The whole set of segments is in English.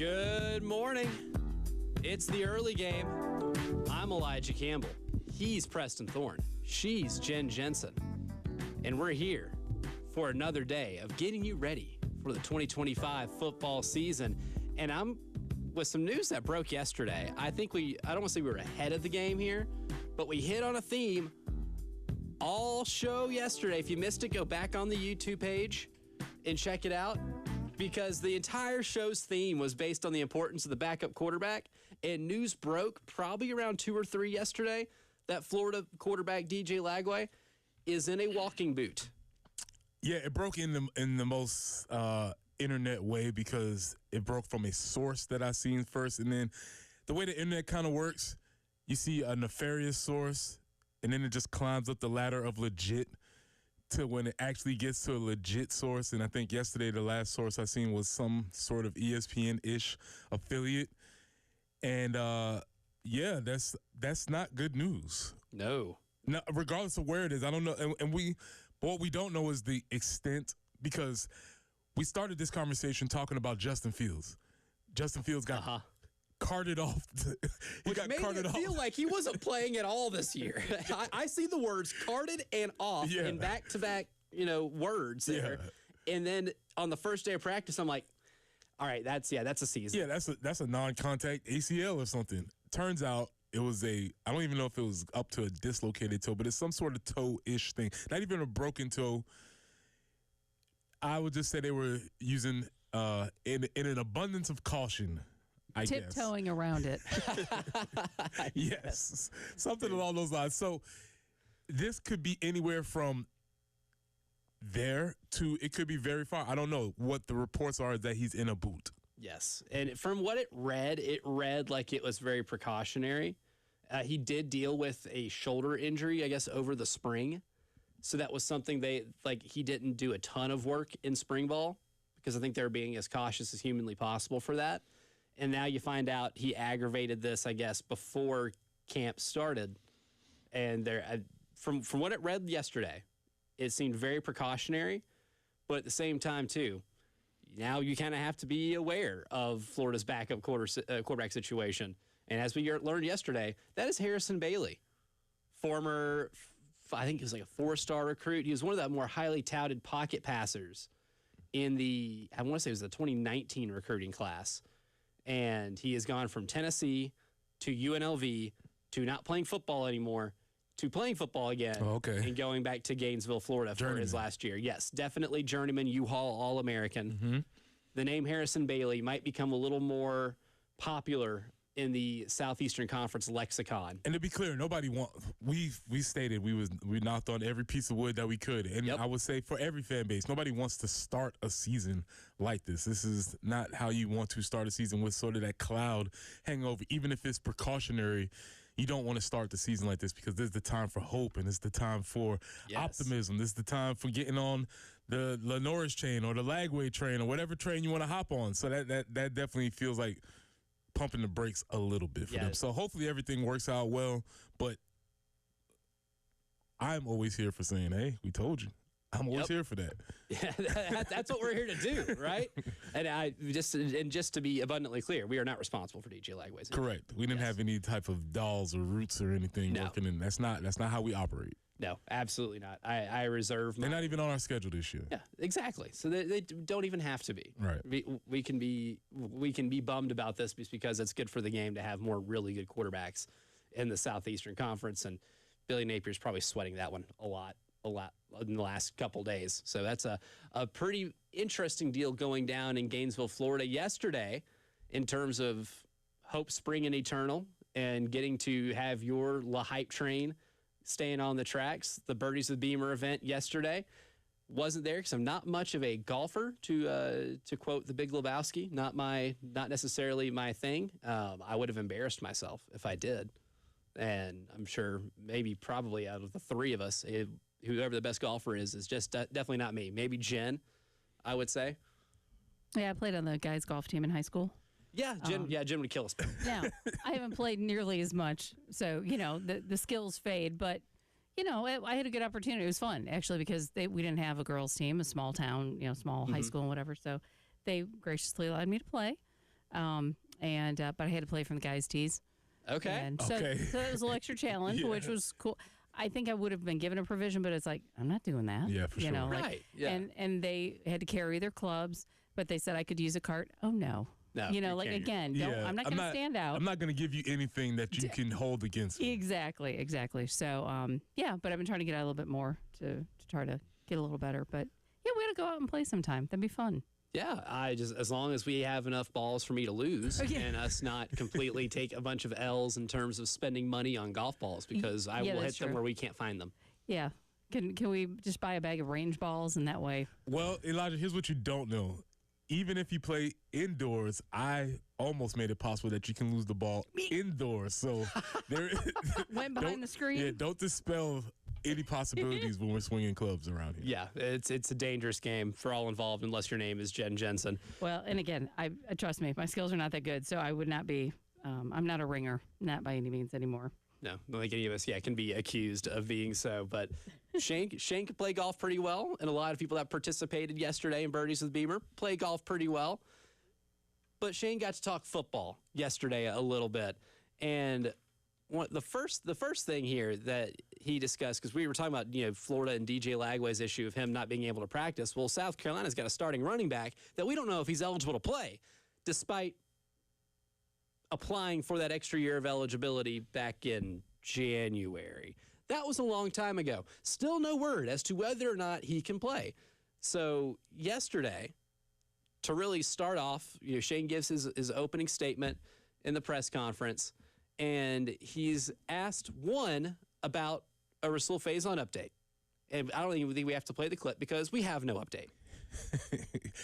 Good morning. It's the early game. I'm Elijah Campbell. He's Preston Thorne. She's Jen Jensen. And we're here for another day of getting you ready for the 2025 football season. And I'm with some news that broke yesterday. I don't want to say we were ahead of the game here, but we hit on a theme all show yesterday. If you missed it, go back on the YouTube page and check it out, because the entire show's theme was based on the importance of the backup quarterback, and news broke probably around 2 or 3 yesterday that Florida quarterback DJ Lagway is in a walking boot. Yeah, it broke in the most internet way, because it broke from a source that I seen first, and then the way the internet kind of works, you see a nefarious source, and then it just climbs up the ladder of legit to when it actually gets to a legit source. And I think yesterday the last source I seen was some sort of ESPN-ish affiliate. And yeah, that's not good news. No, regardless of where it is. I don't know. And what we don't know is the extent, because we started this conversation talking about Justin Fields. Justin Fields got carted off. Which made it feel like he wasn't playing at all this year. I see the words carted and off in back-to-back, words there. Yeah. And then on the first day of practice, I'm like, all right, that's a season. Yeah, that's a non-contact ACL or something. Turns out it was I don't even know if it was up to a dislocated toe, but it's some sort of toe-ish thing. Not even a broken toe. I would just say they were using, in an abundance of caution, I guess, tiptoeing around it. Yes, something along those lines. So this could be anywhere from there to it could be very far. I don't know. What the reports are is that he's in a boot. Yes, and from what it read like it was very precautionary. He did deal with a shoulder injury, I guess, over the spring. So that was something he didn't do a ton of work in spring ball, because I think they were being as cautious as humanly possible for that. And now you find out he aggravated this, I guess, before camp started. And from what it read yesterday, it seemed very precautionary. But at the same time, too, now you kind of have to be aware of Florida's backup quarterback situation. And as we learned yesterday, that is Harrison Bailey, former, I think he was like a 4-star recruit. He was one of the more highly touted pocket passers in I want to say it was the 2019 recruiting class. And he has gone from Tennessee to UNLV to not playing football anymore to playing football again. Oh, okay. And going back to Gainesville, Florida for his last year. Yes, definitely journeyman, U-Haul, All-American. Mm-hmm. The name Harrison Bailey might become a little more popular in the Southeastern Conference lexicon. And to be clear, we stated we knocked on every piece of wood that we could. And I would say for every fan base, nobody wants to start a season like this. This is not how you want to start a season, with sort of that cloud hanging over. Even if it's precautionary, you don't want to start the season like this, because this is the time for hope, and it's the time for optimism. This is the time for getting on the Norris train or the Lagway train or whatever train you want to hop on. So that definitely feels like pumping the brakes a little bit for them. So hopefully everything works out well. But I'm always here for saying, hey, we told you. I'm always here for that. Yeah, that's what we're here to do, right? And just to be abundantly clear, we are not responsible for DJ Lagway's injury. Correct. We didn't have any type of dolls or roots or anything working in. That's not how we operate. No, absolutely not. I reserve. They're not even on our schedule this year. Yeah, exactly. So they don't even have to be. Right. We can be bummed about this just because it's good for the game to have more really good quarterbacks in the Southeastern Conference, and Billy Napier's probably sweating that one a lot in the last couple days. So that's a pretty interesting deal going down in Gainesville, Florida yesterday, in terms of hope springing eternal and getting to have your La Hype train staying on the tracks. The Birdies of Beamer event yesterday wasn't there because I'm not much of a golfer, to quote the Big Lebowski. Not necessarily my thing. I would have embarrassed myself if I did, and I'm sure probably out of the three of us, whoever the best golfer is just definitely not me. Maybe Jen, I would say. Yeah, I played on the guys' golf team in high school. Yeah, Jen would kill us. Now, I haven't played nearly as much, so, the skills fade, but, I had a good opportunity. It was fun, actually, because we didn't have a girls' team, a small town, small high school and whatever, so they graciously allowed me to play. But I had to play from the guys' tees. Okay. And so Okay. it was a little extra challenge, Yeah. which was cool. I think I would have been given a provision, but it's like, I'm not doing that. Yeah, for you sure. know, like, Right, yeah. And they had to carry their clubs, but they said I could use a cart. Oh, no. No, You know, you like, can't. again, I'm not going to stand out. I'm not going to give you anything that you can hold against me. Exactly. So, but I've been trying to get out a little bit more to try to get a little better. But, yeah, we got to go out and play sometime. That'd be fun. Yeah, as long as we have enough balls for me to lose and us not completely take a bunch of L's in terms of spending money on golf balls, because I will hit them true. where we can't find them. Yeah. Can we just buy a bag of range balls and that way? Well, Elijah, here's what you don't know. Even if you play indoors, I almost made it possible that you can lose the ball indoors. So there Went behind the screen? Yeah, don't dispel any possibilities when we're swinging clubs around here. Yeah, it's a dangerous game for all involved, unless your name is Jen Jensen. Well, and again, I trust me, my skills are not that good, so I would not be. I'm not a ringer, not by any means anymore. No, I don't think any of us, can be accused of being so. But Shane can play golf pretty well, and a lot of people that participated yesterday in Birdies with Beamer play golf pretty well. But Shane got to talk football yesterday a little bit, and the first thing here that he discussed, because we were talking about Florida and DJ Lagway's issue of him not being able to practice. Well, South Carolina's got a starting running back that we don't know if he's eligible to play, despite applying for that extra year of eligibility back in January. That was a long time ago. Still no word as to whether or not he can play. So yesterday, to really start off, Shane gives his opening statement in the press conference, and he's asked about a Rasul Faison update. And I don't even think we have to play the clip because we have no update.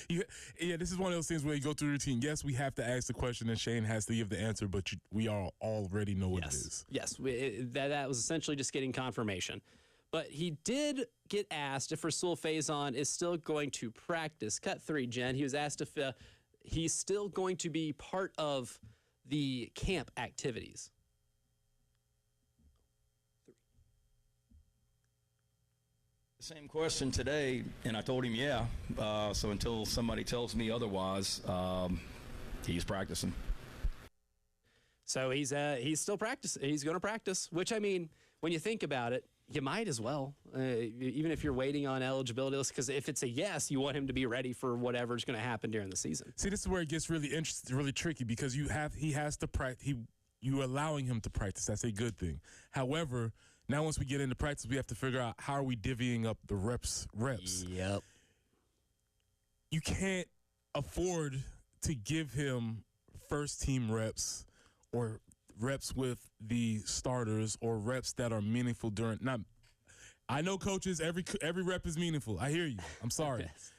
Yeah, this is one of those things where you go through the routine. Yes, we have to ask the question, and Shane has to give the answer, but we all already know what it is. Yes, that was essentially just getting confirmation. But he did get asked if Rasul Faison is still going to practice. Cut 3, Jen. He was asked if he's still going to be part of the camp activities. Same question today, and I told him, yeah. So until somebody tells me otherwise, he's practicing. So he's still practicing. He's going to practice, which, I mean, when you think about it, you might as well, even if you're waiting on eligibility list, because if it's a yes, you want him to be ready for whatever's going to happen during the season. See, this is where it gets really interesting, really tricky, because he has to practice. You allowing him to practice. That's a good thing. However, now once we get into practice, we have to figure out how are we divvying up the reps. Yep. You can't afford to give him first team reps or reps with the starters or reps that are meaningful during. I know coaches, every rep is meaningful. I hear you. I'm sorry. Yes.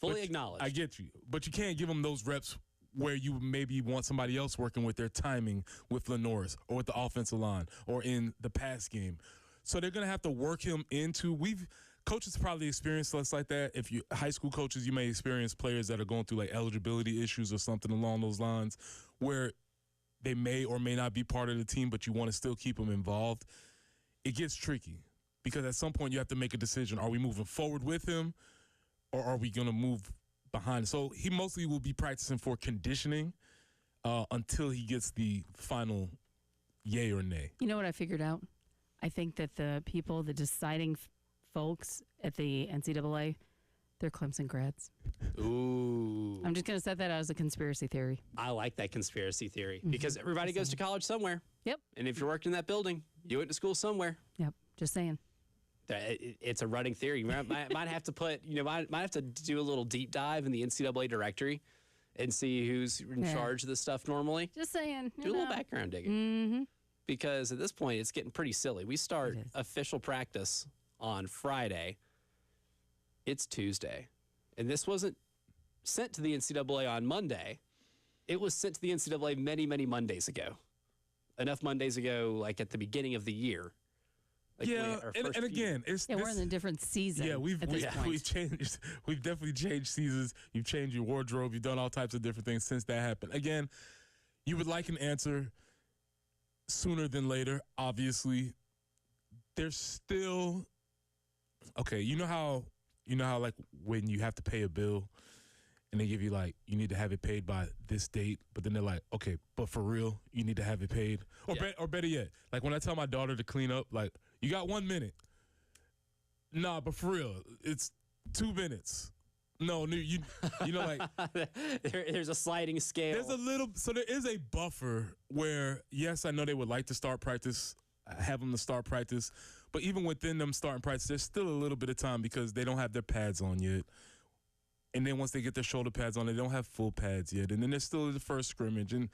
Fully acknowledged. I get you. But you can't give them those reps where you maybe want somebody else working with their timing with Lenoris or with the offensive line or in the pass game. So they're going to have to work him into coaches probably experienced less like that. If you high school coaches, you may experience players that are going through like eligibility issues or something along those lines where they may or may not be part of the team, but you want to still keep them involved. It gets tricky because at some point you have to make a decision. Are we moving forward with him or are we going to move behind? So he mostly will be practicing for conditioning until he gets the final yay or nay. You know what I figured out? I think that the deciding folks at the NCAA, they're Clemson grads. Ooh. I'm just going to set that out as a conspiracy theory. I like that conspiracy theory because everybody goes to college somewhere. Yep. And if you're working in that building, you went to school somewhere. Yep. Just saying. It's a running theory. You might have to might have to do a little deep dive in the NCAA directory and see who's in charge of this stuff normally. Just saying. Do a little background digging. Mm-hmm. Because at this point, it's getting pretty silly. We start official practice on Friday. It's Tuesday. And this wasn't sent to the NCAA on Monday. It was sent to the NCAA many, many Mondays ago. Enough Mondays ago, like at the beginning of the year. Like and again, we're in a different season. Yeah, we've changed. We've definitely changed seasons. You've changed your wardrobe. You've done all types of different things since that happened. Again, you would like an answer sooner than later. Obviously, there's still okay. You know how like when you have to pay a bill and they give you like, you need to have it paid by this date, but then they're like, okay, but for real, you need to have it paid. Or better yet, like when I tell my daughter to clean up, like, you got 1 minute. Nah, but for real, it's 2 minutes. No, you know, like there's a sliding scale. So there is a buffer where, yes, I know they would like to start practice, have them to start practice, but even within them starting practice, there's still a little bit of time because they don't have their pads on yet. And then once they get their shoulder pads on, they don't have full pads yet. And then there's still the first scrimmage. And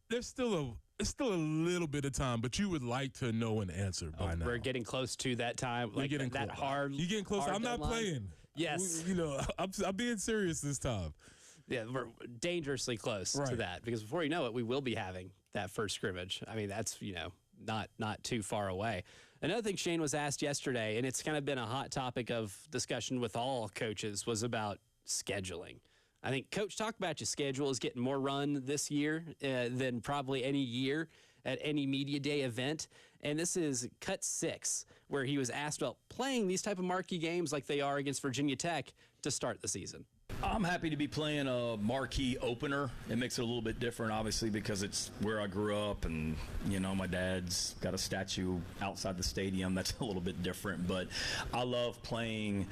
it's still a little bit of time, but you would like to know an answer by now. We're getting close to that time. Like getting that close. hard. You're getting close. I'm not playing. Yes. I'm being serious this time. Yeah, we're dangerously close to that because before you know it, we will be having that first scrimmage. I mean, that's, not too far away. Another thing Shane was asked yesterday, and it's kind of been a hot topic of discussion with all coaches, was about scheduling. I think Coach talked about your schedule is getting more run this year than probably any year at any media day event. And this is cut 6, where he was asked about playing these type of marquee games like they are against Virginia Tech to start the season. I'm happy to be playing a marquee opener. It makes it a little bit different, obviously, because it's where I grew up, and my dad's got a statue outside the stadium. That's a little bit different, but I love playing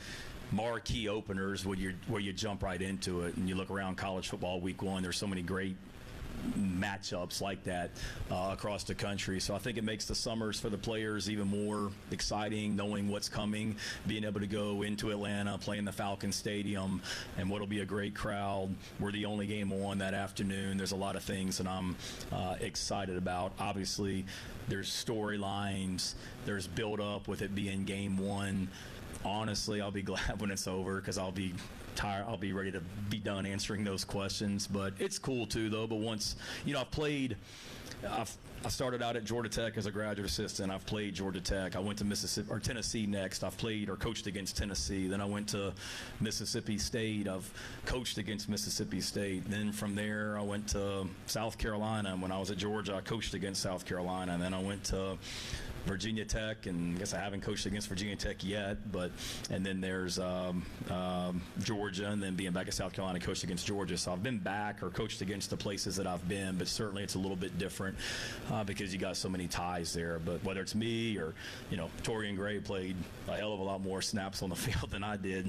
marquee openers where you jump right into it, and you look around college football week 1. There's so many great matchups like that across the country. So I think it makes the summers for the players even more exciting, knowing what's coming, being able to go into Atlanta, play in the Falcon Stadium, and what'll be a great crowd. We're the only game on that afternoon. There's a lot of things that I'm excited about. Obviously, there's storylines. There's build-up with it being game 1. Honestly, I'll be glad when it's over because I'll be tired. I'll be ready to be done answering those questions. But it's cool too, though. But once I started out at Georgia Tech as a graduate assistant. I've played Georgia Tech. I went to Mississippi or Tennessee next. I've played or coached against Tennessee. Then I went to Mississippi State. I've coached against Mississippi State. Then from there, I went to South Carolina. When I was at Georgia, I coached against South Carolina. And then I went to Virginia Tech, and I guess I haven't coached against Virginia Tech yet, and then there's Georgia, and then being back at South Carolina, coached against Georgia. So I've been back or coached against the places that I've been, but certainly it's a little bit different because you got so many ties there. But whether it's me or, Torian Gray played a hell of a lot more snaps on the field than I did.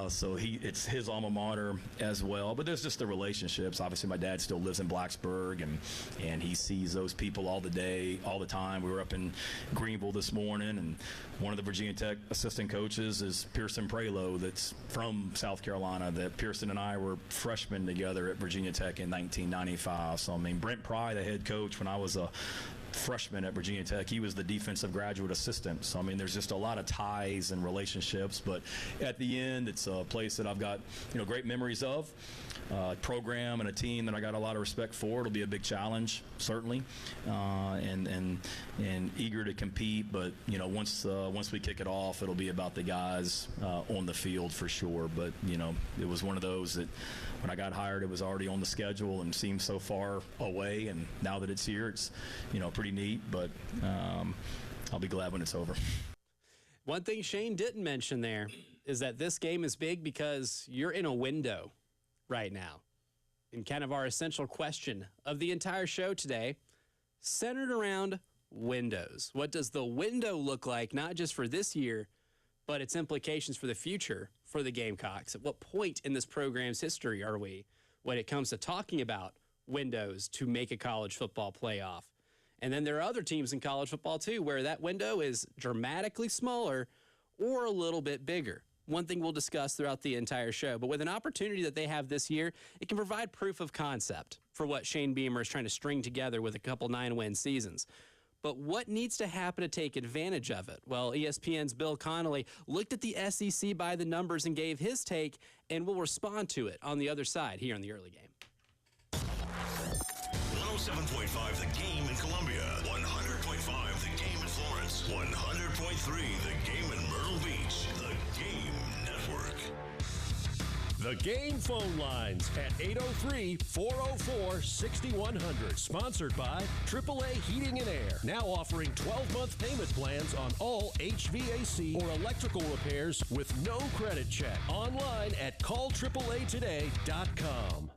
So it's his alma mater as well. But there's just the relationships. Obviously, my dad still lives in Blacksburg, and he sees those people all the time. We were up in Greenville this morning, and one of the Virginia Tech assistant coaches is Pearson Prelo, that's from South Carolina. That Pearson and I were freshmen together at Virginia Tech in 1995. So, Brent Pry, the head coach, when I was a freshman at Virginia Tech, he was the defensive graduate assistant. So, there's just a lot of ties and relationships. But at the end, it's a place that I've got, great memories of. Program and a team that I got a lot of respect for. It'll be a big challenge, certainly, and eager to compete. But once we kick it off, it'll be about the guys on the field for sure. But it was one of those that when I got hired, it was already on the schedule and seemed so far away. And now that it's here, it's pretty neat. But I'll be glad when it's over. One thing Shane didn't mention there is that this game is big because you're in a window right now. And kind of our essential question of the entire show today, centered around windows. What does the window look like, not just for this year, but its implications for the future for the Gamecocks? At what point in this program's history are we when it comes to talking about windows to make a college football playoff? And then there are other teams in college football, too, where that window is dramatically smaller or a little bit bigger. One thing we'll discuss throughout the entire show. But with an opportunity that they have this year, it can provide proof of concept for what Shane Beamer is trying to string together with a couple 9-win seasons. But what needs to happen to take advantage of it? Well, ESPN's Bill Connolly looked at the SEC by the numbers and gave his take, and we'll respond to it on the other side here in the early game. 107.5 The Game in Columbia, 100.5 The Game in Florence, 100.3 The Game in Myrtle Beach. The Game Network. The Game phone lines at 803-404-6100. Sponsored by AAA Heating and Air. Now offering 12-month payment plans on all HVAC or electrical repairs with no credit check. Online at callAAAtoday.com.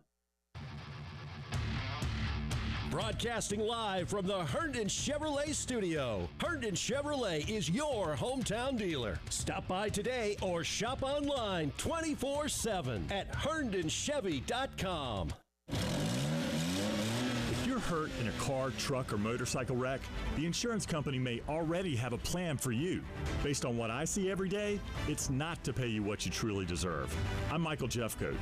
Broadcasting live from the Herndon Chevrolet studio. Herndon Chevrolet is your hometown dealer. Stop by today or shop online 24/7 at herndonchevy.com. If you're hurt in a car, truck, or motorcycle wreck, the insurance company may already have a plan for you. Based on what I see every day, it's not to pay you what you truly deserve. I'm Michael Jeffcoat.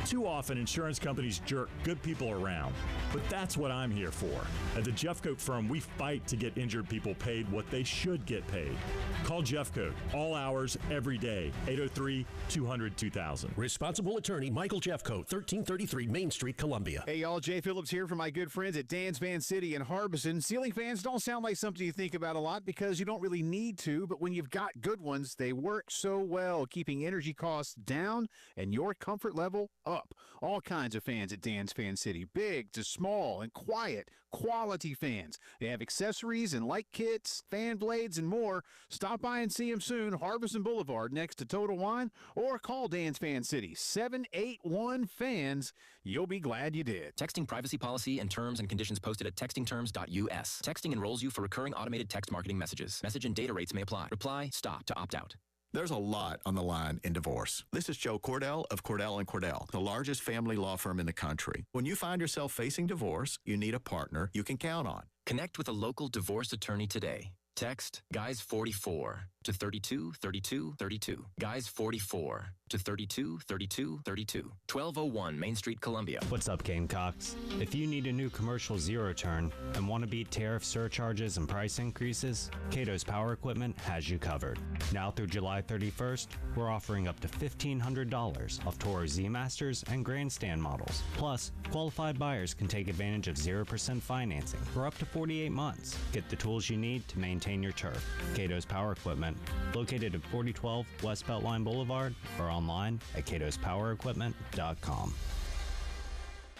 Too often, insurance companies jerk good people around, but that's what I'm here for. At the Jeffcoat firm, we fight to get injured people paid what they should get paid. Call Jeffcoat, all hours, every day, 803-200-2000. Responsible attorney Michael Jeffcoat, 1333 Main Street, Columbia. Hey, y'all, Jay Phillips here from my good friends at Dan's Fan City in Harbison. Ceiling fans don't sound like something you think about a lot because you don't really need to, but when you've got good ones, they work so well, keeping energy costs down and your comfort level up. All kinds of fans at Dan's Fan City, big to small and quiet, quality fans. They have accessories and light kits, fan blades, and more. Stop by and see them soon, Harbison Boulevard next to Total Wine, or call Dan's Fan City, 781-FANS. You'll be glad you did. Texting privacy policy and terms and conditions posted at textingterms.us. Texting enrolls you for recurring automated text marketing messages. Message and data rates may apply. Reply, stop to opt out. There's a lot on the line in divorce. This is Joe Cordell of Cordell & Cordell, the largest family law firm in the country. When you find yourself facing divorce, you need a partner you can count on. Connect with a local divorce attorney today. Text GUYS44 to 323232. GUYS44 to 323232. 1201 Main Street, Columbia. What's up, Gamecocks? If you need a new commercial zero turn and want to beat tariff surcharges and price increases, Cato's Power Equipment has you covered. Now through July 31st, we're offering up to $1,500 off Toro Z-Masters and Grandstand models. Plus, qualified buyers can take advantage of 0% financing for up to 48 months. Get the tools you need to maintain your turf. Cato's Power Equipment, located at 4012 West Beltline Boulevard, or online at catospowerequipment.com.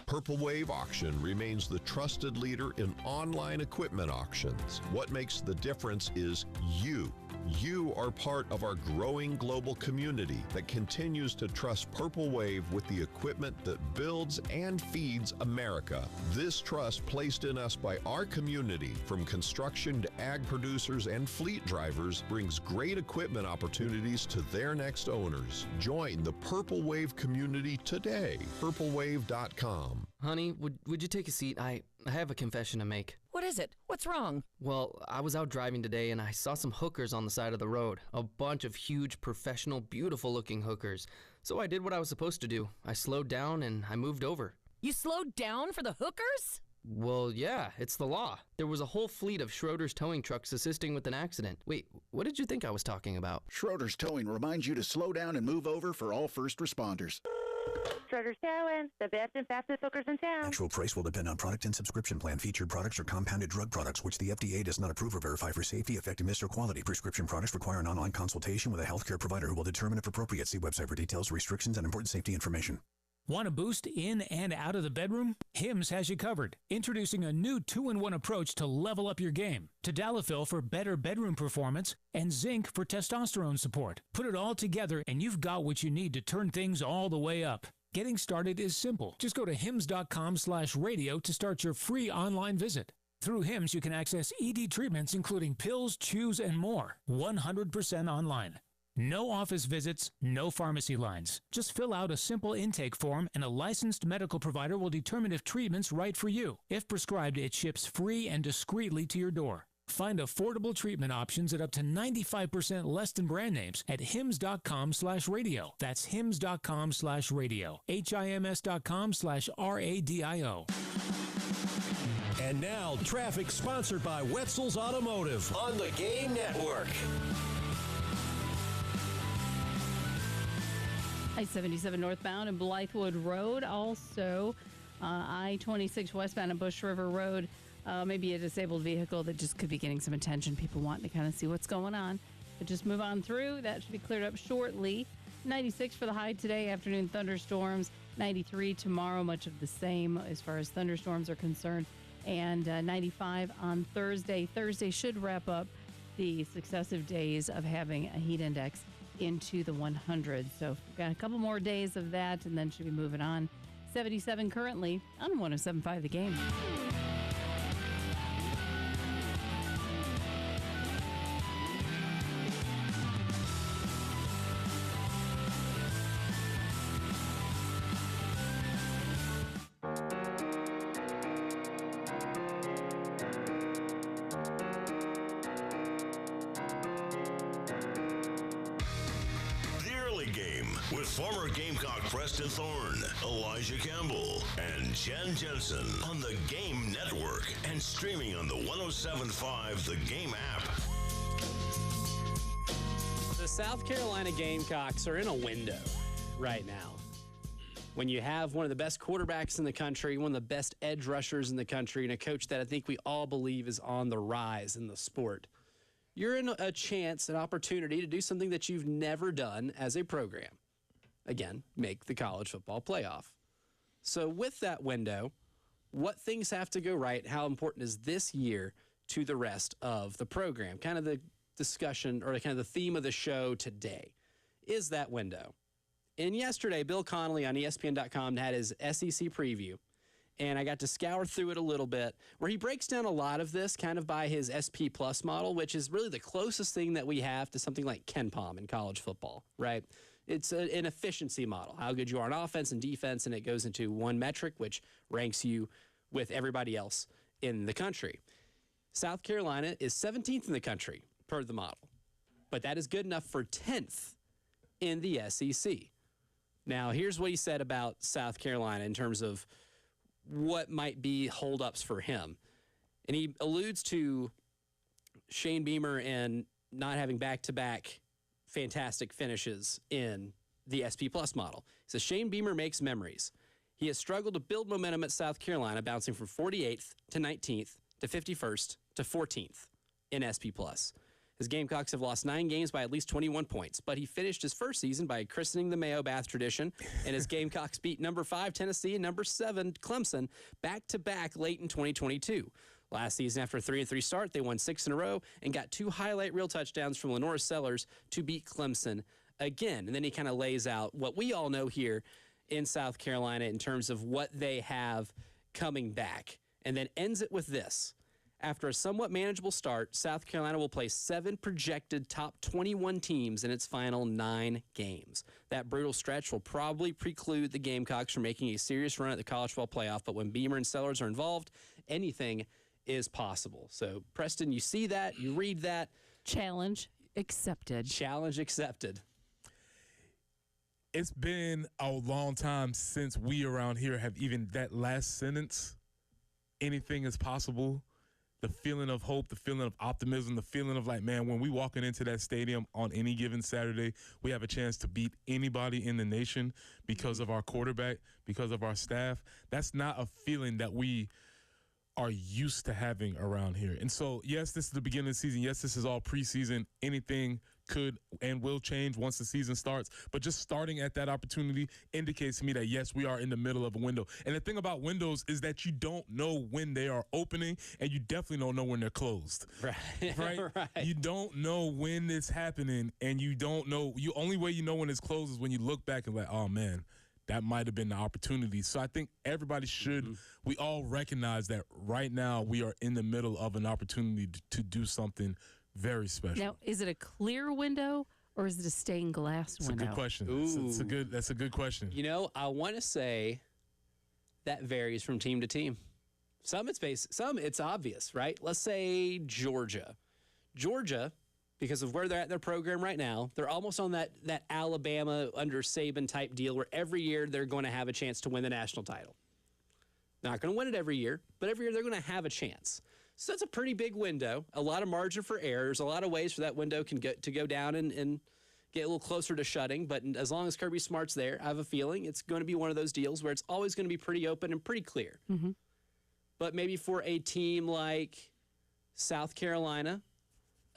Purple Wave Auction remains the trusted leader in online equipment auctions. What makes the difference is you. You are part of our growing global community that continues to trust Purple Wave with the equipment that builds and feeds America. This trust placed in us by our community, from construction to ag producers and fleet drivers, brings great equipment opportunities to their next owners. Join the Purple Wave community today. purplewave.com. Honey, would you take a seat? I have a confession to make. What is it? What's wrong? Well, I was out driving today and I saw some hookers on the side of the road. A bunch of huge, professional, beautiful-looking hookers. So I did what I was supposed to do. I slowed down and I moved over. You slowed down for the hookers? Well, yeah, it's the law. There was a whole fleet of Schroeder's towing trucks assisting with an accident. Wait, what did you think I was talking about? Schroeder's Towing reminds you to slow down and move over for all first responders. Schroeder's Towing, the best and fastest hookers in town. Actual price will depend on product and subscription plan. Featured products are compounded drug products, which the FDA does not approve or verify for safety, effectiveness, or quality. Prescription products require an online consultation with a healthcare provider who will determine if appropriate. See website for details, restrictions, and important safety information. Want a boost in and out of the bedroom? Hims has you covered. Introducing a new 2-in-1 approach to level up your game. Tadalafil for better bedroom performance and zinc for testosterone support. Put it all together and you've got what you need to turn things all the way up. Getting started is simple. Just go to hims.com/radio to start your free online visit. Through Hims, you can access ED treatments including pills, chews, and more. 100% online. No office visits, no pharmacy lines. Just fill out a simple intake form and a licensed medical provider will determine if treatment's right for you. If prescribed, it ships free and discreetly to your door. Find affordable treatment options at up to 95% less than brand names at hims.com/radio. That's hims.com/radio. HIMS.com/RADIO. And now, traffic sponsored by Wetzel's Automotive on the Game Network. I-77 northbound and Blythewood Road. Also, I-26 westbound and Bush River Road. Maybe a disabled vehicle that just could be getting some attention. People wanting to kind of see what's going on. But just move on through. That should be cleared up shortly. 96 for the high today, afternoon thunderstorms. 93 tomorrow, much of the same as far as thunderstorms are concerned. And 95 on Thursday. Thursday should wrap up the successive days of having a heat index into the 100s. So we've got a couple more days of that and then should be moving on. 77 currently on 107.5 The Game. With former Gamecock Preston Thorne, Elijah Campbell, and Jen Jensen on the Game Network and streaming on the 107.5 The Game app. The South Carolina Gamecocks are in a window right now. When you have one of the best quarterbacks in the country, one of the best edge rushers in the country, and a coach that I think we all believe is on the rise in the sport, you're in a chance, an opportunity to do something that you've never done as a program. Again, make the college football playoff. So with that window, what things have to go right? How important is this year to the rest of the program? Kind of the discussion or kind of the theme of the show today is that window. And yesterday, Bill Connolly on ESPN.com had his SEC preview, and I got to scour through it a little bit, where he breaks down a lot of this kind of by his SP Plus model, which is really the closest thing that we have to something like KenPom in college football, right? It's an efficiency model, how good you are on offense and defense, and it goes into one metric, which ranks you with everybody else in the country. South Carolina is 17th in the country per the model, but that is good enough for 10th in the SEC. Now, here's what he said about South Carolina in terms of what might be holdups for him. And he alludes to Shane Beamer and not having back-to-back fantastic finishes in the SP Plus model. He says Shane Beamer makes memories. He has struggled to build momentum at South Carolina, bouncing from 48th to 19th to 51st to 14th in SP Plus. His Gamecocks have lost 9 games by at least 21 points, but he finished his first season by christening the Mayo Bath tradition, and his Gamecocks beat number 5 Tennessee and number 7 Clemson back-to-back late in 2022. Last season, after a 3-3 start, they won 6 in a row and got 2 highlight reel touchdowns from Lenora Sellers to beat Clemson again. And then he kind of lays out what we all know here in South Carolina in terms of what they have coming back, and then ends it with this. After a somewhat manageable start, South Carolina will play 7 projected top 21 teams in its final 9 games. That brutal stretch will probably preclude the Gamecocks from making a serious run at the college football playoff, but when Beamer and Sellers are involved, anything is possible. So, Preston, you see that, you read that. Challenge accepted. Challenge accepted. It's been a long time since we around here have even that last sentence, anything is possible. The feeling of hope, the feeling of optimism, the feeling of like, man, when we walking into that stadium on any given Saturday, we have a chance to beat anybody in the nation because of our quarterback, because of our staff. That's not a feeling that we are used to having around here. And so, yes, this is the beginning of the season. Yes, this is all preseason. Anything could and will change once the season starts. But just starting at that opportunity indicates to me that, yes, we are in the middle of a window. And the thing about windows is that you don't know when they are opening, and you definitely don't know when they're closed. Right. Right? Right. You don't know when it's happening, and you don't know. The only way you know when it's closed is when you look back and like, oh, man, that might have been the opportunity. So I think everybody should, we all recognize that right now we are in the middle of an opportunity to do something very special. Now, is it a clear window or is it a stained glass window? That's a good question. That's a good question. You know, I want to say that varies from team to team. Some it's obvious, right? Let's say Georgia. Georgia, because of where they're at in their program right now, they're almost on that Alabama under Saban type deal where every year they're going to have a chance to win the national title. Not going to win it every year, but every year they're going to have a chance. So that's a pretty big window, a lot of margin for error. There's a lot of ways for that window can go down and get a little closer to shutting. But as long as Kirby Smart's there, I have a feeling it's going to be one of those deals where it's always going to be pretty open and pretty clear. Mm-hmm. But maybe for a team like South Carolina,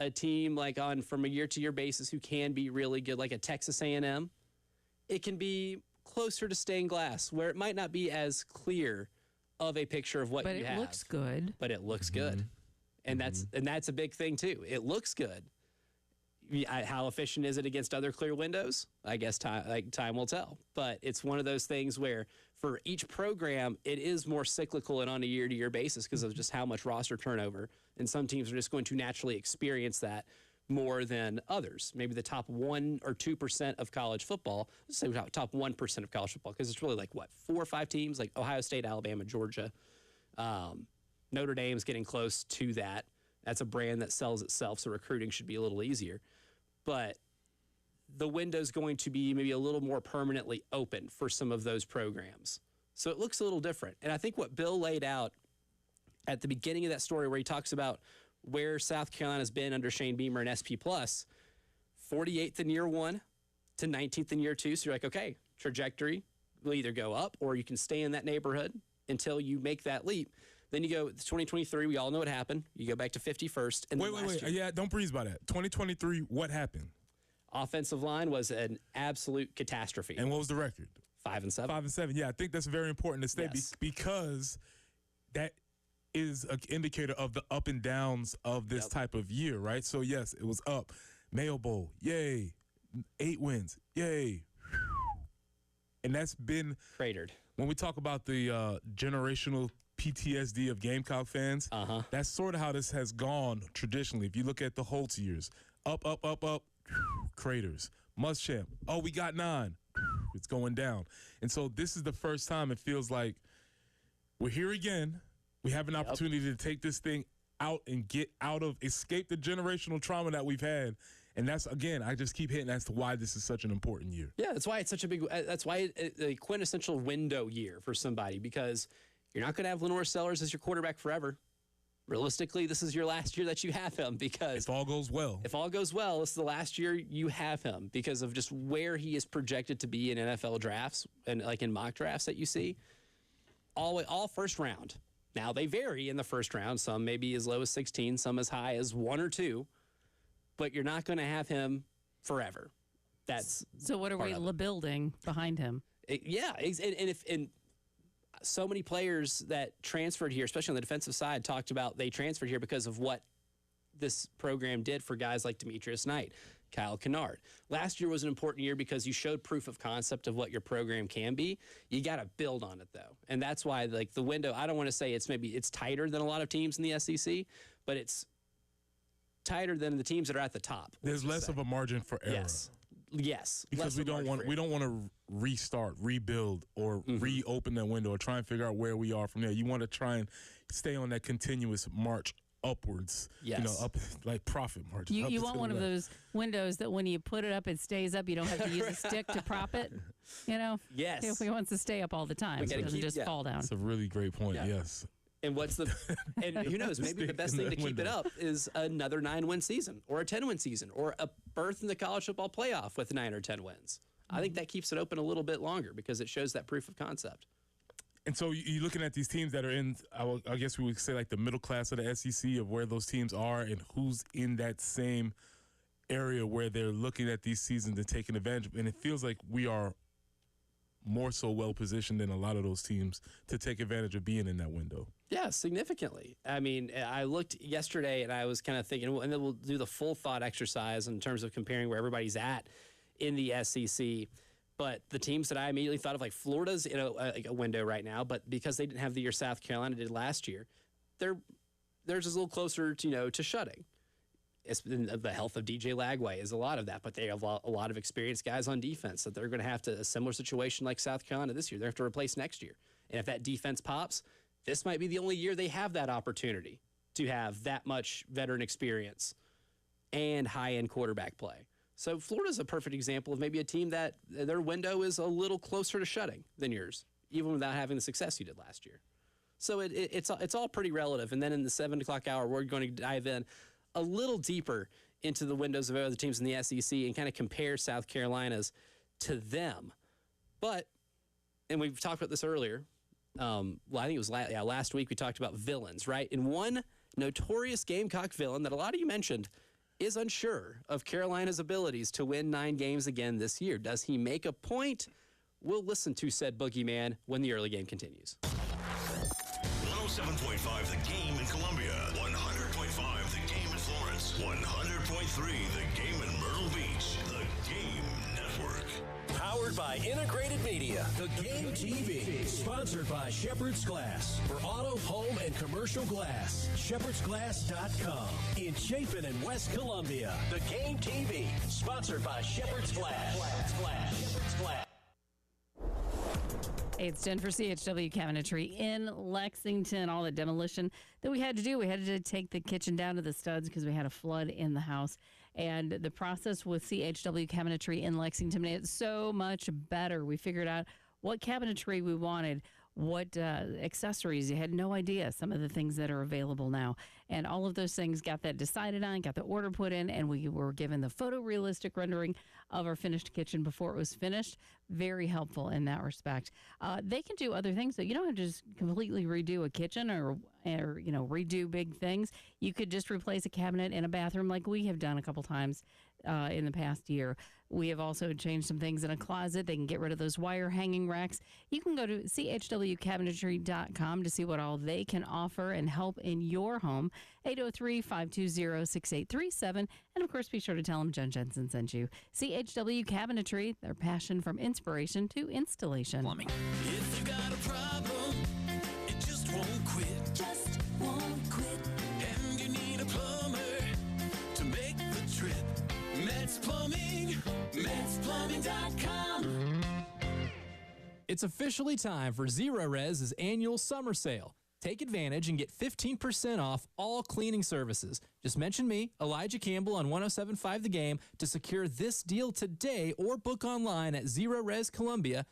a team like on from a year-to-year basis who can be really good, like a Texas A&M, it can be closer to stained glass, where it might not be as clear of a picture of what But you it have. looks good. But it looks good. And that's a big thing too. It looks good. How efficient is it against other clear windows? I guess time will tell. But it's one of those things where for each program, it is more cyclical and on a year-to-year basis because of just how much roster turnover. And some teams are just going to naturally experience that more than others. Maybe the top 1 or 2% of college football. Let's say top 1% of college football, because it's really like, 4 or 5 teams, like Ohio State, Alabama, Georgia. Notre Dame's getting close to that. That's a brand that sells itself, so recruiting should be a little easier. But the window's going to be maybe a little more permanently open for some of those programs. So it looks a little different. And I think what Bill laid out at the beginning of that story, where he talks about where South Carolina's been under Shane Beamer and SP+, 48th in year 1 to 19th in year 2. So you're like, okay, trajectory will either go up or you can stay in that neighborhood until you make that leap. Then you go 2023. We all know what happened. You go back to 51st. And wait. Yeah, don't breeze by that. 2023, what happened? Offensive line was an absolute catastrophe. And what was the record? 5-7. 5-7. Yeah, I think that's very important to state because that is an indicator of the up and downs of this type of year, right? So yes, it was up. Mayo Bowl, yay. 8 wins, yay. And that's been cratered. When we talk about the generational PTSD of Gamecock fans, that's sort of how this has gone traditionally. If you look at the Holtz years, up, craters. Muschamp, we got 9. It's going down. And so this is the first time it feels like we're here again. We have an opportunity to take this thing out and escape the generational trauma that we've had. And that's, again, I just keep hitting as to why this is such an important year. Yeah, that's why it's such a big, that's why it's a quintessential window year for somebody, because you're not going to have Lenore Sellers as your quarterback forever. Realistically, this is your last year that you have him, because if all goes well, this is the last year you have him because of just where he is projected to be in NFL drafts and like in mock drafts that you see. All first round. Now they vary in the first round. Some maybe as low as 16, some as high as 1 or 2. But you're not going to have him forever. That's so. What are we building behind him? And so many players that transferred here, especially on the defensive side, talked about they transferred here because of what this program did for guys like Demetrius Knight, Kyle Kennard. Last year was an important year because you showed proof of concept of what your program can be. You got to build on it, though. And that's why, like, the window, I don't want to say it's tighter than a lot of teams in the SEC, but it's tighter than the teams that are at the top. There's less of a margin for error. Yes. Because we don't want to restart, rebuild, or reopen that window or try and figure out where we are from there. You want to try and stay on that continuous march upwards. Yes. Up like profit margin. You want one of those windows that when you put it up, it stays up. You don't have to use a stick to prop it. Yes. If we want to stay up all the time, so it doesn't just fall down. That's a really great point. Yeah. Yes. And and who knows, maybe the best thing to keep it up is another 9-win season or a 10-win season or a berth in the college football playoff with 9 or 10 wins. I think that keeps it open a little bit longer because it shows that proof of concept. And so you're looking at these teams that are in, I guess we would say, like the middle class of the SEC, of where those teams are and who's in that same area where they're looking at these seasons and taking advantage. And it feels like we are more so well-positioned than a lot of those teams to take advantage of being in that window. Yeah, significantly. I mean, I looked yesterday and I was kind of thinking, and then we'll do the full thought exercise in terms of comparing where everybody's at in the SEC. But the teams that I immediately thought of, like Florida's in a window right now, but because they didn't have the year South Carolina did last year, they're just a little closer to shutting. The health of DJ Lagway is a lot of that, but they have a lot of experienced guys on defense that they're going to have a similar situation like South Carolina this year. They have to replace next year. And if that defense pops, this might be the only year they have that opportunity to have that much veteran experience and high-end quarterback play. So Florida's a perfect example of maybe a team that their window is a little closer to shutting than yours, even without having the success you did last year. So it's all pretty relative. And then in the 7 o'clock hour, we're going to dive in a little deeper into the windows of other teams in the SEC and kind of compare South Carolina's to them. And we've talked about this earlier. I think it was last week we talked about villains, right? And one notorious Gamecock villain that a lot of you mentioned is unsure of Carolina's abilities to win 9 games again this year. Does he make a point? We'll listen to said boogeyman when the early game continues. 107.5 The Game in Columbia, 100.5 The Game in Florence, 100.3 The Game in Myrtle Beach. The Game Network. Powered by Integrated Media. The Game TV. Sponsored by Shepherd's Glass. For auto, home, and commercial glass. ShepherdsGlass.com. In Chapin and West Columbia. The Game TV. Sponsored by Shepherd's Glass. Shepherd's Glass. It's 10 for CHW Cabinetry in Lexington. All the demolition that we had to do, we had to take the kitchen down to the studs because we had a flood in the house. And the process with CHW Cabinetry in Lexington made it so much better. We figured out what cabinetry we wanted, what accessories. You had no idea some of the things that are available now. And all of those things got that decided on, got the order put in, and we were given the photorealistic rendering of our finished kitchen before it was finished. Very helpful in that respect. They can do other things, so you don't have to just completely redo a kitchen or redo big things. You could just replace a cabinet in a bathroom like we have done a couple times in the past year. We have also changed some things in a closet. They can get rid of those wire hanging racks. You can go to chwcabinetry.com to see what all they can offer and help in your home. 803-520-6837. And, of course, be sure to tell them Jen Jensen sent you. CHW Cabinetry, their passion from inspiration to installation. Plumbing. If you got a problem, it just won't quit. Just won't quit. And you need a plumber to make the trip. Metz Plumbing, MetzPlumbing.com. It's officially time for Zero Rez's annual summer sale. Take advantage and get 15% off all cleaning services. Just mention me, Elijah Campbell, on 107.5 The Game to secure this deal today or book online at ZeroRezColumbia.com.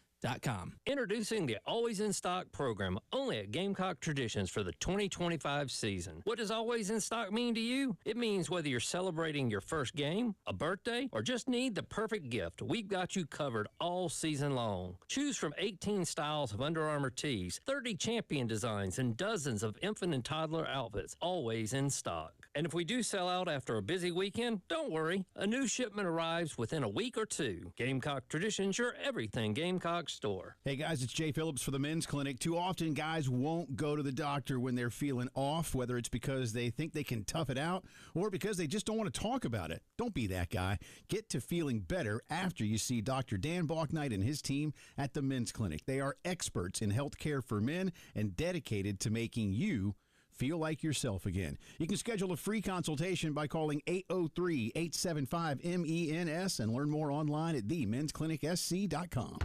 Introducing the Always in Stock program, only at Gamecock Traditions for the 2025 season. What does Always in Stock mean to you? It means whether you're celebrating your first game, a birthday, or just need the perfect gift, we've got you covered all season long. Choose from 18 styles of Under Armour tees, 30 champion designs, and dozens of infant and toddler outfits, always in stock. And if we do sell out after a busy weekend, don't worry. A new shipment arrives within a week or two. Gamecock Traditions, your everything Gamecock store. Hey guys, it's Jay Phillips for the Men's Clinic. Too often guys won't go to the doctor when they're feeling off, whether it's because they think they can tough it out or because they just don't want to talk about it. Don't be that guy. Get to feeling better after you see Dr. Dan Balknight and his team at the Men's Clinic. They are experts in health care for men and dedicated to making you feel like yourself again. You can schedule a free consultation by calling 803-875-MENS and learn more online at themensclinicsc.com.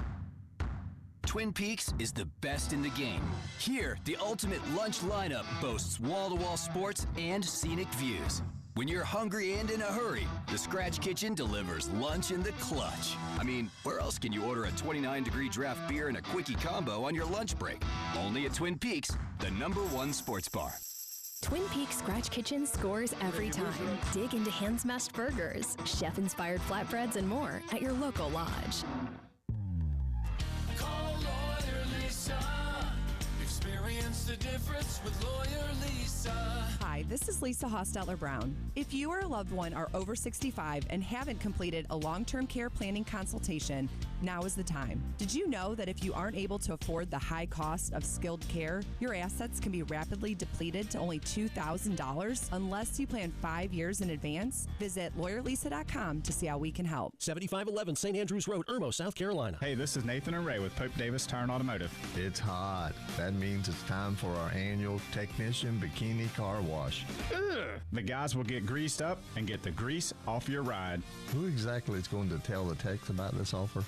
Twin Peaks is the best in the game. Here, the ultimate lunch lineup boasts wall-to-wall sports and scenic views. When you're hungry and in a hurry, the Scratch Kitchen delivers lunch in the clutch. I mean, where else can you order a 29-degree draft beer and a quickie combo on your lunch break? Only at Twin Peaks, the #1 sports bar. Twin Peaks Scratch Kitchen scores every time. Dig into hand-smashed burgers, chef-inspired flatbreads, and more at your local lodge. Call Lawyer Lisa. Experience the difference with Lawyer Lisa. Hi, this is Lisa Hostetler-Brown. If you or a loved one are over 65 and haven't completed a long-term care planning consultation, now is the time. Did you know that if you aren't able to afford the high cost of skilled care, your assets can be rapidly depleted to only $2,000 unless you plan 5 years in advance? Visit LawyerLisa.com to see how we can help. 7511 St. Andrews Road, Irmo, South Carolina. Hey, this is Nathan and Ray with Pope Davis Tire and Automotive. It's hot. That means it's time for our annual Technician Bikini Car Wash. Ugh. The guys will get greased up and get the grease off your ride. Who exactly is going to tell the techs about this offer?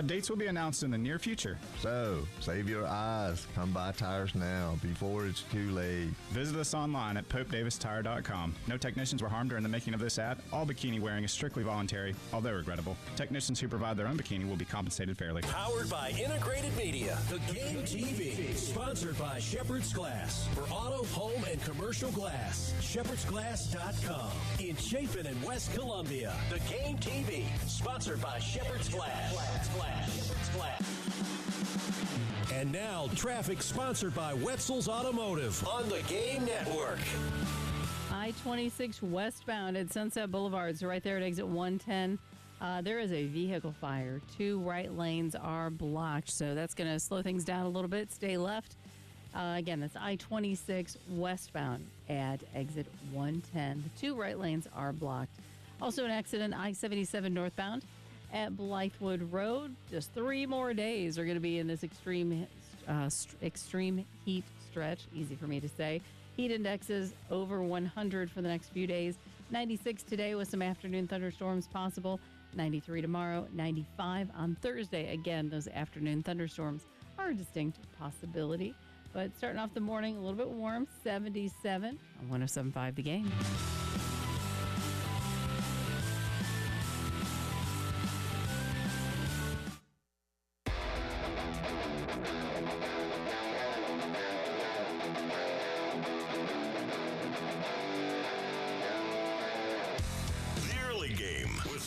Dates will be announced in the near future. So, save your eyes. Come buy tires now before it's too late. Visit us online at popedavistire.com. No technicians were harmed during the making of this ad. All bikini wearing is strictly voluntary, although regrettable. Technicians who provide their own bikini will be compensated fairly. Powered by Integrated Media. The Game TV. Sponsored by Shepherd's Glass. For auto, home, and commercial glass. ShepherdsGlass.com. In Chapin and West Columbia. The Game TV. Sponsored by Shepherd's Glass. Shepherd's Glass. And now, traffic sponsored by Wetzel's Automotive on the Game Network. I-26 westbound at Sunset Boulevard. So right there at exit 110, there is a vehicle fire. 2 right lanes are blocked, so that's going to slow things down a little bit. Stay left. Again, that's I-26 westbound at exit 110. The 2 right lanes are blocked. Also an accident, I-77 northbound at Blythewood Road. Just 3 more days are going to be in this extreme heat stretch. Easy for me to say. Heat indexes over 100 for the next few days. 96 today with some afternoon thunderstorms possible. 93 tomorrow, 95 on Thursday. Again, those afternoon thunderstorms are a distinct possibility. But starting off the morning a little bit warm, 77 on 107.5 The Game.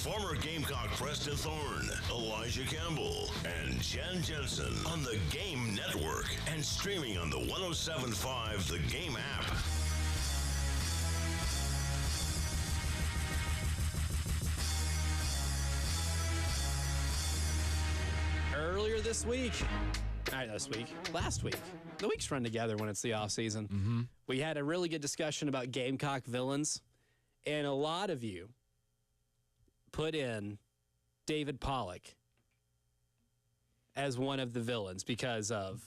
Former Gamecock Preston Thorne, Elijah Campbell, and Jen Jensen on the Game Network and streaming on the 107.5 The Game app. Earlier this week, last week, the weeks run together when it's the off season. Mm-hmm. We had a really good discussion about Gamecock villains, and a lot of you put in David Pollock as one of the villains because of,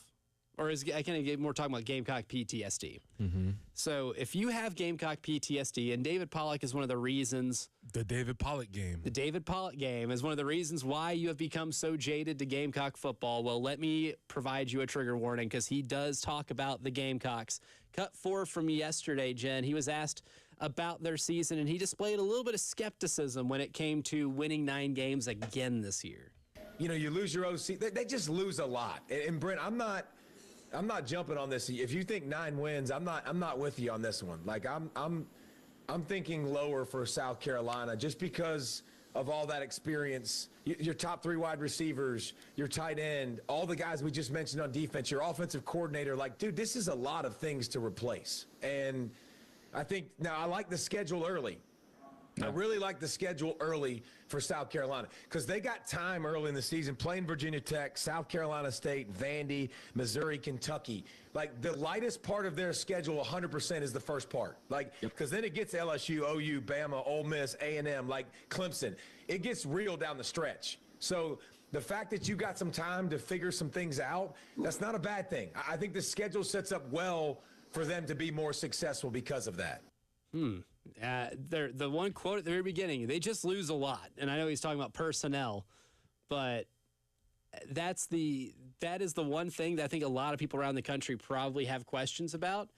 or is I kind of get more talking about Gamecock PTSD. Mm-hmm. So if you have Gamecock PTSD, and David Pollock is one of the reasons. The David Pollock game. The David Pollock game is one of the reasons why you have become so jaded to Gamecock football. Well, let me provide you a trigger warning because he does talk about the Gamecocks. Cut 4 from yesterday, Jen. He was asked about their season, and he displayed a little bit of skepticism when it came to winning 9 games again this year. You know, you lose your OC. They just lose a lot. And Brent, I'm not jumping on this. If you think 9 wins, I'm not with you on this one. Like I'm thinking lower for South Carolina just because of all that experience. Your top 3 wide receivers, your tight end, all the guys we just mentioned on defense, your offensive coordinator. Like, dude, this is a lot of things to replace. And I think now I like the schedule early. I really like the schedule early for South Carolina because they got time early in the season playing Virginia Tech, South Carolina State, Vandy, Missouri, Kentucky. Like the lightest part of their schedule 100% is the first part. Like because then it gets LSU, OU, Bama, Ole Miss, A&M, like Clemson. It gets real down the stretch. So the fact that you got some time to figure some things out, that's not a bad thing. I think the schedule sets up well for them to be more successful because of that. The one quote at the very beginning, they just lose a lot. And I know he's talking about personnel, but that is the one thing that I think a lot of people around the country probably have questions about.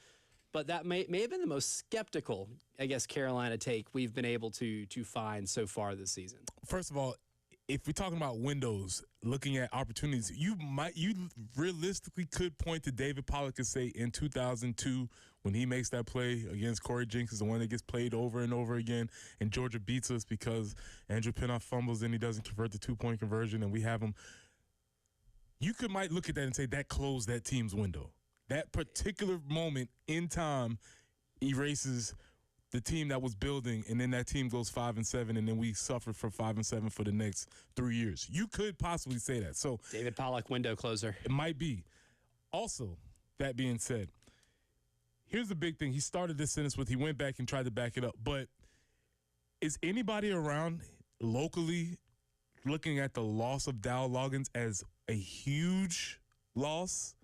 But that may have been the most skeptical, I guess, Carolina take we've been able to find so far this season. First of all, if we're talking about windows, looking at opportunities, you realistically could point to David Pollock and say in 2002 when he makes that play against Corey Jenkins, the one that gets played over and over again, and Georgia beats us because Andrew Pinnock fumbles and he doesn't convert the 2-point conversion, and we have him. You might look at that and say that closed that team's window. That particular moment in time erases the team that was building, and then that team goes 5-7, and then we suffer from 5-7 for the next 3 years. You could possibly say that. So David Pollock, window closer. It might be. Also, that being said, here's the big thing. He started this sentence with he went back and tried to back it up. But is anybody around locally looking at the loss of Dow Loggins as a huge loss?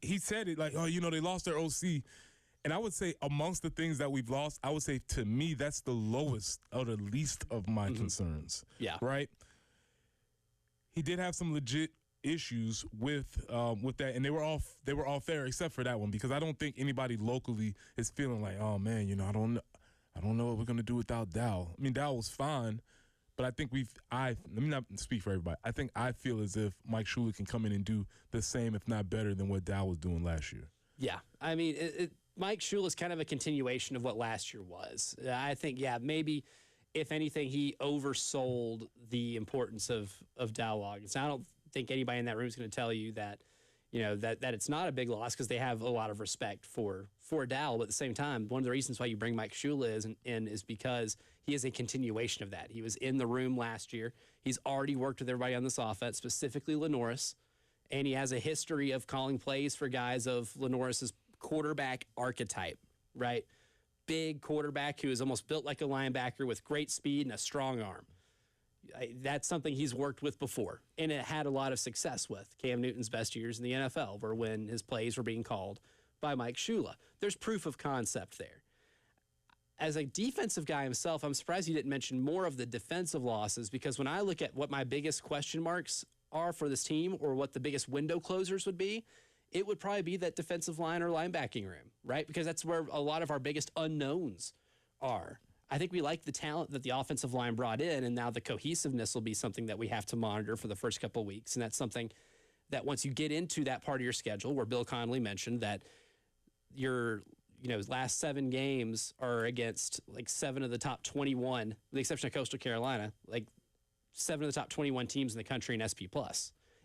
He said it like, oh, they lost their OC. And I would say amongst the things that we've lost, I would say to me that's the lowest or the least of my concerns. Yeah. Right? He did have some legit issues with that, and they were all fair except for that one because I don't think anybody locally is feeling like, oh man, I don't know what we're gonna do without Dow. I mean, Dow was fine, but I think let me not speak for everybody. I feel as if Mike Shula can come in and do the same, if not better, than what Dow was doing last year. Yeah, I mean, Mike Shula is kind of a continuation of what last year was. I think, maybe if anything, he oversold the importance of Dow Loggins. I don't think anybody in that room is going to tell you that that it's not a big loss because they have a lot of respect for Dow. But at the same time, one of the reasons why you bring Mike Shula is because he is a continuation of that. He was in the room last year. He's already worked with everybody on this offense, specifically Lenoris, and he has a history of calling plays for guys of Lenoris's quarterback archetype, right? Big quarterback who is almost built like a linebacker with great speed and a strong arm. That's something he's worked with before, and it had a lot of success with. Cam Newton's best years in the NFL were when his plays were being called by Mike Shula. There's proof of concept there. As a defensive guy himself, I'm surprised he didn't mention more of the defensive losses, because when I look at what my biggest question marks are for this team, or what the biggest window closers would be, it would probably be that defensive line or linebacking room, right? Because that's where a lot of our biggest unknowns are. I think we like the talent that the offensive line brought in, and now the cohesiveness will be something that we have to monitor for the first couple of weeks. And that's something that once you get into that part of your schedule, where Bill Connolly mentioned that your last 7 games are against like 7 of the top 21, with the exception of Coastal Carolina, like 7 of the top 21 teams in the country in SP+.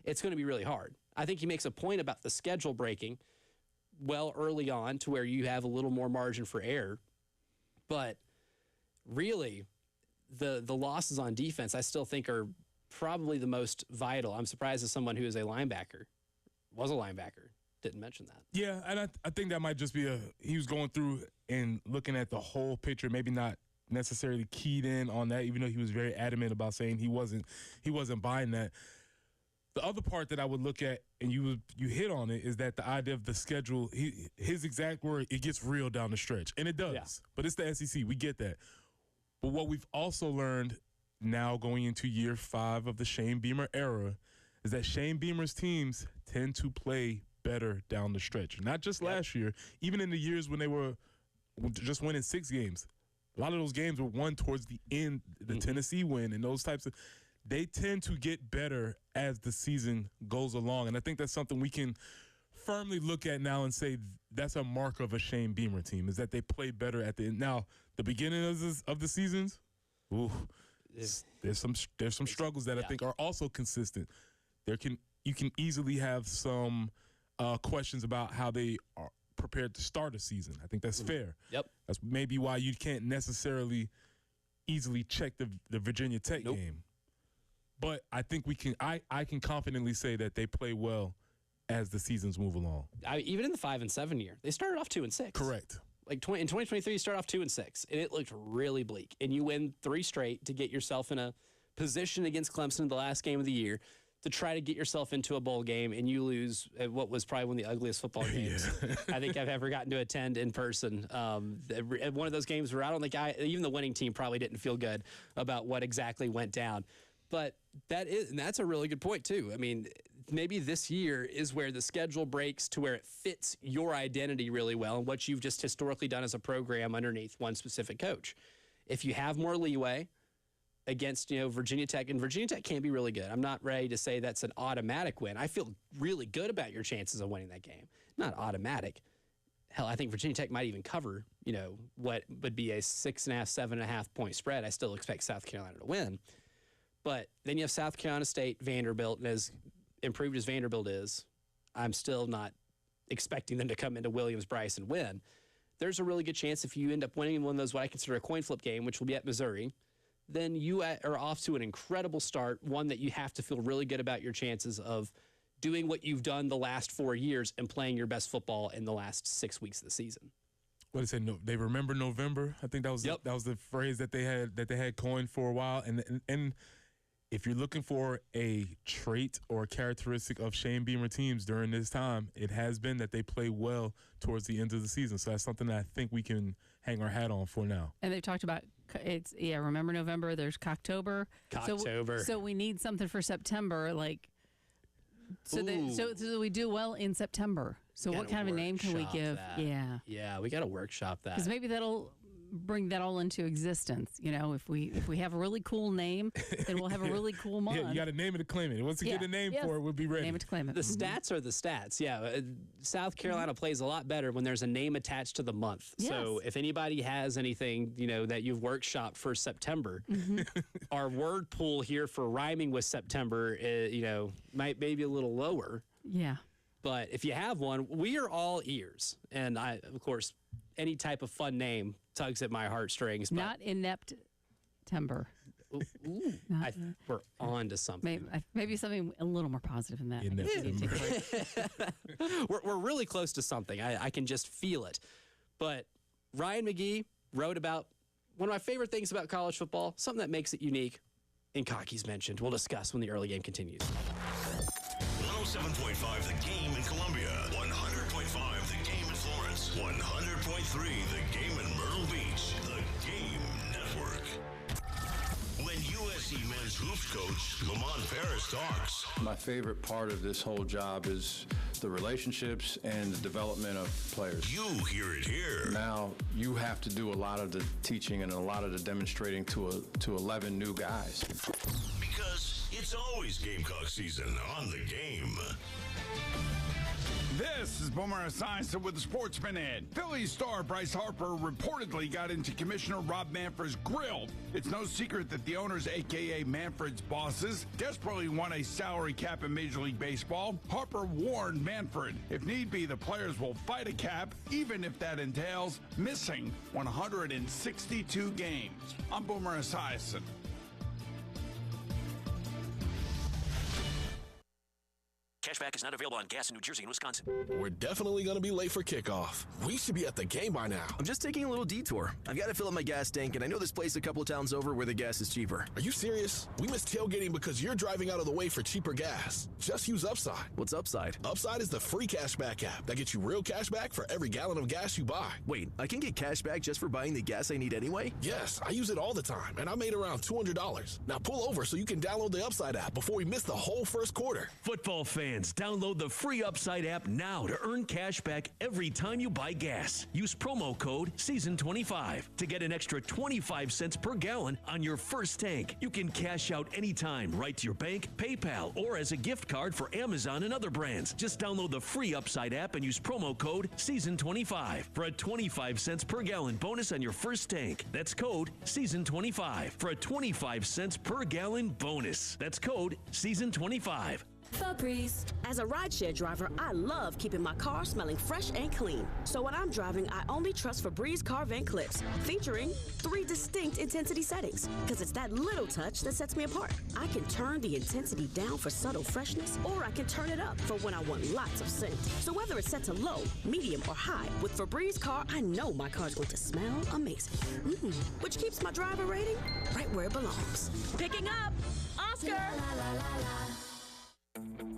It's going to be really hard. I think he makes a point about the schedule breaking well early on to where you have a little more margin for error. But really, the losses on defense I still think are probably the most vital. I'm surprised as someone who is was a linebacker, didn't mention that. Yeah, and I think that might just be he was going through and looking at the whole picture, maybe not necessarily keyed in on that, even though he was very adamant about saying he wasn't buying that. The other part that I would look at, and you hit on it, is that the idea of the schedule, his exact word, it gets real down the stretch. And it does. Yeah. But it's the SEC. We get that. But what we've also learned now going into year 5 of the Shane Beamer era is that Shane Beamer's teams tend to play better down the stretch. Not just last year, even in the years when they were just winning 6 games. A lot of those games were won towards the end, the Tennessee win and those types of – they tend to get better as the season goes along. And I think that's something we can firmly look at now and say that's a mark of a Shane Beamer team, is that they play better at the end. Now, the beginning of the seasons, there's some struggles that I think are also consistent. You can easily have some questions about how they are prepared to start a season. I think that's fair. Yep. That's maybe why you can't necessarily easily check the Virginia Tech game. But I think I can confidently say that they play well as the seasons move along. Even in the 5-7 year, they started off 2-6. Correct. Like in 2023, you start off 2-6, and it looked really bleak. And you win 3 straight to get yourself in a position against Clemson in the last game of the year to try to get yourself into a bowl game, and you lose at what was probably one of the ugliest football games I think I've ever gotten to attend in person. One of those games where I don't think even the winning team probably didn't feel good about what exactly went down. But that's a really good point, too. I mean, maybe this year is where the schedule breaks to where it fits your identity really well and what you've just historically done as a program underneath one specific coach. If you have more leeway against, Virginia Tech, and Virginia Tech can be really good. I'm not ready to say that's an automatic win. I feel really good about your chances of winning that game. Not automatic. Hell, I think Virginia Tech might even cover, what would be a 6.5, 7.5 point spread. I still expect South Carolina to win. But then you have South Carolina State, Vanderbilt, and as improved as Vanderbilt is, I'm still not expecting them to come into Williams-Brice and win. There's a really good chance if you end up winning one of those, what I consider a coin flip game, which will be at Missouri, then you are off to an incredible start, one that you have to feel really good about your chances of doing what you've done the last 4 years and playing your best football in the last 6 weeks of the season. What did they say? No, they remember November. I think that was the phrase that they had coined for a while, and if you're looking for a trait or a characteristic of Shane Beamer teams during this time, it has been that they play well towards the end of the season. So that's something that I think we can hang our hat on for now. And they've talked about remember November, there's Cocktober. So we need something for September, so we do well in September. So what kind of a name can we give? That. Yeah, we got to workshop that. Because maybe that'll bring that all into existence. If we have a really cool name, then we'll have a really cool month. Yeah, you got to name it to claim it. Once you get a name for it, we'll be ready. Name it to claim it. The stats are the stats. Yeah, South Carolina plays a lot better when there's a name attached to the month. Yes. So if anybody has anything, that you've workshopped for September, our word pool here for rhyming with September, might maybe a little lower. Yeah. But if you have one, we are all ears. And I, of course, any type of fun name tugs at my heartstrings. But Not inept timber. we're on to something. Maybe something a little more positive than that. We're really close to something. I can just feel it. But Ryan McGee wrote about one of my favorite things about college football, something that makes it unique, and Cocky's mentioned. We'll discuss when the early game continues. 107.5 The Game in Columbia, 100.5 The Game in Florence, 100.3 The Game in Myrtle Beach, The Game Network. When USC men's hoops coach Lamont Paris talks. My favorite part of this whole job is the relationships and the development of players. You hear it here. Now you have to do a lot of the teaching and a lot of the demonstrating to 11 new guys. Because it's always Gamecock season on The Game. This is Boomer Esiason with the Sports Minute. Phillies star Bryce Harper reportedly got into Commissioner Rob Manfred's grill. It's no secret that the owners, a.k.a. Manfred's bosses, desperately want a salary cap in Major League Baseball. Harper warned Manfred, if need be, the players will fight a cap, even if that entails missing 162 games. I'm Boomer Esiason. Cashback is not available on gas in New Jersey and Wisconsin. We're definitely going to be late for kickoff. We should be at the game by now. I'm just taking a little detour. I've got to fill up my gas tank, and I know this place a couple of towns over where the gas is cheaper. Are you serious? We missed tailgating because you're driving out of the way for cheaper gas. Just use Upside. What's Upside? Upside is the free cashback app that gets you real cash back for every gallon of gas you buy. Wait, I can get cash back just for buying the gas I need anyway? Yes, I use it all the time, and I made around $200. Now pull over so you can download the Upside app before we miss the whole first quarter. Football fans, download the free Upside app now to earn cash back every time you buy gas. Use promo code SEASON25 to get an extra 25 cents per gallon on your first tank. You can cash out anytime right to your bank, PayPal, or as a gift card for Amazon and other brands. Just download the free Upside app and use promo code SEASON25 for a 25 cents per gallon bonus on your first tank. That's code SEASON25 for a 25 cents per gallon bonus. That's code SEASON25. Febreze. As a rideshare driver, I love keeping my car smelling fresh and clean. So when I'm driving, I only trust Febreze car vent clips, featuring 3 distinct intensity settings, because it's that little touch that sets me apart. I can turn the intensity down for subtle freshness, or I can turn it up for when I want lots of scent. So whether it's set to low, medium, or high, with Febreze car, I know my car's going to smell amazing. Which keeps my driver rating right where it belongs. Picking up, Oscar!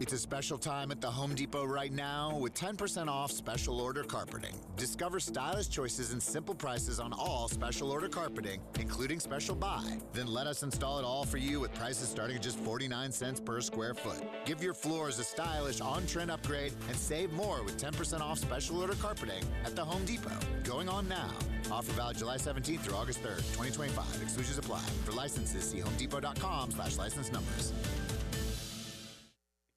It's a special time at the Home Depot right now with 10% off special order carpeting. Discover stylish choices and simple prices on all special order carpeting, including special buy. Then let us install it all for you with prices starting at just 49 cents per square foot. Give your floors a stylish on-trend upgrade and save more with 10% off special order carpeting at the Home Depot. Going on now. Offer valid July 17th through August 3rd, 2025. Exclusions apply. For licenses, see homedepot.com/license numbers.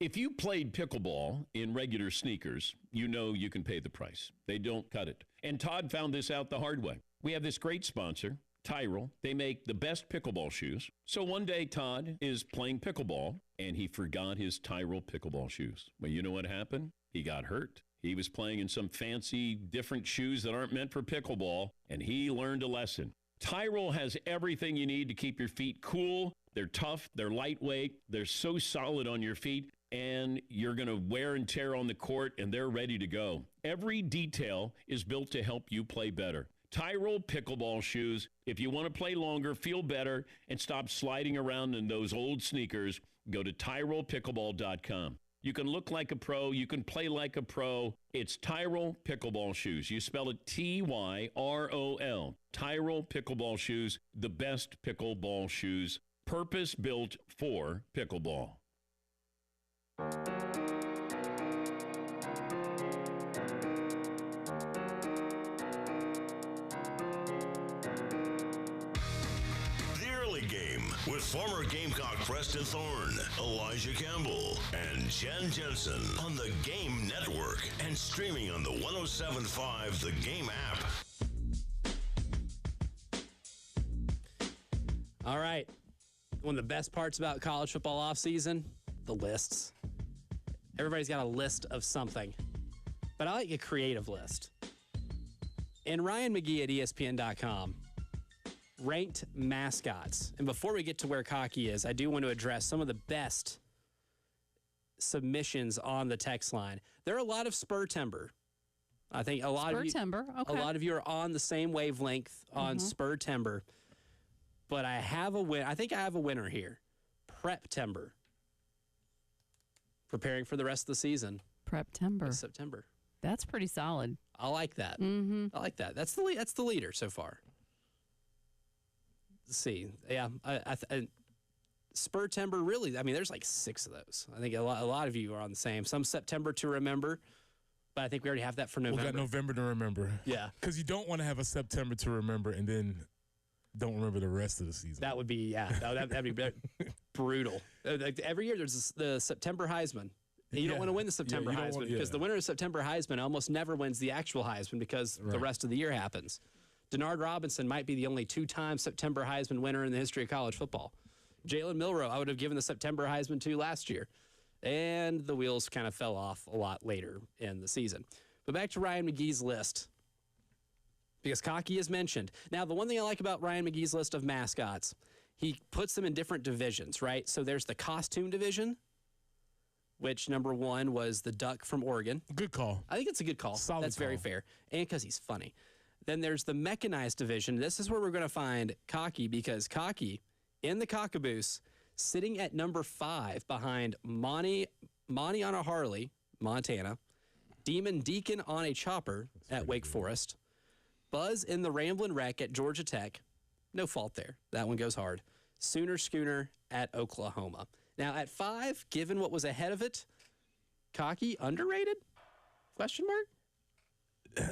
If you played pickleball in regular sneakers, you know you can pay the price. They don't cut it. And Todd found this out the hard way. We have this great sponsor, Tyrell. They make the best pickleball shoes. So one day Todd is playing pickleball, and he forgot his Tyrell pickleball shoes. Well, you know what happened? He got hurt. He was playing in some fancy, different shoes that aren't meant for pickleball, and he learned a lesson. Tyrell has everything you need to keep your feet cool. They're tough. They're lightweight. They're so solid on your feet. And you're going to wear and tear on the court, and they're ready to go. Every detail is built to help you play better. Tyrell pickleball shoes. If you want to play longer, feel better, and stop sliding around in those old sneakers, go to TyrellPickleball.com. You can look like a pro. You can play like a pro. It's Tyrell pickleball shoes. You spell it Tyrol. Tyrell pickleball shoes, the best pickleball shoes, purpose-built for pickleball. The Early Game with former Gamecock Preston Thorne, Elijah Campbell, and Jen Jensen on the Game Network and streaming on the 107.5 The Game app. All right. One of the best parts about college football offseason, the lists. Everybody's got a list of something, but I like a creative list. And Ryan McGee at ESPN.com ranked mascots. And before we get to where Cocky is, I do want to address some of the best submissions on the text line. There are a lot of Spur Timber. I think a lot of you are on the same wavelength on Spur Timber. But I have I think I have a winner here. Prep Timber. Preparing for the rest of the season. Prep Timber. September. That's pretty solid. I like that. I like that. That's the leader so far. Let's see. Yeah. Spur Timber, really, I mean, there's like 6 of those. I think a lot of you are on the same. Some September to remember, but I think we already have that for November. We got November to remember. Yeah. Because you don't want to have a September to remember and then don't remember the rest of the season. That would be, that'd be brutal. Like every year there's the September Heisman. And you don't want to win the September Heisman because the winner of September Heisman almost never wins the actual Heisman because the rest of the year happens. Denard Robinson might be the only 2-time September Heisman winner in the history of college football. Jalen Milroe, I would have given the September Heisman to last year. And the wheels kind of fell off a lot later in the season. But back to Ryan McGee's list. Because Cocky is mentioned. Now, the one thing I like about Ryan McGee's list of mascots, he puts them in different divisions, right? So there's the costume division, which number 1 was the duck from Oregon. Good call. I think it's a good call. Solid That's very fair. And because he's funny. Then there's the mechanized division. This is where we're going to find Cocky because Cocky, in the cockaboose, sitting at number 5 behind Monty on a Harley, Montana, Demon Deacon on a chopper at Wake Forest, Buzz in the Ramblin' Wreck at Georgia Tech. No fault there. That one goes hard. Sooner Schooner at Oklahoma. Now, at 5, given what was ahead of it, Cocky, underrated? Question mark?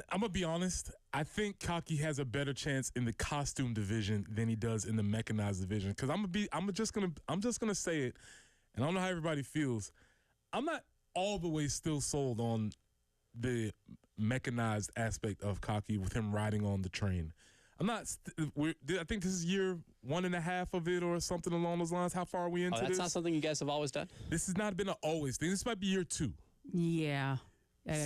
I'm going to be honest. I think Cocky has a better chance in the costume division than he does in the mechanized division. Because I'm just gonna say it, and I don't know how everybody feels. I'm not all the way still sold on the mechanized aspect of Cocky with him riding on the train. I'm not. I think this is year 1.5 of it or something along those lines. How far are we into this? That's not something you guys have always done? This has not been an always thing. This might be year 2. Yeah.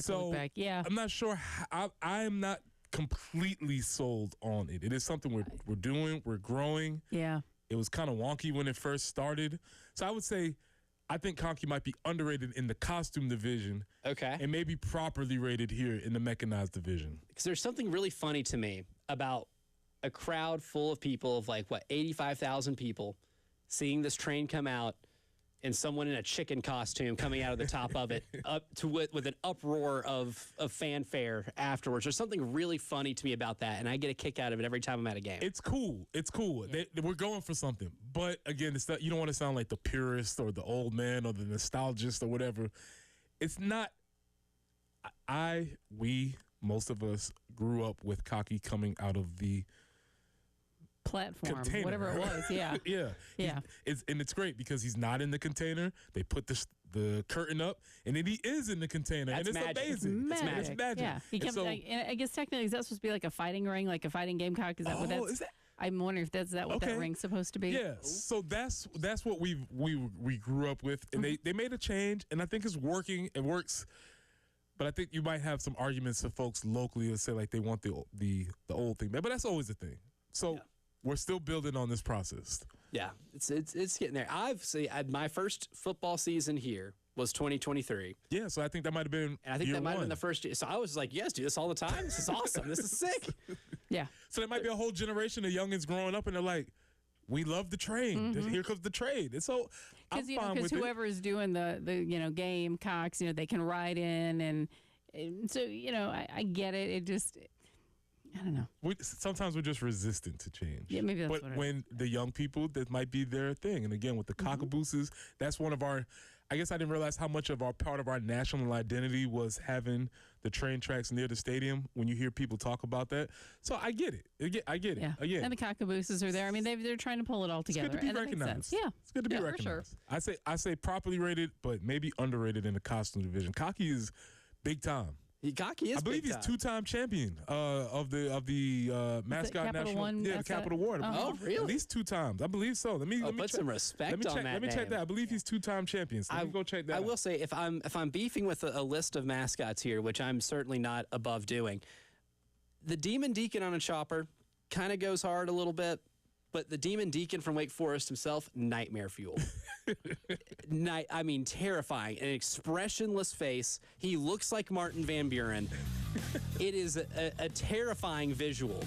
So back. Yeah. I'm not sure. I am not completely sold on it. It is something we're doing. We're growing. Yeah. It was kind of wonky when it first started. So I would say I think Cocky might be underrated in the costume division. Okay. And maybe properly rated here in the mechanized division. Because there's something really funny to me about a crowd full of people of 85,000 people seeing this train come out and someone in a chicken costume coming out of the top of it up to with an uproar of fanfare afterwards. There's something really funny to me about that, and I get a kick out of it every time I'm at a game. It's cool. It's cool. Yeah. We're going for something. But, again, it's not, you don't want to sound like the purist or the old man or the nostalgist or whatever. It's not – most of us grew up with Cocky coming out of the – platform, container. Whatever it was, yeah. yeah. It's great because he's not in the container. They put the curtain up, and then he is in the container, That's and it's magic. amazing. It's magic. Yeah. He comes, I guess technically, is that supposed to be like a fighting ring, like a fighting Gamecock? Is that what that's? Is that? I'm wondering if that's what that ring's supposed to be. Yeah. So that's what we grew up with, and they made a change, and I think it's working. It works. But I think you might have some arguments for folks locally that say they want the old thing, but that's always the thing. So. Yeah. We're still building on this process. Yeah, it's getting there. My first football season here was 2023. Yeah, so I think that might have been. And I think that might have been the first year. So I was like, yes, do this all the time. This is awesome. This is sick. Yeah. So there might be a whole generation of youngins growing up, and they're like, we love the train. Here comes the train. And so I'm fine with it. Because whoever is doing the Gamecocks, they can ride in, and so I get it. It just. I don't know. Sometimes we're just resistant to change. Yeah, maybe that's what it is. But when the young people, that might be their thing. And again, with the cockabooses, that's one of our. I guess I didn't realize how much of our part of our national identity was having the train tracks near the stadium. When you hear people talk about that, so I get it. I get it. Yeah. Again, and the cockabooses are there. I mean, they're trying to pull it all together. It's good to be and recognized. Yeah, it's good to be recognized. For sure. I say properly rated, but maybe underrated in the costume division. Cocky is big time. Gaki is. I believe big he's time. two-time champion of the mascot Capital national. One Yeah, the mascot? Capital Award. Oh, really? At least 2 times. I believe so. Let me put some respect let me on check, that Let me check name. that. I believe he's 2-time champion. So let me go check that. I out. will say, if I'm beefing with a list of mascots here, which I'm certainly not above doing, the Demon Deacon on a chopper kind of goes hard a little bit. But the Demon Deacon from Wake Forest himself, nightmare fuel. Terrifying. An expressionless face. He looks like Martin Van Buren. It is a terrifying visual.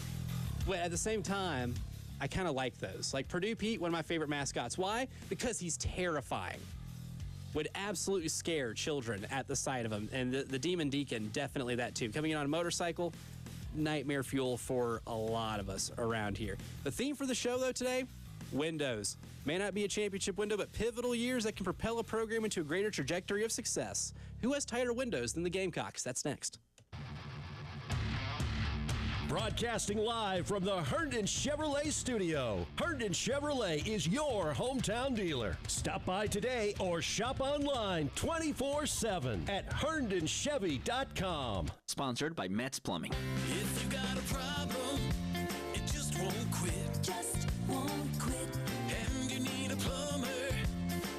But at the same time, I kind of like those. Like Purdue Pete, one of my favorite mascots. Why? Because he's terrifying. Would absolutely scare children at the sight of him. And the Demon Deacon, definitely that too. Coming in on a motorcycle, nightmare fuel for a lot of us around here. The theme for the show, though, today, windows. May not be a championship window, but pivotal years that can propel a program into a greater trajectory of success. Who has tighter windows than the Gamecocks? That's next. Broadcasting live from the Herndon Chevrolet studio. Herndon Chevrolet is your hometown dealer. Stop by today or shop online 24/7 at herndonchevy.com. Sponsored by Metz Plumbing. If you got a problem, it just won't quit. Just won't quit. And you need a plumber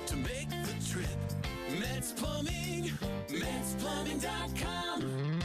to make the trip. Metz Plumbing. MetzPlumbing.com.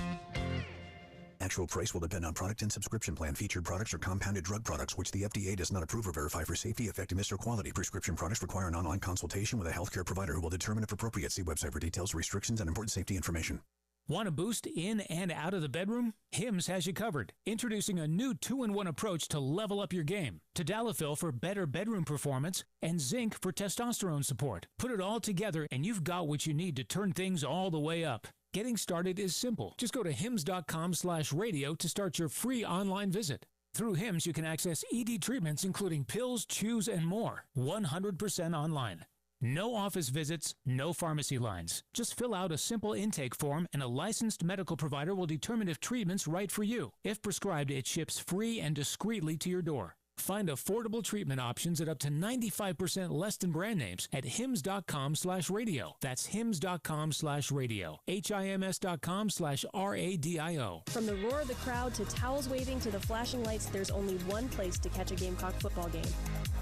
Actual price will depend on product and subscription plan. Featured products are compounded drug products, which the FDA does not approve or verify for safety, effectiveness, or quality. Prescription products require an online consultation with a healthcare provider who will determine if appropriate. See website for details, restrictions, and important safety information. Want a boost in and out of the bedroom? Hims has you covered. Introducing a new 2-in-1 approach to level up your game. Tadalafil for better bedroom performance and zinc for testosterone support. Put it all together and you've got what you need to turn things all the way up. Getting started is simple. Just go to hims.com/radio to start your free online visit. Through Hims, you can access ED treatments including pills, chews, and more. 100% online. No office visits, no pharmacy lines. Just fill out a simple intake form and a licensed medical provider will determine if treatment's right for you. If prescribed, it ships free and discreetly to your door. Find affordable treatment options at up to 95% less than brand names at hims.com/radio. That's hims.com/radio. HIMS.com/RADIO. From the roar of the crowd to towels waving to the flashing lights, there's only one place to catch a Gamecock football game.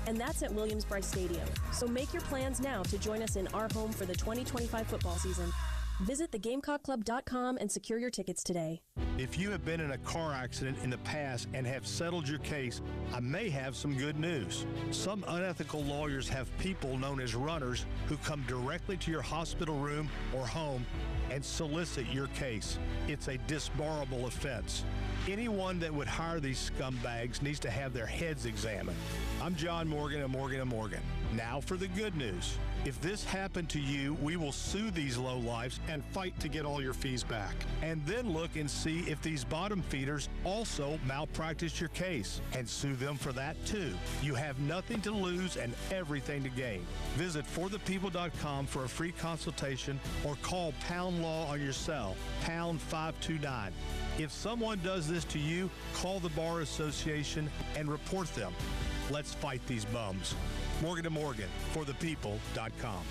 And that's at Williams-Brice Stadium. So make your plans now to join us in our home for the 2025 football season. Visit thegamecockclub.com and secure your tickets today. If you have been in a car accident in the past and have settled your case, I may have some good news. Some unethical lawyers have people known as runners who come directly to your hospital room or home and solicit your case. It's a disbarable offense. Anyone that would hire these scumbags needs to have their heads examined. I'm John Morgan of Morgan & Morgan. Now for the good news. If this happened to you, we will sue these lowlifes and fight to get all your fees back. And then look and see if these bottom feeders also malpractice your case and sue them for that too. You have nothing to lose and everything to gain. Visit forthepeople.com for a free consultation or call Pound Law on your cell, pound 529. If someone does this to you, call the Bar Association and report them. Let's fight these bums. Morgan & Morgan, forthepeople.com.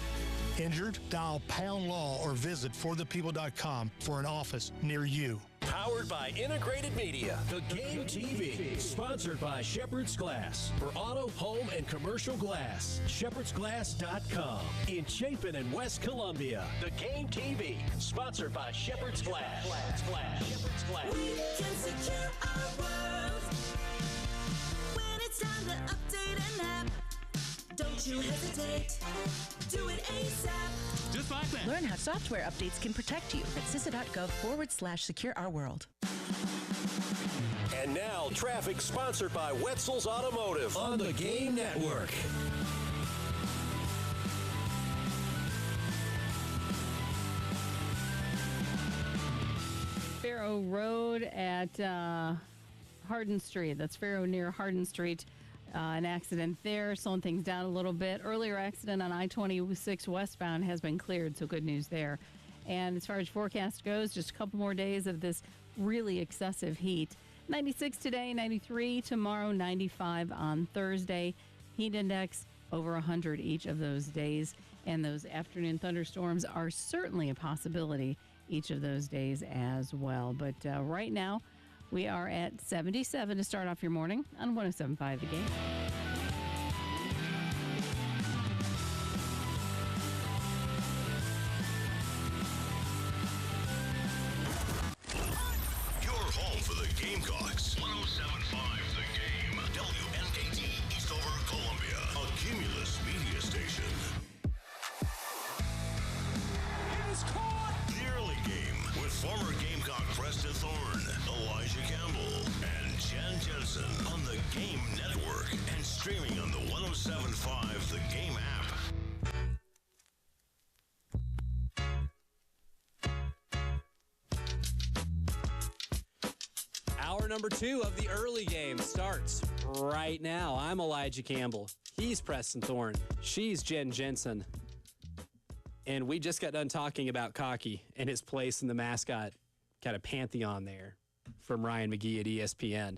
Injured? Dial Pound Law or visit forthepeople.com for an office near you. Powered by Integrated Media. The Game TV. Sponsored by Shepherd's Glass. For auto, home, and commercial glass. ShepherdsGlass.com. In Chapin and West Columbia. The Game TV. Sponsored by Shepherd's Glass. Shepherd's Glass. We can secure our world. When it's time to update an app, don't you hesitate. Do it ASAP. Just like that. Learn how software updates can protect you at CISA.gov/secure-our-world. And now, traffic sponsored by Wetzel's Automotive on the Game Network. Faro Road at Hardin Street. That's Faro near Hardin Street. An accident there, slowing things down a little bit. Earlier accident on I-26 westbound has been cleared, so good news there. And as far as forecast goes, just a couple more days of this really excessive heat. 96 today, 93 tomorrow, 95 on Thursday. Heat index over 100 each of those days. And those afternoon thunderstorms are certainly a possibility each of those days as well. But right now, we are at 77 to start off your morning on 107.5 The Game. Your home for the Gamecocks. 107.5 The Game. WNKT Eastover, Columbia. A Cumulus media station. It is caught! The early game with former Gamecock Preston Thorne, Elijah Campbell, and Jen Jensen on the Game Network and streaming on the 107.5 The Game app. Hour number 2 of the early game starts right now. I'm Elijah Campbell. He's Preston Thorne. She's Jen Jensen. And we just got done talking about Cocky and his place in the mascot kind of pantheon there from Ryan McGee at ESPN.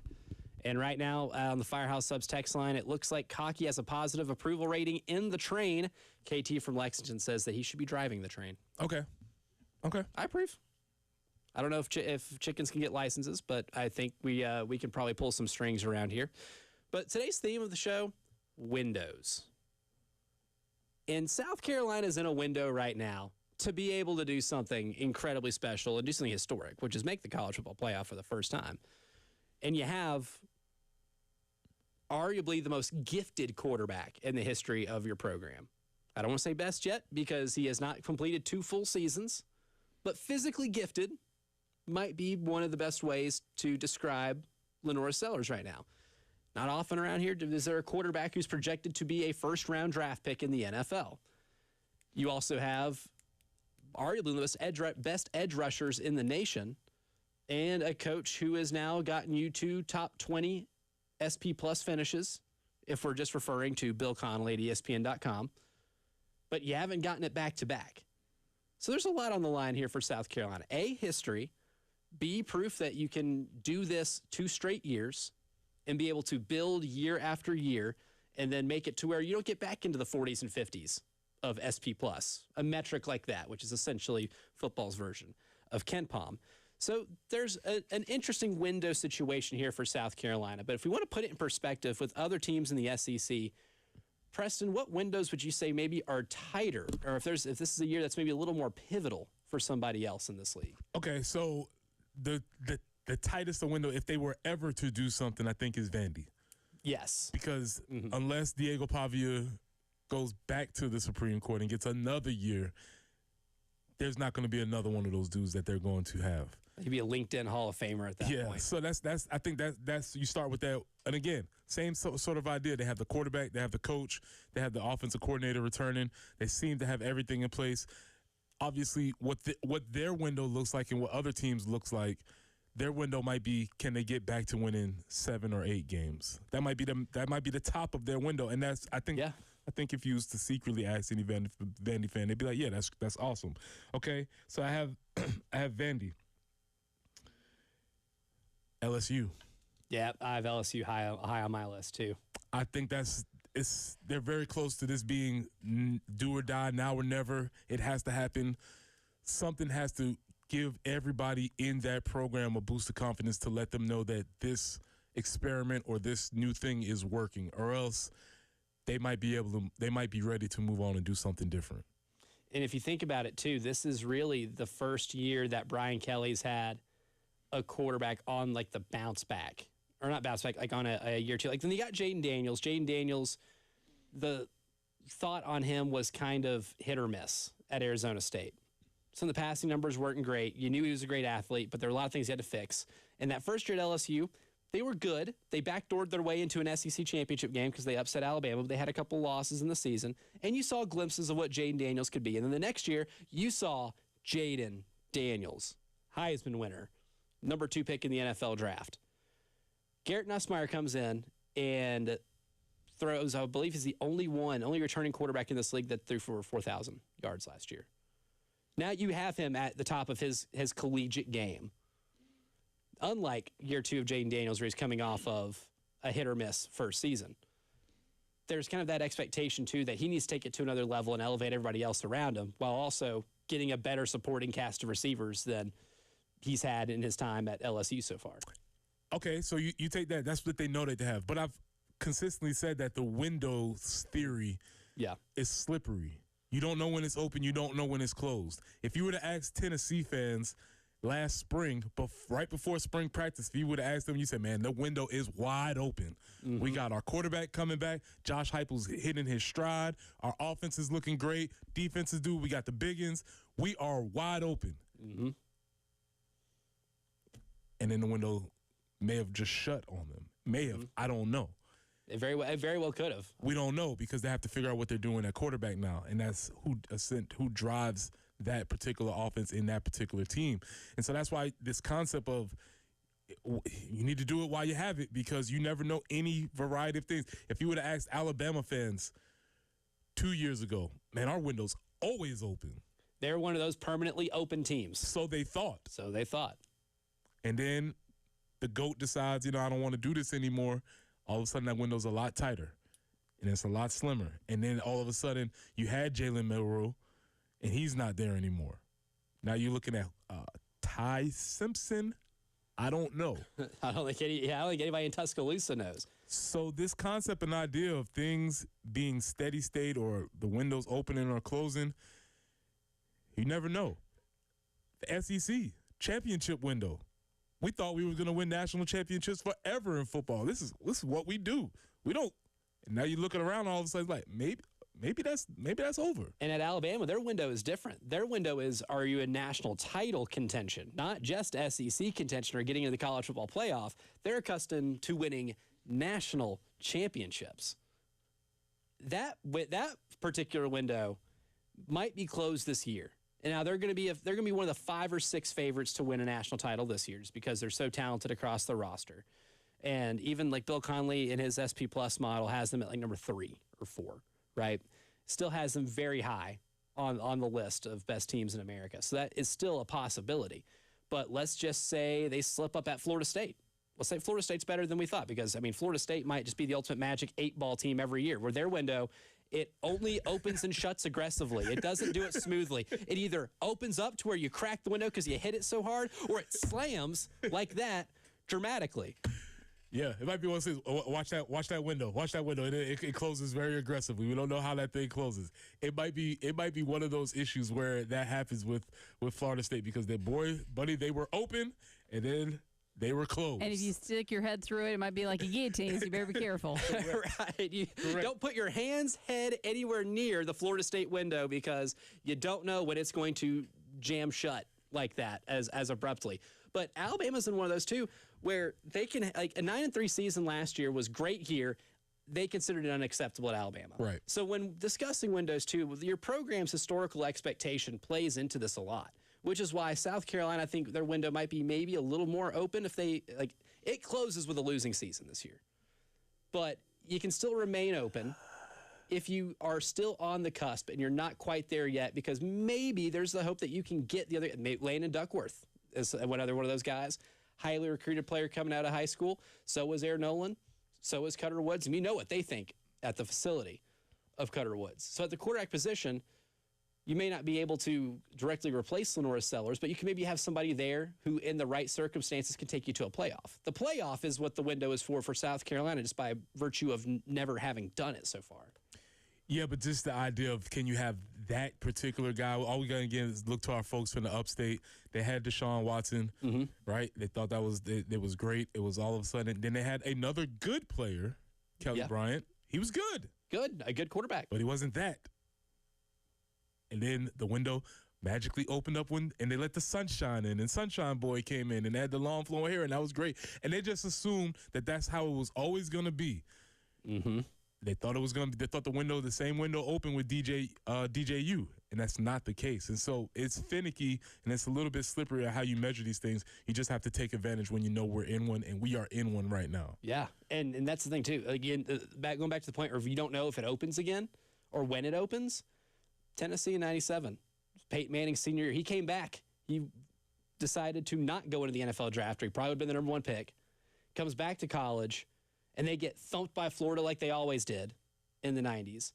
And right now on the Firehouse Subs text line, it looks like Cocky has a positive approval rating in the train. KT from Lexington says that he should be driving the train. Okay. I approve. I don't know if chickens can get licenses, but I think we can probably pull some strings around here. But today's theme of the show, windows. And South Carolina's in a window right now to be able to do something incredibly special and do something historic, which is make the college football playoff for the first time. And you have arguably the most gifted quarterback in the history of your program. I don't want to say best yet because he has not completed 2 full seasons, but physically gifted might be one of the best ways to describe Lenora Sellers right now. Not often around here is there a quarterback who's projected to be a first-round draft pick in the NFL. You also have arguably the best edge rushers in the nation and a coach who has now gotten you 2 top 20 SP Plus finishes, if we're just referring to Bill Connolly at ESPN.com. But you haven't gotten it back-to-back. So there's a lot on the line here for South Carolina. A, history. B, proof that you can do this 2 straight years and be able to build year after year and then make it to where you don't get back into the 40s and 50s of SP+, a metric like that, which is essentially football's version of KenPom. So there's an interesting window situation here for South Carolina. But if we want to put it in perspective with other teams in the SEC, Preston, what windows would you say maybe are tighter, or if this is a year that's maybe a little more pivotal for somebody else in this league? Okay, so the tightest window, if they were ever to do something, I think is Vandy. Yes. Because unless Diego Pavia goes back to the Supreme Court and gets another year, there's not going to be another one of those dudes that they're going to have. He'd be a LinkedIn Hall of Famer at that point. Yeah, so that's I think that's you start with that. And again, same sort of idea. They have the quarterback, they have the coach, they have the offensive coordinator returning. They seem to have everything in place. Obviously, what their window looks like and what other teams looks like, their window might be, can they get back to winning 7 or 8 games? That might be the top of their window. And that's I think if you was to secretly ask any Vandy fan, they'd be like, yeah, that's awesome. Okay, so I have Vandy. LSU. Yeah, I have LSU high on my list too. I think they're very close to this being do or die, now or never. It has to happen. Something has to give everybody in that program a boost of confidence to let them know that this experiment or this new thing is working, or else they might be ready to move on and do something different. And if you think about it too, this is really the first year that Brian Kelly's had a quarterback on like the bounce back, or not bounce back, like on a year or two. Like then you got Jaden Daniels. Jaden Daniels, the thought on him was kind of hit or miss at Arizona State. Some of the passing numbers weren't great. You knew he was a great athlete, but there were a lot of things he had to fix. And that first year at LSU, they were good. They backdoored their way into an SEC championship game because they upset Alabama, but they had a couple losses in the season. And you saw glimpses of what Jaden Daniels could be. And then the next year, you saw Jaden Daniels, Heisman winner, number 2 pick in the NFL draft. Garrett Nussmeier comes in and throws, I believe he's the only returning quarterback in this league that threw for 4,000 yards last year. Now you have him at the top of his collegiate game. Unlike year 2 of Jaden Daniels, where he's coming off of a hit or miss first season. There's kind of that expectation, too, that he needs to take it to another level and elevate everybody else around him, while also getting a better supporting cast of receivers than he's had in his time at LSU so far. Okay, so you take that. That's what they know they have. But I've consistently said that the windows theory is slippery. You don't know when it's open. You don't know when it's closed. If you were to ask Tennessee fans last spring, right before spring practice, if you would have asked them, you said, man, the window is wide open. Mm-hmm. We got our quarterback coming back. Josh Heupel's hitting his stride. Our offense is looking great. Defense is due. We got the biggins. We are wide open. Mm-hmm. And then the window may have just shut on them. May have. I don't know. It very well could have. We don't know because they have to figure out what they're doing at quarterback now, and that's who drives that particular offense in that particular team. And so that's why this concept of you need to do it while you have it, because you never know any variety of things. If you would have asked Alabama fans 2 years ago, man, our window's always open. They're one of those permanently open teams. So they thought. And then the GOAT decides, I don't want to do this anymore. All of a sudden, that window's a lot tighter, and it's a lot slimmer. And then all of a sudden, you had Jalen Milroe, and he's not there anymore. Now you're looking at Ty Simpson. I don't know. I don't think anybody in Tuscaloosa knows. So this concept and idea of things being steady state or the windows opening or closing, you never know. The SEC championship window. We thought we were going to win national championships forever in football. This is what we do. We don't. And now you're looking around all of a sudden like maybe that's over. And at Alabama, their window is different. Their window is, are you in national title contention, not just SEC contention or getting into the college football playoff. They're accustomed to winning national championships. That particular window might be closed this year. And now they're going to be one of the 5 or 6 favorites to win a national title this year, just because they're so talented across the roster. And even like Bill Connelly in his SP Plus model has them at like number 3 or 4, right? Still has them very high on the list of best teams in America. So that is still a possibility. But let's just say they slip up at Florida State. Let's say Florida State's better than we thought, because Florida State might just be the ultimate magic 8-ball team every year, where their window, it only opens and shuts aggressively. It doesn't do it smoothly. It either opens up to where you crack the window because you hit it so hard, or it slams like that dramatically. Yeah, it might be one of those things. Watch that window. Watch that window. It closes very aggressively. We don't know how that thing closes. It might be one of those issues where that happens with Florida State, because they were open and then they were closed. And if you stick your head through it, it might be like a guillotine, so you better be careful. Right. You don't put your head anywhere near the Florida State window, because you don't know when it's going to jam shut like that as abruptly. But Alabama's in one of those too, where they can, like, a 9-3 season last year was great here. They considered it unacceptable at Alabama. Right. So when discussing windows too, your program's historical expectation plays into this a lot, which is why South Carolina, I think their window might be maybe a little more open if they, like, it closes with a losing season this year. But you can still remain open if you are still on the cusp and you're not quite there yet, because maybe there's the hope that you can get the other. Landon Duckworth is one of those guys, highly recruited player coming out of high school. So was Air Nolan. So is Cutter Woods. And you know what they think at the facility of Cutter Woods. So at the quarterback position, you may not be able to directly replace Lenora Sellers, but you can maybe have somebody there who, in the right circumstances, can take you to a playoff. The playoff is what the window is for South Carolina, just by virtue of never having done it so far. Yeah, but just the idea of, can you have that particular guy? All we got to get is look to our folks from the upstate. They had Deshaun Watson, right? They thought that was it was great. It was all of a sudden. Then they had another good player, Kelly Bryant. He was good. A good quarterback. But he wasn't that. And then the window magically opened up and they let the Sunshine in, and Sunshine Boy came in and had the long flowing hair, and that was great. And they just assumed that that's how it was always going to be. Mm-hmm. They thought it was going to be, they thought the same window open with DJU, and that's not the case. And so it's finicky, and it's a little bit slippery at how you measure these things. You just have to take advantage when you know we're in one, and we are in one right now. Yeah, and that's the thing too. Again, going back to the point where if you don't know if it opens again or when it opens, Tennessee in 97, Peyton Manning senior year, he came back. He decided to not go into the NFL draft. He probably would have been the number 1 pick. Comes back to college, and they get thumped by Florida like they always did in the 90s.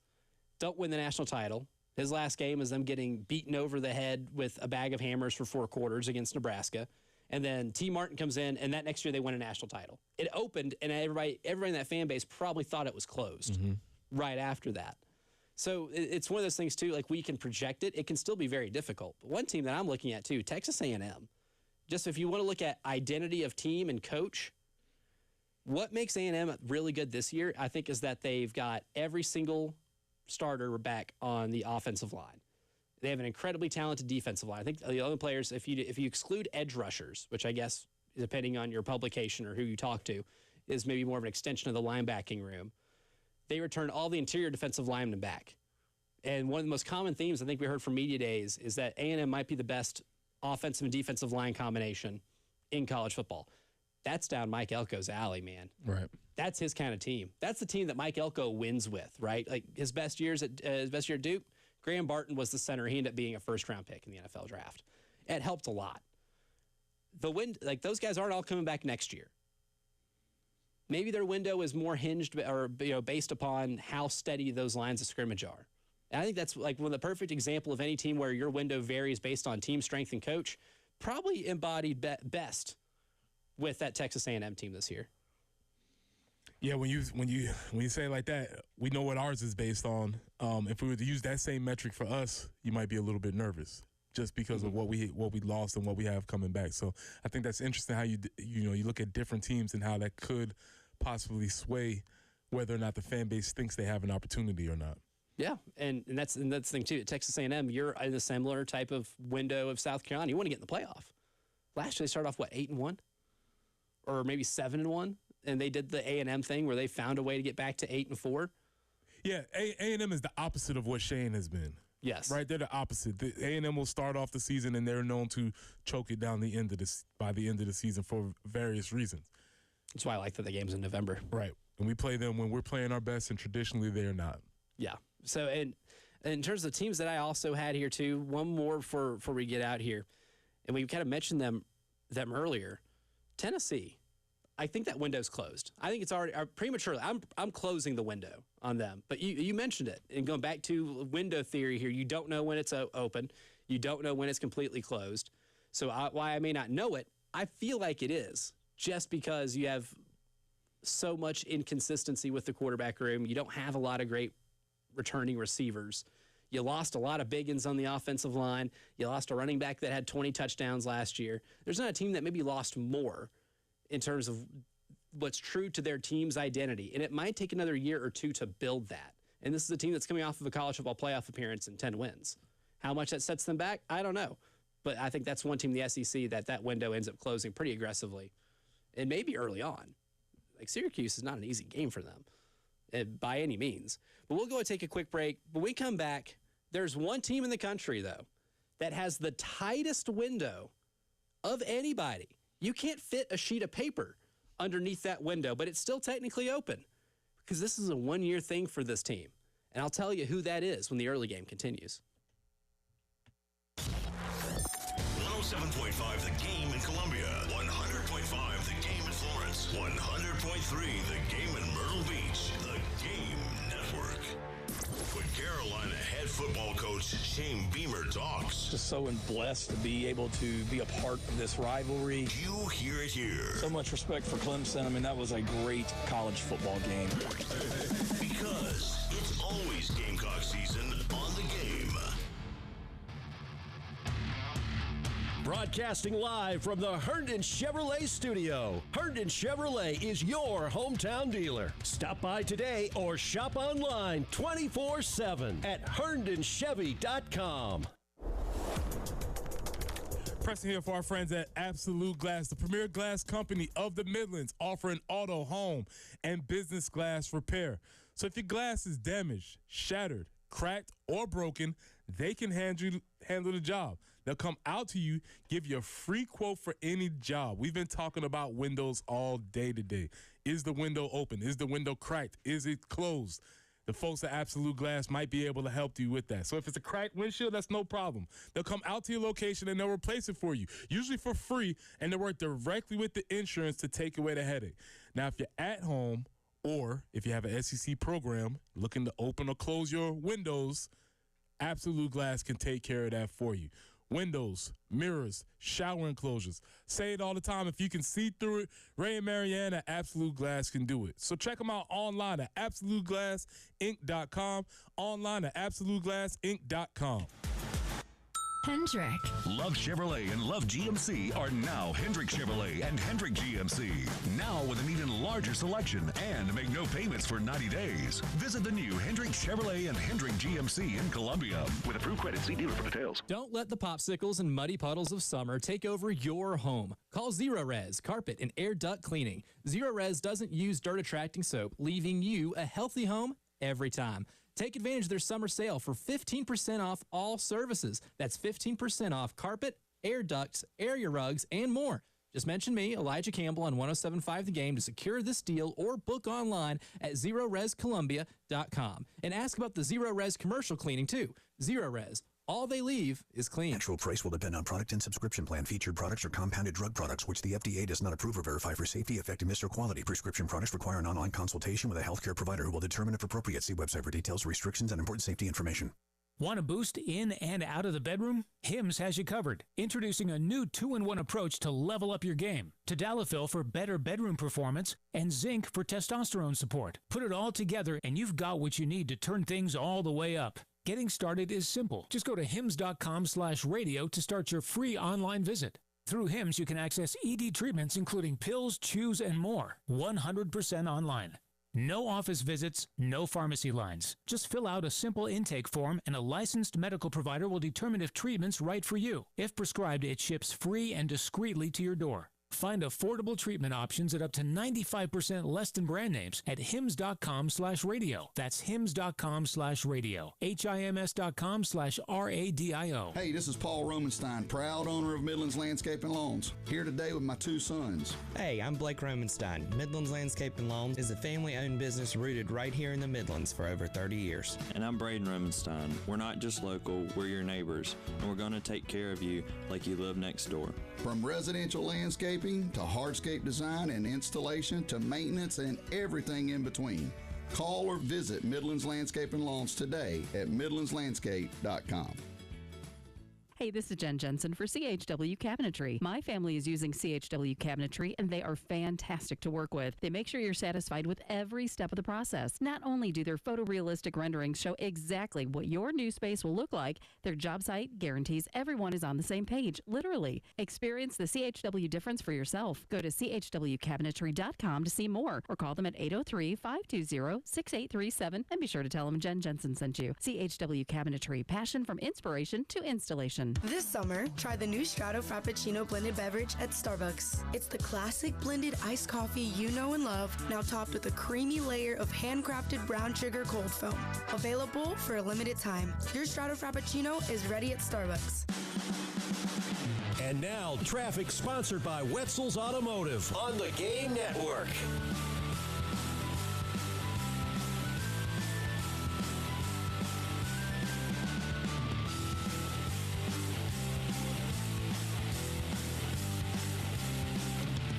Don't win the national title. His last game is them getting beaten over the head with a bag of hammers for 4 quarters against Nebraska. And then T. Martin comes in, and that next year they win a national title. It opened, and everybody in that fan base probably thought it was closed right after that. So it's one of those things, too, like we can project it. It can still be very difficult. But one team that I'm looking at, too, Texas A&M. Just if you want to look at identity of team and coach, what makes A&M really good this year, I think, is that they've got every single starter back on the offensive line. They have an incredibly talented defensive line. I think the other players, if you exclude edge rushers, which I guess, depending on your publication or who you talk to, is maybe more of an extension of the linebacking room, they returned all the interior defensive linemen back. And one of the most common themes I think we heard from media days is that A&M might be the best offensive and defensive line combination in college football. That's down Mike Elko's alley, man. Right. That's his kind of team. That's the team that Mike Elko wins with, right? Like his best year at Duke, Graham Barton was the center. He ended up being a first-round pick in the NFL draft. It helped a lot. Those guys aren't all coming back next year. Maybe their window is more hinged or based upon how steady those lines of scrimmage are. And I think that's like one of the perfect example of any team where your window varies based on team strength and coach. Probably embodied best with that Texas A&M team this year. Yeah, when you say it like that, we know what ours is based on. If we were to use that same metric for us, you might be a little bit nervous just because of what we lost and what we have coming back. So I think that's interesting how you look at different teams and how that could possibly sway whether or not the fan base thinks they have an opportunity or not. Yeah, and that's the thing too. At Texas A&M, you're in a similar type of window of South Carolina. You want to get in the playoff. Last year they started off 8-1, or maybe 7-1, and they did the A&M thing where they found a way to get back to 8-4. Yeah, A&M is the opposite of what Shane has been. Yes, right. They're the opposite. The A&M will start off the season and they're known to choke it down by the end of the season for various reasons. That's why I like that the game's in November. Right, and we play them when we're playing our best, and traditionally they are not. Yeah. So, and in terms of teams that I also had here too, one more before we get out here, and we kind of mentioned them earlier. Tennessee, I think that window's closed. I think it's already prematurely. I'm closing the window on them. But you mentioned it, and going back to window theory here, you don't know when it's open, you don't know when it's completely closed. So why I may not know it, I feel like it is, just because you have so much inconsistency with the quarterback room. You don't have a lot of great returning receivers. You lost a lot of big uns on the offensive line. You lost a running back that had 20 touchdowns last year. There's not a team that maybe lost more in terms of what's true to their team's identity. And it might take another year or two to build that. And this is a team that's coming off of a college football playoff appearance and 10 wins. How much that sets them back, I don't know. But I think that's one team in the SEC that window ends up closing pretty aggressively. And maybe early on. Like Syracuse is not an easy game for them by any means. But we'll go and take a quick break. When we come back, there's one team in the country, though, that has the tightest window of anybody. You can't fit a sheet of paper underneath that window, but it's still technically open because this is a one-year thing for this team. And I'll tell you who that is when the early game continues. 107.5 The Game in Columbia, 100.5 The Game in Florence, 100.3 The Game in Myrtle Beach, The Game Network. When Carolina head football coach Shane Beamer talks. Just so blessed to be able to be a part of this rivalry. You hear it here. So much respect for Clemson. I mean, that was a great college football game. Because it's always Gamecock season on The Game. Broadcasting live from the Herndon Chevrolet studio. Herndon Chevrolet is your hometown dealer. Stop by today or shop online 24/7 at herndonchevy.com. Preston here for our friends at Absolute Glass, the premier glass company of the Midlands, offering auto, home, and business glass repair. So if your glass is damaged, shattered, cracked, or broken, they can handle the job. They'll come out to you, give you a free quote for any job. We've been talking about windows all day today. Is the window open? Is the window cracked? Is it closed? The folks at Absolute Glass might be able to help you with that. So if it's a cracked windshield, that's no problem. They'll come out to your location and they'll replace it for you, usually for free, and they'll work directly with the insurance to take away the headache. Now, if you're at home or if you have an SEC program looking to open or close your windows, Absolute Glass can take care of that for you. Windows, mirrors, shower enclosures. Say it all the time. If you can see through it, Ray and Marianne at Absolute Glass can do it. So check them out online at AbsoluteGlassInc.com, online at AbsoluteGlassInc.com. Hendrick. Love Chevrolet and Love GMC are now Hendrick Chevrolet and Hendrick GMC. Now with an even larger selection and make no payments for 90 days. Visit the new Hendrick Chevrolet and Hendrick GMC in Columbia. With approved credit, see dealer for details. Don't let the popsicles and muddy puddles of summer take over your home. Call Zero Res Carpet and Air Duct Cleaning. Zero Res doesn't use dirt-attracting soap, leaving you a healthy home every time. Take advantage of their summer sale for 15% off all services. That's 15% off carpet, air ducts, area rugs, and more. Just mention me, Elijah Campbell, on 107.5 The Game to secure this deal or book online at ZeroResColumbia.com. And ask about the Zero Res commercial cleaning, too. Zero Res. All they leave is clean. Actual price will depend on product and subscription plan. Featured products are compounded drug products, which the FDA does not approve or verify for safety, effectiveness, or quality. Prescription products require an online consultation with a healthcare provider who will determine if appropriate. See website for details, restrictions, and important safety information. Want to boost in and out of the bedroom? Hims has you covered. Introducing a new 2-in-1 approach to level up your game. Tadalafil for better bedroom performance and zinc for testosterone support. Put it all together and you've got what you need to turn things all the way up. Getting started is simple. Just go to hims.com/radio to start your free online visit. Through Hims, you can access ED treatments including pills, chews, and more. 100% online. No office visits, no pharmacy lines. Just fill out a simple intake form and a licensed medical provider will determine if treatment's right for you. If prescribed, it ships free and discreetly to your door. Find affordable treatment options at up to 95% less than brand names at hims.com/radio. That's hims.com/radio. HIMS.com/RADIO. Hey, this is Paul Romenstein, proud owner of Midlands Landscape and Lawns. Here today with my two sons. Hey, I'm Blake Romenstein. Midlands Landscape and Lawns is a family-owned business rooted right here in the Midlands for over 30 years. And I'm Braden Romenstein. We're not just local, we're your neighbors, and we're going to take care of you like you live next door. From residential landscaping to hardscape design and installation to maintenance and everything in between. Call or visit Midlands Landscape and Lawns today at midlandslandscape.com. Hey, this is Jen Jensen for CHW Cabinetry. My family is using CHW Cabinetry, and they are fantastic to work with. They make sure you're satisfied with every step of the process. Not only do their photorealistic renderings show exactly what your new space will look like, their job site guarantees everyone is on the same page, literally. Experience the CHW difference for yourself. Go to chwcabinetry.com to see more, or call them at 803-520-6837, and be sure to tell them Jen Jensen sent you. CHW Cabinetry, passion from inspiration to installation. This summer, try the new Strato Frappuccino blended beverage at Starbucks. It's the classic blended iced coffee you know and love, now topped with a creamy layer of handcrafted brown sugar cold foam. Available for a limited time. Your Strato Frappuccino is ready at Starbucks. And now, traffic sponsored by Wetzel's Automotive on the Game Network.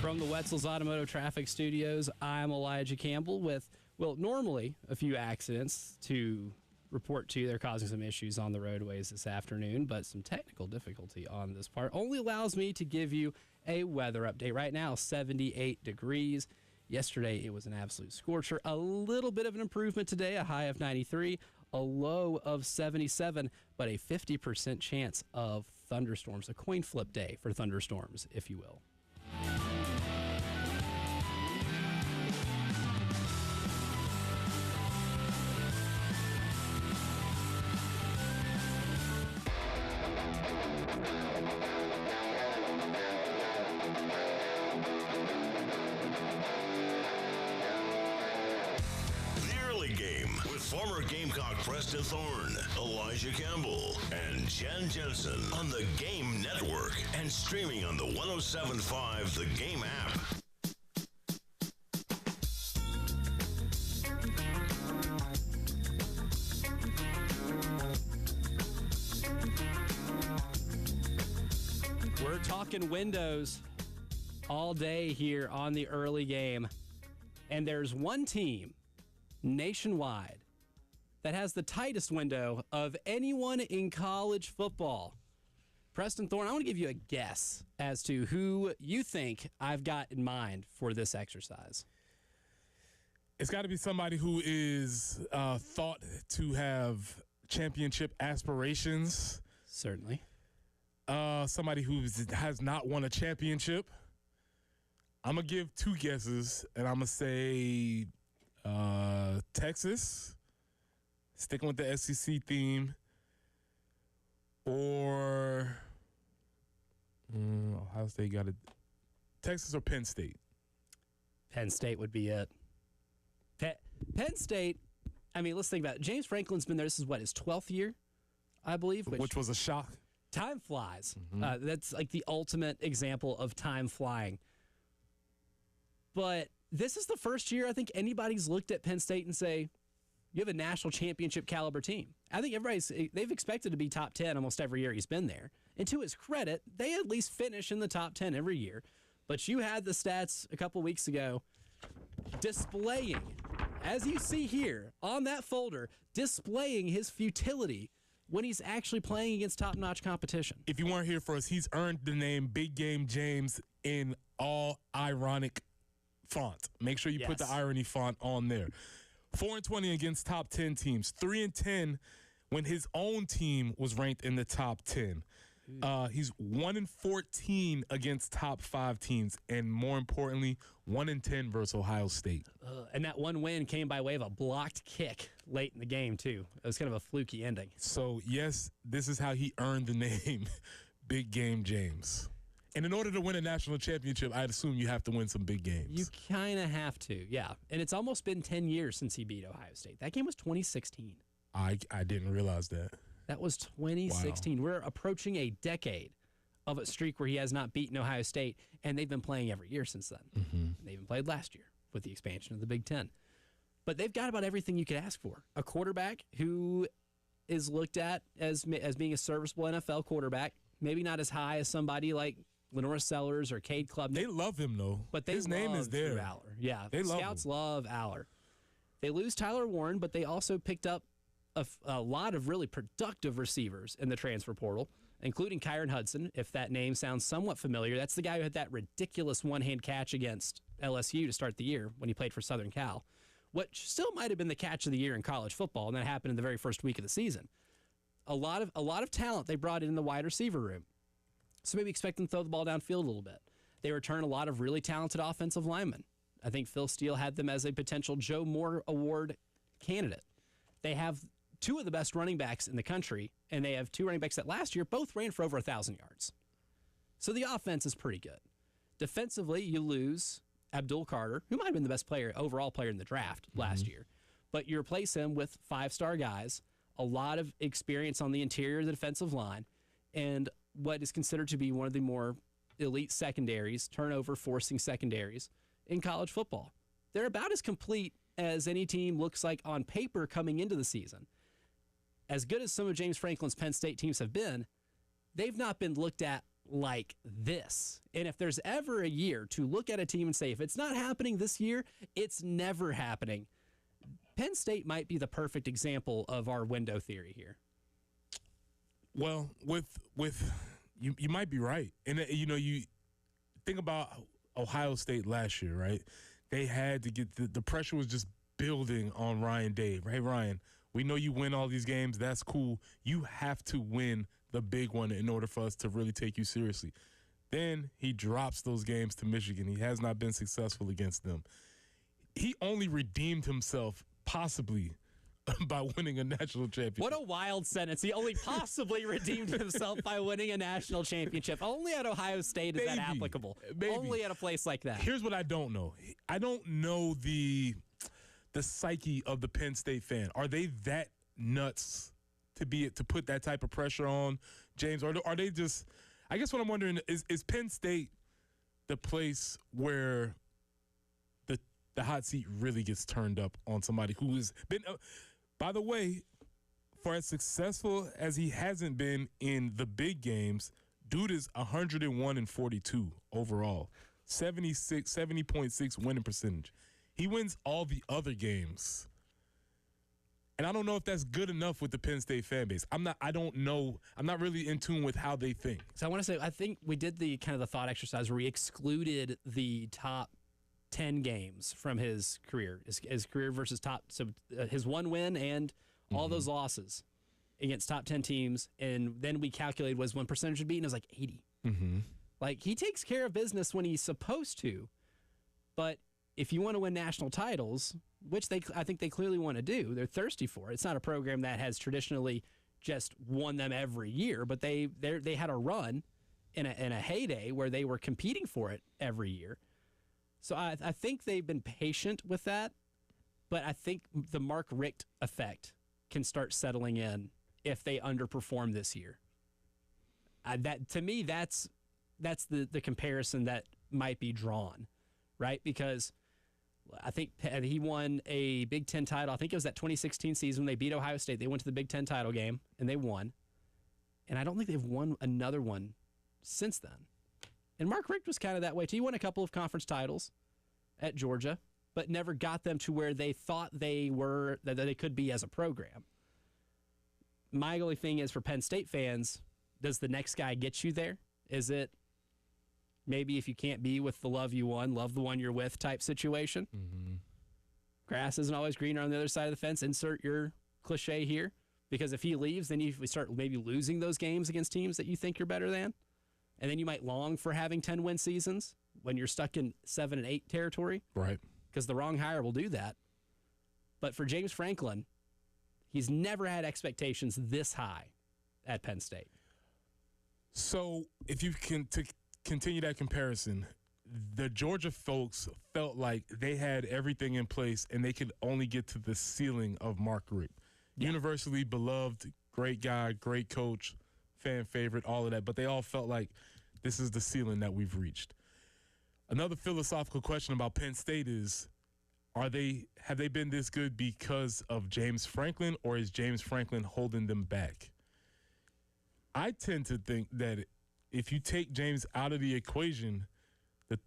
From the Wetzel's Automotive Traffic Studios, I'm Elijah Campbell with, well, normally a few accidents to report to you. They're causing some issues on the roadways this afternoon, but some technical difficulty on this part only allows me to give you a weather update. Right now, 78 degrees. Yesterday, it was an absolute scorcher. A little bit of an improvement today, a high of 93, a low of 77, but a 50% chance of thunderstorms, a coin flip day for thunderstorms, if you will. Former Gamecock Preston Thorne, Elijah Campbell, and Jen Jensen on the Game Network and streaming on the 107.5 The Game app. We're talking windows all day here on the early game, and there's one team nationwide that has the tightest window of anyone in college football. Preston Thorne, I want to give you a guess as to who you think I've got in mind for this exercise. It's got to be somebody who is thought to have championship aspirations. Certainly. Somebody who has not won a championship. I'm going to give two guesses, and I'm going to say Texas, sticking with the SEC theme, or Ohio State got it. Texas or Penn State? Penn State would be it. Penn State, I mean, let's think about it. James Franklin's been there. This is what, his 12th year, I believe? Which was a shock. Time flies. That's like the ultimate example of time flying. But this is the first year I think anybody's looked at Penn State and say, you have a national championship caliber team. I think they've expected to be top 10 almost every year he's been there. And to his credit, they at least finish in the top 10 every year. But you had the stats a couple weeks ago displaying, as you see here on that folder, displaying his futility when he's actually playing against top-notch competition. If you weren't here for us, he's earned the name Big Game James in all ironic font. Make sure you put the irony font on there. 4-20 against top 10 teams. 3-10 when his own team was ranked in the top 10. He's 1-14 against top 5 teams, and more importantly, 1-10 versus Ohio State. And that one win came by way of a blocked kick late in the game, too. It was kind of a fluky ending. So, yes, this is how he earned the name Big Game James. And in order to win a national championship, I'd assume you have to win some big games. You kind of have to, yeah. And it's almost been 10 years since he beat Ohio State. That game was 2016. I didn't realize that. That was 2016. Wow. We're approaching a decade of a streak where he has not beaten Ohio State, and they've been playing every year since then. They even played last year with the expansion of the Big Ten. But they've got about everything you could ask for. A quarterback who is looked at as being a serviceable NFL quarterback, maybe not as high as somebody like Lenora Sellers or Cade Klubnik. They love him, though. But his name is there. Aller. Yeah, Scouts love Aller. They lose Tyler Warren, but they also picked up a lot of really productive receivers in the transfer portal, including Kyron Hudson, if that name sounds somewhat familiar. That's the guy who had that ridiculous one-hand catch against LSU to start the year when he played for Southern Cal, which still might have been the catch of the year in college football, and that happened in the very first week of the season. A lot of talent they brought in the wide receiver room. So maybe expect them to throw the ball downfield a little bit. They return a lot of really talented offensive linemen. I think Phil Steele had them as a potential Joe Moore Award candidate. They have two of the best running backs in the country, and they have two running backs that last year both ran for over 1,000 yards. So the offense is pretty good. Defensively, you lose Abdul Carter, who might have been the best overall player in the draft last year, but you replace him with 5-star guys, a lot of experience on the interior of the defensive line, and what is considered to be one of the more elite secondaries, turnover-forcing secondaries in college football. They're about as complete as any team looks like on paper coming into the season. As good as some of James Franklin's Penn State teams have been, they've not been looked at like this. And if there's ever a year to look at a team and say, if it's not happening this year, it's never happening, Penn State might be the perfect example of our window theory here. Well, with you might be right. And, you think about Ohio State last year, right? They had to get the pressure was just building on Ryan Day. Hey, Ryan, we know you win all these games. That's cool. You have to win the big one in order for us to really take you seriously. Then he drops those games to Michigan. He has not been successful against them. He only redeemed himself possibly by winning a national championship. What a wild sentence. He only possibly redeemed himself by winning a national championship. Only at Ohio State is that applicable. Only at a place like that. Here's what I don't know. I don't know the psyche of the Penn State fan. Are they that nuts to put that type of pressure on James? Or are they just, I guess what I'm wondering is Penn State the place where the hot seat really gets turned up on somebody who has been, by the way, for as successful as he hasn't been in the big games, dude is 101-42 overall, 70.6 winning percentage. He wins all the other games. And I don't know if that's good enough with the Penn State fan base. I don't know. I'm not really in tune with how they think. So I want to say, I think we did the kind of the thought exercise where we excluded the top 10 games from his career, his career versus his one win and all those losses against top 10 teams. And then we calculated was when percentage would be, and it was like 80. Like, he takes care of business when he's supposed to. But if you want to win national titles, which I think they clearly want to do, they're thirsty for it. It's not a program that has traditionally just won them every year, but they had a run in a heyday where they were competing for it every year. So I think they've been patient with that, but I think the Mark Richt effect can start settling in if they underperform this year. That to me, that's the comparison that might be drawn, right? Because I think he won a Big Ten title. I think it was that 2016 season when they beat Ohio State. They went to the Big Ten title game, and they won. And I don't think they've won another one since then. And Mark Richt was kind of that way, too. He won a couple of conference titles at Georgia, but never got them to where they thought that they could be as a program. My only thing is, for Penn State fans, does the next guy get you there? Is it maybe if you can't be with the love you won, love the one you're with type situation? Grass isn't always greener on the other side of the fence. Insert your cliche here. Because if he leaves, then we start maybe losing those games against teams that you think you're better than. And then you might long for having 10-win seasons when you're stuck in 7 and 8 territory. Right. Because the wrong hire will do that. But for James Franklin, he's never had expectations this high at Penn State. So if you can continue that comparison, the Georgia folks felt like they had everything in place and they could only get to the ceiling of Mark Richt. Yeah. Universally beloved, great guy, great coach, fan favorite, all of that. But they all felt like this is the ceiling that we've reached. Another philosophical question about Penn State is, have they been this good because of James Franklin, or is James Franklin holding them back? I tend to think that if you take James out of the equation, that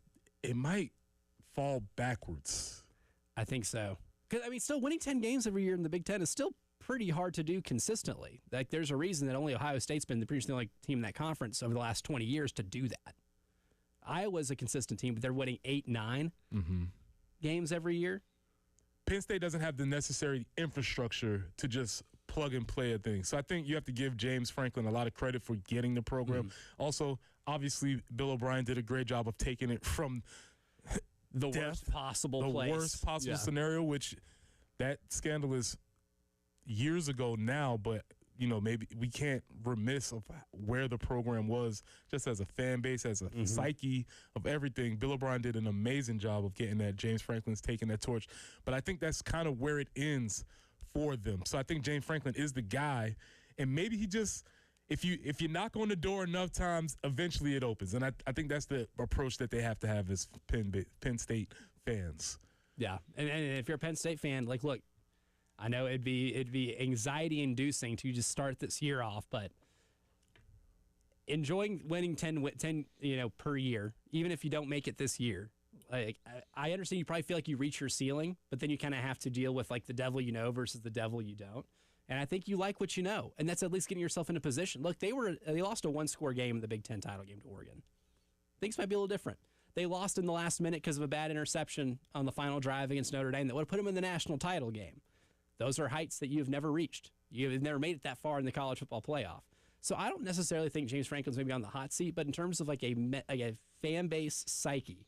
it might fall backwards. I think so. Because, I mean, still winning 10 games every year in the Big Ten is still pretty hard to do consistently. Like, there's a reason that only Ohio State's been the only team in that conference over the last 20 years to do that. Iowa's a consistent team, but they're winning 8-9 games every year. Penn State doesn't have the necessary infrastructure to just plug and play a thing. So I think you have to give James Franklin a lot of credit for getting the program. Also, obviously, Bill O'Brien did a great job of taking it from the worst possible scenario, which that scandal is years ago now, but maybe we can't remiss of where the program was just as a fan base, as a psyche of everything. Bill O'Brien did an amazing job of getting that. James Franklin's taking that torch. But I think that's kind of where it ends for them. So I think James Franklin is the guy, and maybe he just if you knock on the door enough times, eventually it opens. And I think that's the approach that they have to have as Penn State fans. Yeah, and if you're a Penn State fan, like, look, I know it'd be anxiety inducing to just start this year off, but enjoying winning 10 per year, even if you don't make it this year. Like, I understand you probably feel like you reach your ceiling, but then you kind of have to deal with like the devil you know versus the devil you don't. And I think you like what you know, and that's at least getting yourself in a position. Look, they lost a 1-score game in the Big Ten title game to Oregon. Things might be a little different. They lost in the last minute because of a bad interception on the final drive against Notre Dame that would have put them in the national title game. Those are heights that you've never reached. You've never made it that far in the college football playoff. So I don't necessarily think James Franklin's maybe on the hot seat, but in terms of like a fan base psyche,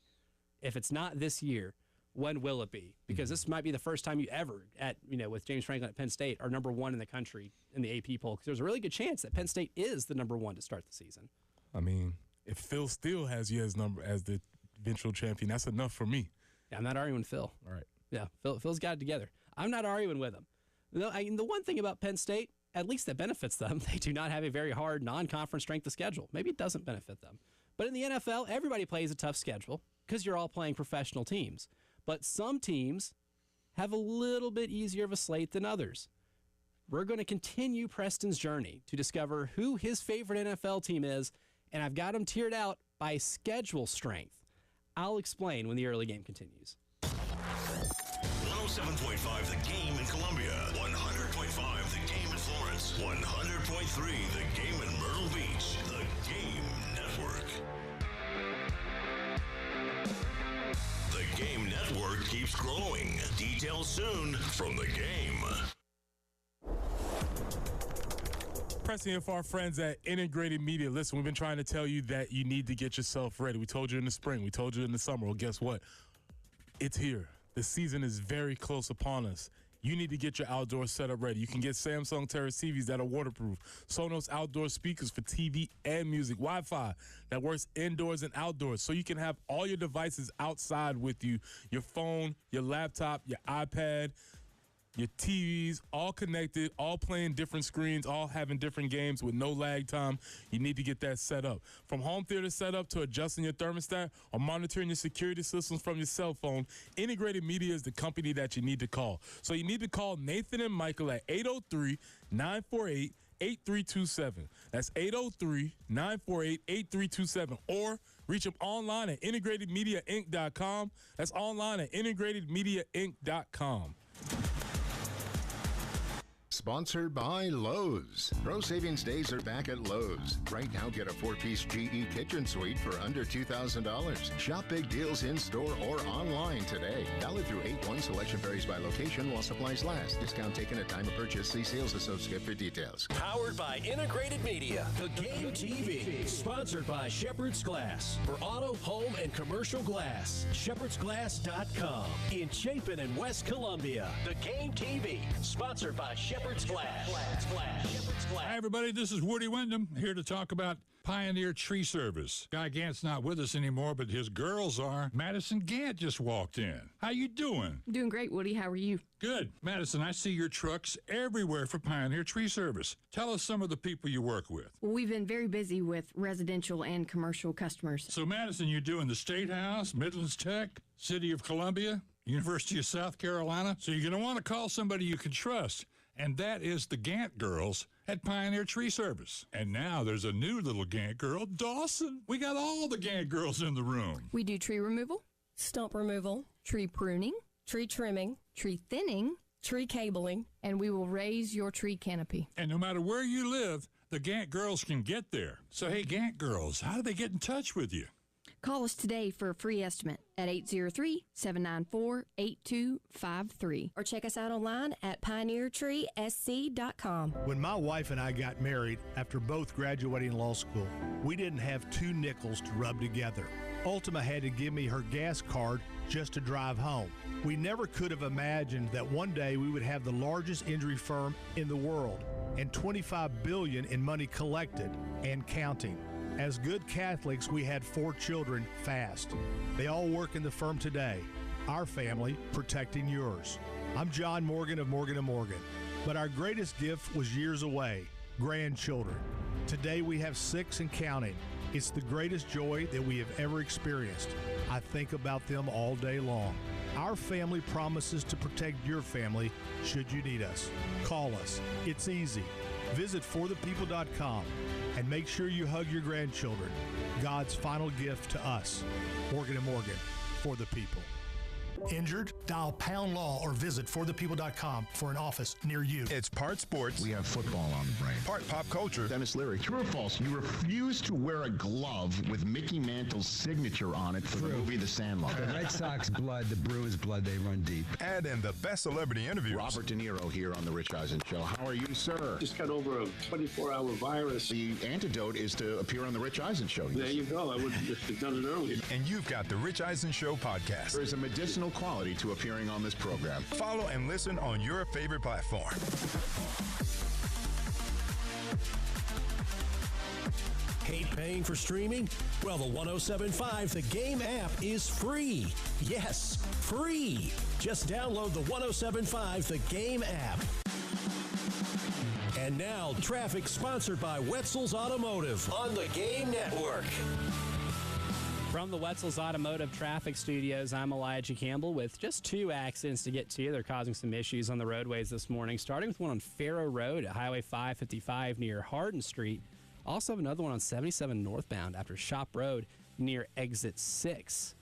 if it's not this year, when will it be? Because this might be the first time you ever, with James Franklin at Penn State, are number one in the country in the AP poll. Because there's a really good chance that Penn State is the number one to start the season. I mean, if Phil Steele has you as the eventual champion, that's enough for me. Yeah, I'm not arguing with Phil. All right. Yeah, Phil's got it together. I'm not arguing with him. The one thing about Penn State, at least that benefits them, they do not have a very hard non-conference strength of schedule. Maybe it doesn't benefit them. But in the NFL, everybody plays a tough schedule because you're all playing professional teams. But some teams have a little bit easier of a slate than others. We're going to continue Preston's journey to discover who his favorite NFL team is, and I've got them tiered out by schedule strength. I'll explain when the early game continues. 107.5 The Game in Columbia, 100.5 The Game in Florence. 100.3 The Game in Myrtle Beach. The Game Network. The Game Network keeps growing. Details soon from The Game. Pressing in for our friends at Integrated Media. Listen, we've been trying to tell you that you need to get yourself ready. We told you in the spring. We told you in the summer. Well, guess what? It's here. The season is very close upon us. You need to get your outdoor setup ready. You can get Samsung Terrace TVs that are waterproof, Sonos outdoor speakers for TV and music, Wi-Fi that works indoors and outdoors, so you can have all your devices outside with you, your phone, your laptop, your iPad, your TVs, all connected, all playing different screens, all having different games with no lag time. You need to get that set up. From home theater setup to adjusting your thermostat or monitoring your security systems from your cell phone, Integrated Media is the company that you need to call. So you need to call Nathan and Michael at 803-948-8327. That's 803-948-8327. Or reach them online at integratedmediainc.com. That's online at integratedmediainc.com. Sponsored by Lowe's. Pro Savings Days are back at Lowe's. Right now, get a 4-piece GE kitchen suite for under $2,000. Shop big deals in-store or online today. Valid through 8/1. Selection varies by location while supplies last. Discount taken at time of purchase. See sales associate for details. Powered by Integrated Media. The Game TV. Sponsored by Shepherd's Glass. For auto, home, and commercial glass. ShepherdsGlass.com. In Chapin and West Columbia. The Game TV. Sponsored by Shepherd's Glass. Hi, everybody. This is Woody Wyndham here to talk about Pioneer Tree Service. Guy Gant's not with us anymore, but his girls are. Madison Gant just walked in. How you doing? Doing great, Woody. How are you? Good. Madison, I see your trucks everywhere for Pioneer Tree Service. Tell us some of the people you work with. Well, we've been very busy with residential and commercial customers. So, Madison, you're doing the State House, Midlands Tech, City of Columbia, University of South Carolina. So you're going to want to call somebody you can trust. And that is the Gant girls at Pioneer Tree Service. And now there's a new little Gant girl, Dawson. We got all the Gant girls in the room. We do tree removal, stump removal, tree pruning, tree trimming, tree thinning, tree cabling, and we will raise your tree canopy. And no matter where you live, the Gant girls can get there. So, hey, Gant girls, how do they get in touch with you? Call us today for a free estimate at 803-794-8253. Or check us out online at pioneertreesc.com. When my wife and I got married after both graduating law school, we didn't have 2 nickels to rub together. Ultima had to give me her gas card just to drive home. We never could have imagined that one day we would have the largest injury firm in the world and $25 billion in money collected and counting. As good Catholics, we had 4 children fast. They all work in the firm today. Our family protecting yours. I'm John Morgan of Morgan & Morgan. But our greatest gift was years away, grandchildren. Today we have 6 and counting. It's the greatest joy that we have ever experienced. I think about them all day long. Our family promises to protect your family should you need us. Call us. It's easy. Visit forthepeople.com and make sure you hug your grandchildren. God's final gift to us. Morgan & Morgan, for the people. Injured? Dial Pound Law or visit forthepeople.com for an office near you. It's part sports. We have football on the brain. Part pop culture. Dennis Leary. True or false? You refuse to wear a glove with Mickey Mantle's signature on it for the movie The Sandlot. The Red Sox blood, the Brewers blood, they run deep. And in the best celebrity interviews. Robert De Niro here on The Rich Eisen Show. How are you, sir? Just got over a 24-hour virus. The antidote is to appear on The Rich Eisen Show. There you go. I would have done it earlier. And you've got The Rich Eisen Show podcast. There is a medicinal quality to appearing on this program. Follow and listen on your favorite platform. Hate paying for streaming? Well, the 107.5 The Game app is free. Yes, free. Just download the 107.5 The Game app. And now, traffic sponsored by Wetzel's Automotive on the Game Network. From the Wetzel's Automotive Traffic Studios, I'm Elijah Campbell with just 2 accidents to get to. They're causing some issues on the roadways this morning, starting with one on Faro Road at Highway 555 near Hardin Street. Also have another one on 77 northbound after Shop Road near Exit 6.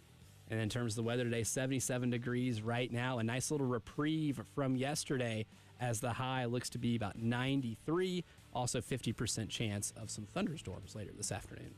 And in terms of the weather today, 77 degrees right now. A nice little reprieve from yesterday as the high looks to be about 93. Also 50% chance of some thunderstorms later this afternoon.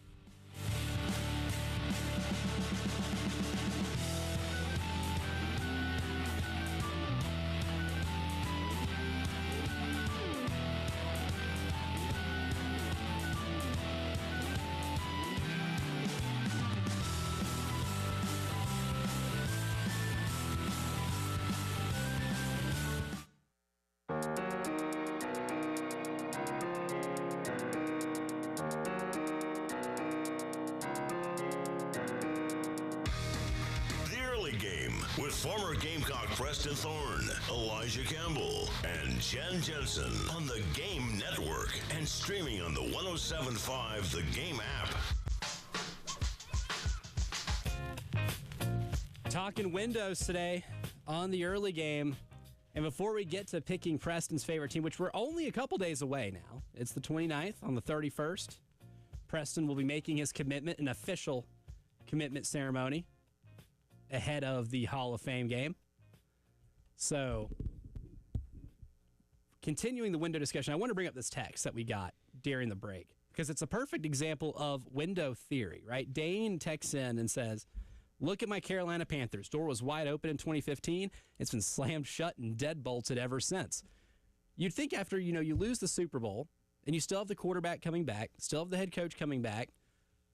With former Gamecock Preston Thorne, Elijah Campbell, and Jen Jensen on the Game Network and streaming on the 107.5 The Game app. Talking windows today on the early game. And before we get to picking Preston's favorite team, which we're only a couple days away now, it's the 29th on the 31st. Preston will be making his commitment, an official commitment ceremony ahead of the Hall of Fame game. So, continuing the window discussion, I want to bring up this text that we got during the break because it's a perfect example of window theory, right? Dane texts in and says, look at my Carolina Panthers. Door was wide open in 2015. It's been slammed shut and deadbolted ever since. You'd think after, you lose the Super Bowl and you still have the quarterback coming back, still have the head coach coming back,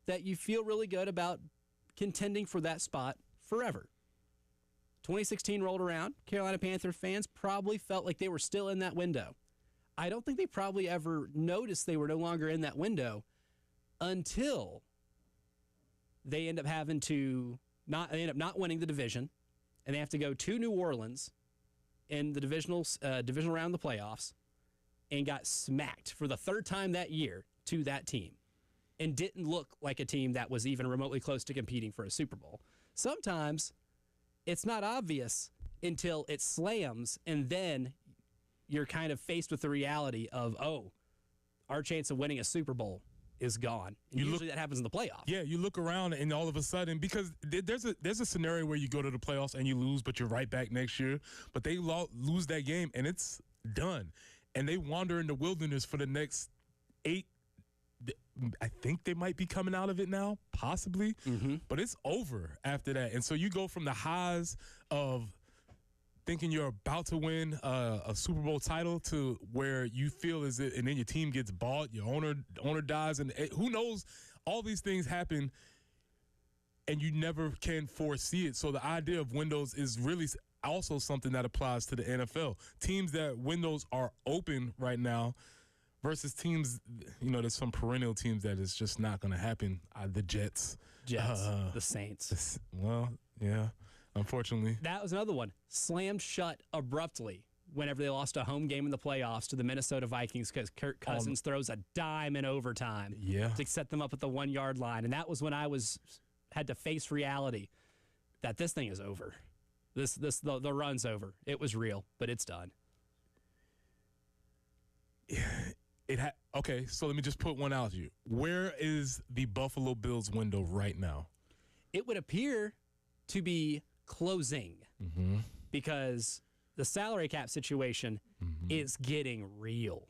that you feel really good about contending for that spot forever. 2016 rolled around. Carolina Panther fans probably felt like they were still in that window. I don't think they probably ever noticed they were no longer in that window until they end up not winning the division, and they have to go to New Orleans in the divisional round of the playoffs and got smacked for the third time that year to that team and didn't look like a team that was even remotely close to competing for a Super Bowl. Sometimes it's not obvious until it slams, and then you're kind of faced with the reality of, our chance of winning a Super Bowl is gone. And usually that happens in the playoffs. Yeah, you look around and all of a sudden, because there's a scenario where you go to the playoffs and you lose, but you're right back next year. But they lose that game and it's done. And they wander in the wilderness for the next 8. I think they might be coming out of it now, possibly, but it's over after that. And so you go from the highs of thinking you're about to win a Super Bowl title to where you feel as it, and then your team gets bought, your owner dies, and who knows, all these things happen, and you never can foresee it. So the idea of windows is really also something that applies to the NFL. Teams that windows are open right now versus teams, there's some perennial teams that is just not going to happen. The Jets. The Saints. Well, yeah, unfortunately. That was another one. Slammed shut abruptly whenever they lost a home game in the playoffs to the Minnesota Vikings because Kirk Cousins throws a dime in overtime to set them up at the 1-yard line. And that was when I had to face reality that this thing is over. The run's over. It was real, but it's done. Okay, so let me just put one out to you. Where is the Buffalo Bills window right now? It would appear to be closing because the salary cap situation is getting real.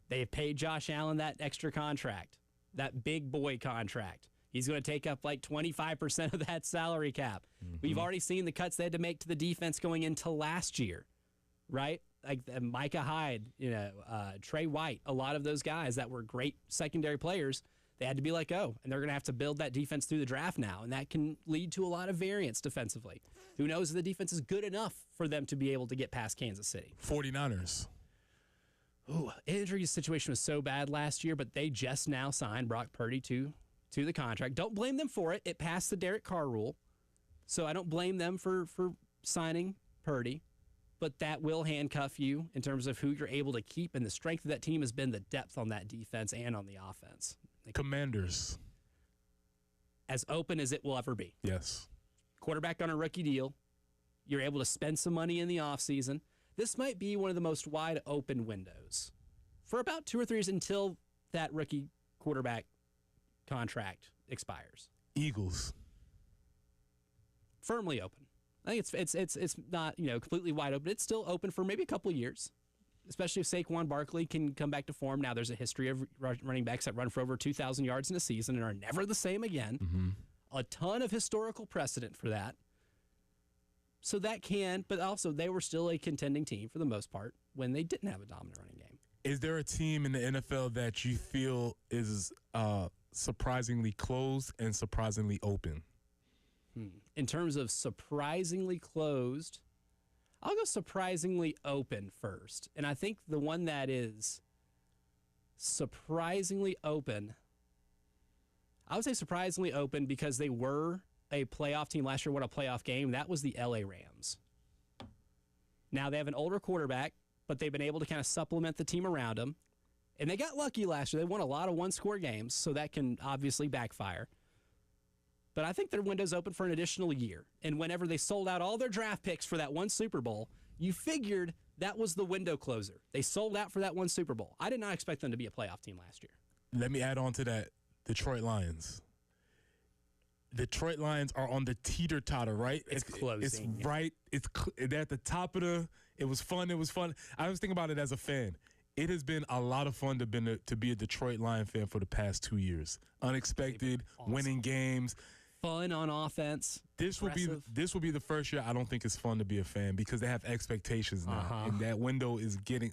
They have paid Josh Allen that extra contract, that big boy contract. He's going to take up like 25% of that salary cap. We've already seen the cuts they had to make to the defense going into last year, right? Like Micah Hyde, Trey White, a lot of those guys that were great secondary players, they had to be let go, and they're going to have to build that defense through the draft now, and that can lead to a lot of variance defensively. Who knows if the defense is good enough for them to be able to get past Kansas City? 49ers. Ooh, injury situation was so bad last year, but they just now signed Brock Purdy to the contract. Don't blame them for it. It passed the Derek Carr rule, so I don't blame them for signing Purdy. But that will handcuff you in terms of who you're able to keep, and the strength of that team has been the depth on that defense and on the offense. Commanders. As open as it will ever be. Yes. Quarterback on a rookie deal. You're able to spend some money in the offseason. This might be one of the most wide open windows for about 2 or 3 years until that rookie quarterback contract expires. Eagles. Firmly open. I think it's not completely wide open. It's still open for maybe a couple of years. especially if Saquon Barkley can come back to form. Now, there's a history of running backs that run for over 2,000 yards in a season and are never the same again. Mm-hmm. A ton of historical precedent for that. So that can, but also they were still a contending team for the most part when they didn't have a dominant running game. Is there a team in the NFL that you feel is surprisingly closed and surprisingly open? In terms of surprisingly closed, I'll go surprisingly open first. And I think the one that is surprisingly open, I would say surprisingly open because they were a playoff team last year, won a playoff game. That was the LA Rams. Now they have an older quarterback, but they've been able to kind of supplement the team around them. And they got lucky last year. They won a lot of one-score games, so that can obviously backfire. But I think their window's open for an additional year. And whenever they sold out all their draft picks for that one Super Bowl, you figured that was the window closer. They sold out for that one Super Bowl. I did not expect them to be a playoff team last year. Let me add on to that. Detroit Lions. Detroit Lions are on the teeter-totter, right? It's closing. It's right. They're at the top of the. It was fun. I was thinking about it as a fan. It has been a lot of fun to be a Detroit Lion fan for the past 2 years. Unexpected, awesome. Winning games. Fun on offense. This will be the first year I don't think it's fun to be a fan because they have expectations now, and that window is getting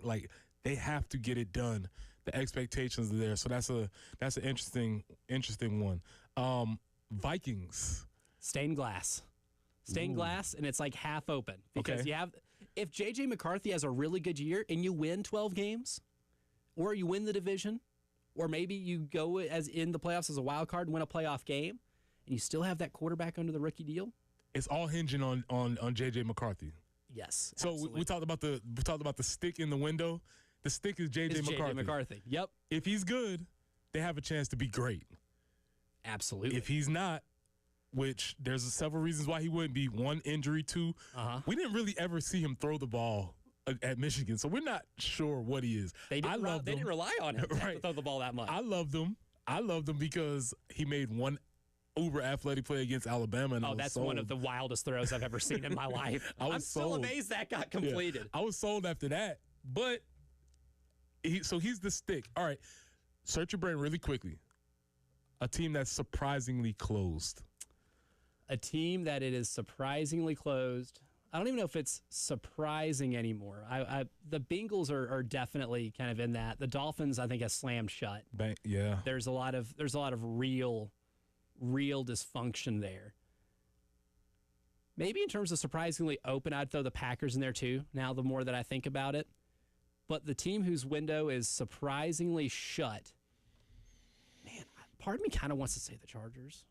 they have to get it done. The expectations are there, so that's an interesting one. Vikings, stained glass, and it's like half open because you have. If J.J. McCarthy has a really good year and you win 12 games, or you win the division, or maybe you go as in the playoffs as a wild card and win a playoff game, and you still have that quarterback under the rookie deal, it's all hinging on J.J. McCarthy. Yes. So we talked about the stick in the window. The stick is J.J. McCarthy. Yep. If he's good, they have a chance to be great. Absolutely. If he's not, which there's several reasons why he wouldn't be. One, injury. Two, we didn't really ever see him throw the ball at Michigan, so we're not sure what he is. They didn't rely on him to throw the ball that much. I loved him because he made one uber athletic play against Alabama. And that's one of the wildest throws I've ever seen in my life. I'm still amazed that got completed. Yeah, I was sold after that, but he's the stick. All right, search your brain really quickly. A team that's surprisingly closed. A team that it is surprisingly closed. I don't even know if it's surprising anymore. The Bengals are definitely kind of in that. The Dolphins, I think, has slammed shut. Yeah. There's a lot of real dysfunction there. Maybe in terms of surprisingly open, I'd throw the Packers in there too. Now, the more that I think about it, but the team whose window is surprisingly shut. Man, part of me kind of wants to say the Chargers.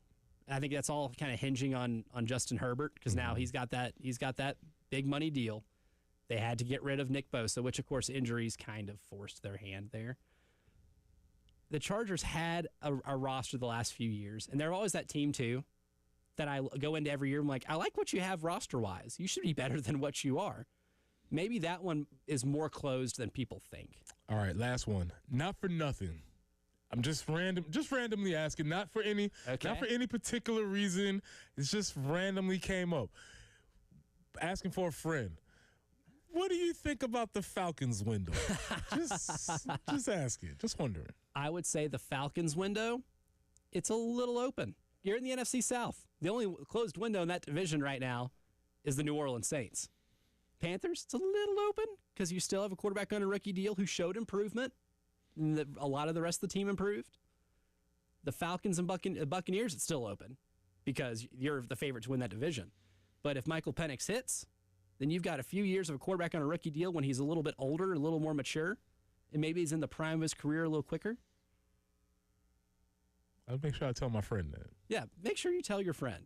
I think that's all kind of hinging on Justin Herbert because now he's got that big money deal. They had to get rid of Nick Bosa, which of course injuries kind of forced their hand there. The Chargers had a roster the last few years, and they're always that team too that I go into every year. I'm like, I like what you have roster wise. You should be better than what you are. Maybe that one is more closed than people think. All right, last one. Not for nothing. I'm just randomly asking, not for any particular reason. It's just randomly came up. Asking for a friend. What do you think about the Falcons window? just asking, just wondering. I would say the Falcons window, it's a little open. You're in the NFC South. The only closed window in that division right now is the New Orleans Saints. Panthers, it's a little open because you still have a quarterback on a rookie deal who showed improvement. A lot of the rest of the team improved. The Falcons and Buccaneers, it's still open because you're the favorite to win that division. But if Michael Penix hits, then you've got a few years of a quarterback on a rookie deal when he's a little bit older, a little more mature, and maybe he's in the prime of his career a little quicker. I'll make sure I tell my friend that. Yeah, make sure you tell your friend.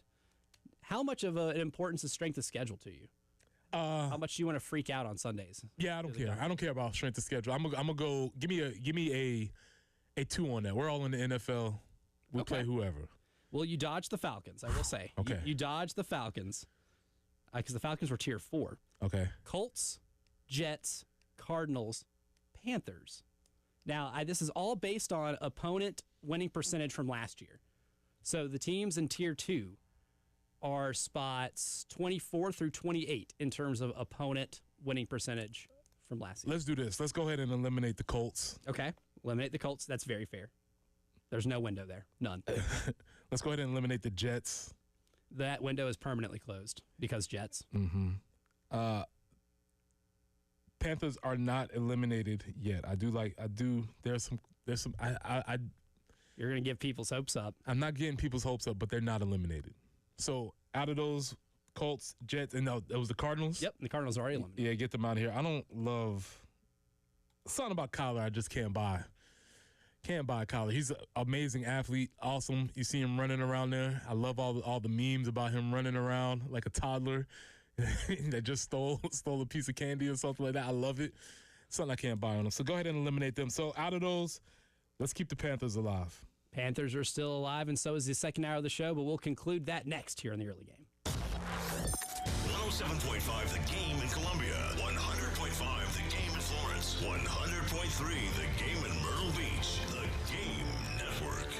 How much of an importance is strength of schedule to you? How much do you want to freak out on Sundays? Yeah, I don't care. I don't care about strength of schedule. I'm gonna go. Give me a 2 on that. We're all in the NFL. We'll play whoever. Well, you dodged the Falcons, I will say. Okay. You dodged the Falcons because the Falcons were tier 4. Okay. Colts, Jets, Cardinals, Panthers. Now, this is all based on opponent winning percentage from last year. So the teams in tier 2 are spots 24 through 28 in terms of opponent winning percentage from last season. Let's do this. Let's go ahead and eliminate the Colts. Okay. Eliminate the Colts. That's very fair. There's no window there. None. Let's go ahead and eliminate the Jets. That window is permanently closed because Jets. Mm-hmm. Panthers are not eliminated yet. There's some. You're going to give people's hopes up. I'm not getting people's hopes up, but they're not eliminated. So out of those, Colts, Jets, and no, it was the Cardinals? Yep, the Cardinals are already eliminated. Yeah, get them out of here. I don't love something about Kyler I just can't buy. Can't buy Kyler. He's an amazing athlete, awesome. You see him running around there. I love all the memes about him running around like a toddler that just stole a piece of candy or something like that. I love it. Something I can't buy on him. So go ahead and eliminate them. So out of those, let's keep the Panthers alive. Panthers are still alive, and so is the second hour of the show, but we'll conclude that next here in the early game. 107.5 The Game in Columbia, 100.5 The Game in Florence, 100.3 The Game in Myrtle Beach. The Game Network.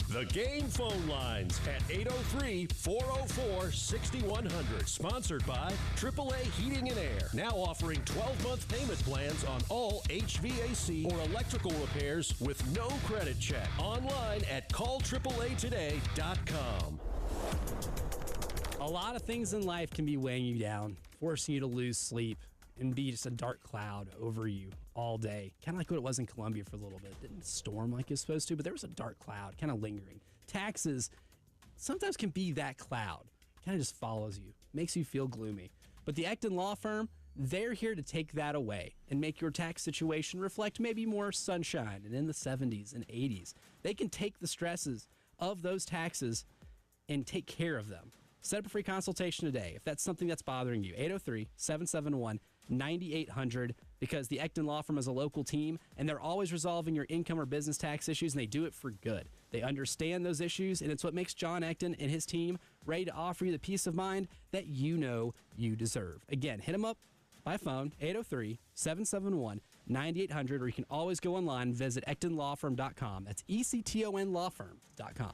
The Game phone lines at 803-404-6100. Sponsored by AAA Heating and Air. Now offering 12-month payment plans on all HVAC or electrical repairs with no credit check. Online at callAAAtoday.com. A lot of things in life can be weighing you down, forcing you to lose sleep, and be just a dark cloud over you all day. Kind of like what it was in Columbia for a little bit. It didn't storm like it's supposed to, but there was a dark cloud kind of lingering. Taxes sometimes can be that cloud. Kind of just follows you, makes you feel gloomy. But the Ecton Law Firm, they're here to take that away and make your tax situation reflect maybe more sunshine and in the 70s and 80s. They can take the stresses of those taxes and take care of them. Set up a free consultation today if that's something that's bothering you. 803-771-9800, because the Ecton Law Firm is a local team, and they're always resolving your income or business tax issues, and they do it for good. They understand those issues, and it's what makes John Ecton and his team ready to offer you the peace of mind that you know you deserve. Again, hit them up by phone, 803-771-9800, or you can always go online and visit EctonLawFirm.com. That's ECTONLawFirm.com.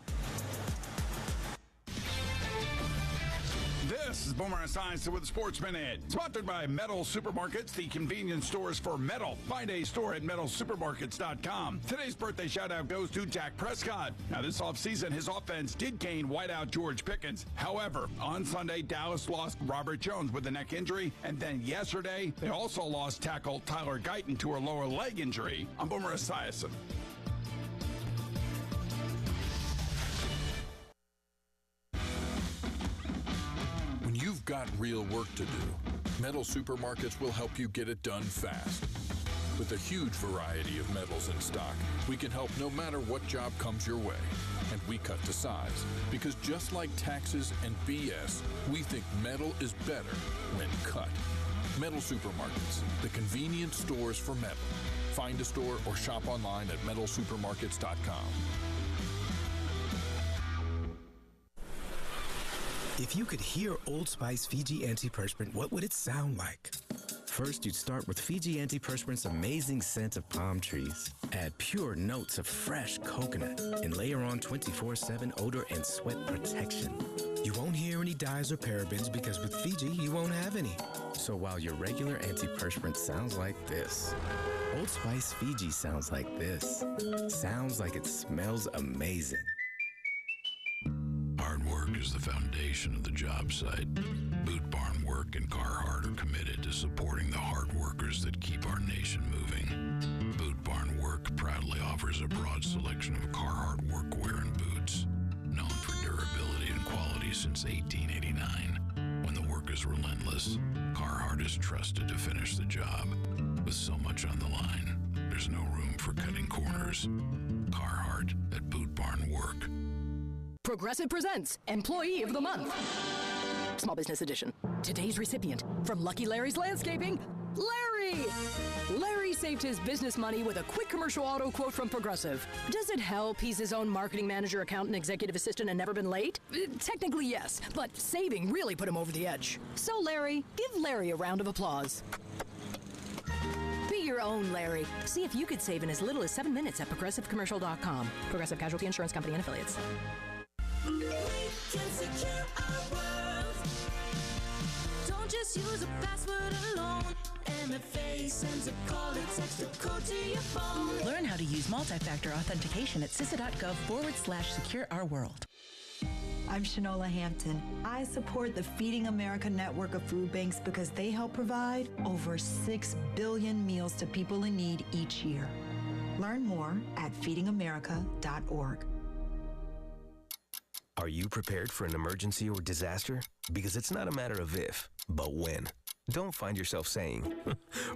This is Boomer Esiason with Sportsman Ed. Sponsored by Metal Supermarkets, the convenience stores for metal. Find a store at metalsupermarkets.com. Today's birthday shout-out goes to Dak Prescott. Now, this offseason, his offense did gain wideout George Pickens. However, on Sunday, Dallas lost Robert Jones with a neck injury. And then yesterday, they also lost tackle Tyler Guyton to a lower leg injury. I'm Boomer Esiason. You've got real work to do. Metal Supermarkets will help you get it done fast. With a huge variety of metals in stock, we can help no matter what job comes your way. And we cut to size, because just like taxes and BS, we think metal is better when cut. Metal Supermarkets, the convenient stores for metal. Find a store or shop online at metalsupermarkets.com. If you could hear Old Spice Fiji Antiperspirant, what would it sound like? First, you'd start with Fiji Antiperspirant's amazing scent of palm trees. Add pure notes of fresh coconut and layer on 24/7 odor and sweat protection. You won't hear any dyes or parabens because with Fiji, you won't have any. So while your regular antiperspirant sounds like this, Old Spice Fiji sounds like this. Sounds like it smells amazing. Hard work is the foundation of the job site. Boot Barn Work and Carhartt are committed to supporting the hard workers that keep our nation moving. Boot Barn Work proudly offers a broad selection of Carhartt workwear and boots, known for durability and quality since 1889. When the work is relentless, Carhartt is trusted to finish the job. With so much on the line, there's no room for cutting corners. Carhartt at Boot Barn Work. Progressive presents Employee of the Month. Small Business Edition. Today's recipient from Lucky Larry's Landscaping, Larry! Larry saved his business money with a quick commercial auto quote from Progressive. Does it help he's his own marketing manager, accountant, executive assistant, and never been late? Technically, yes, but saving really put him over the edge. So, Larry, give Larry a round of applause. Be your own Larry. See if you could save in as little as 7 minutes at ProgressiveCommercial.com. Progressive Casualty Insurance Company and Affiliates. We can secure our world. Don't just use a password alone. MFA sends a call or text a code to your phone. Learn how to use multi-factor authentication at CISA.gov/secure our world. I'm Shanola Hampton. I support the Feeding America network of food banks because they help provide over 6 billion meals to people in need each year. Learn more at feedingamerica.org. Are you prepared for an emergency or disaster? Because it's not a matter of if, but when. Don't find yourself saying,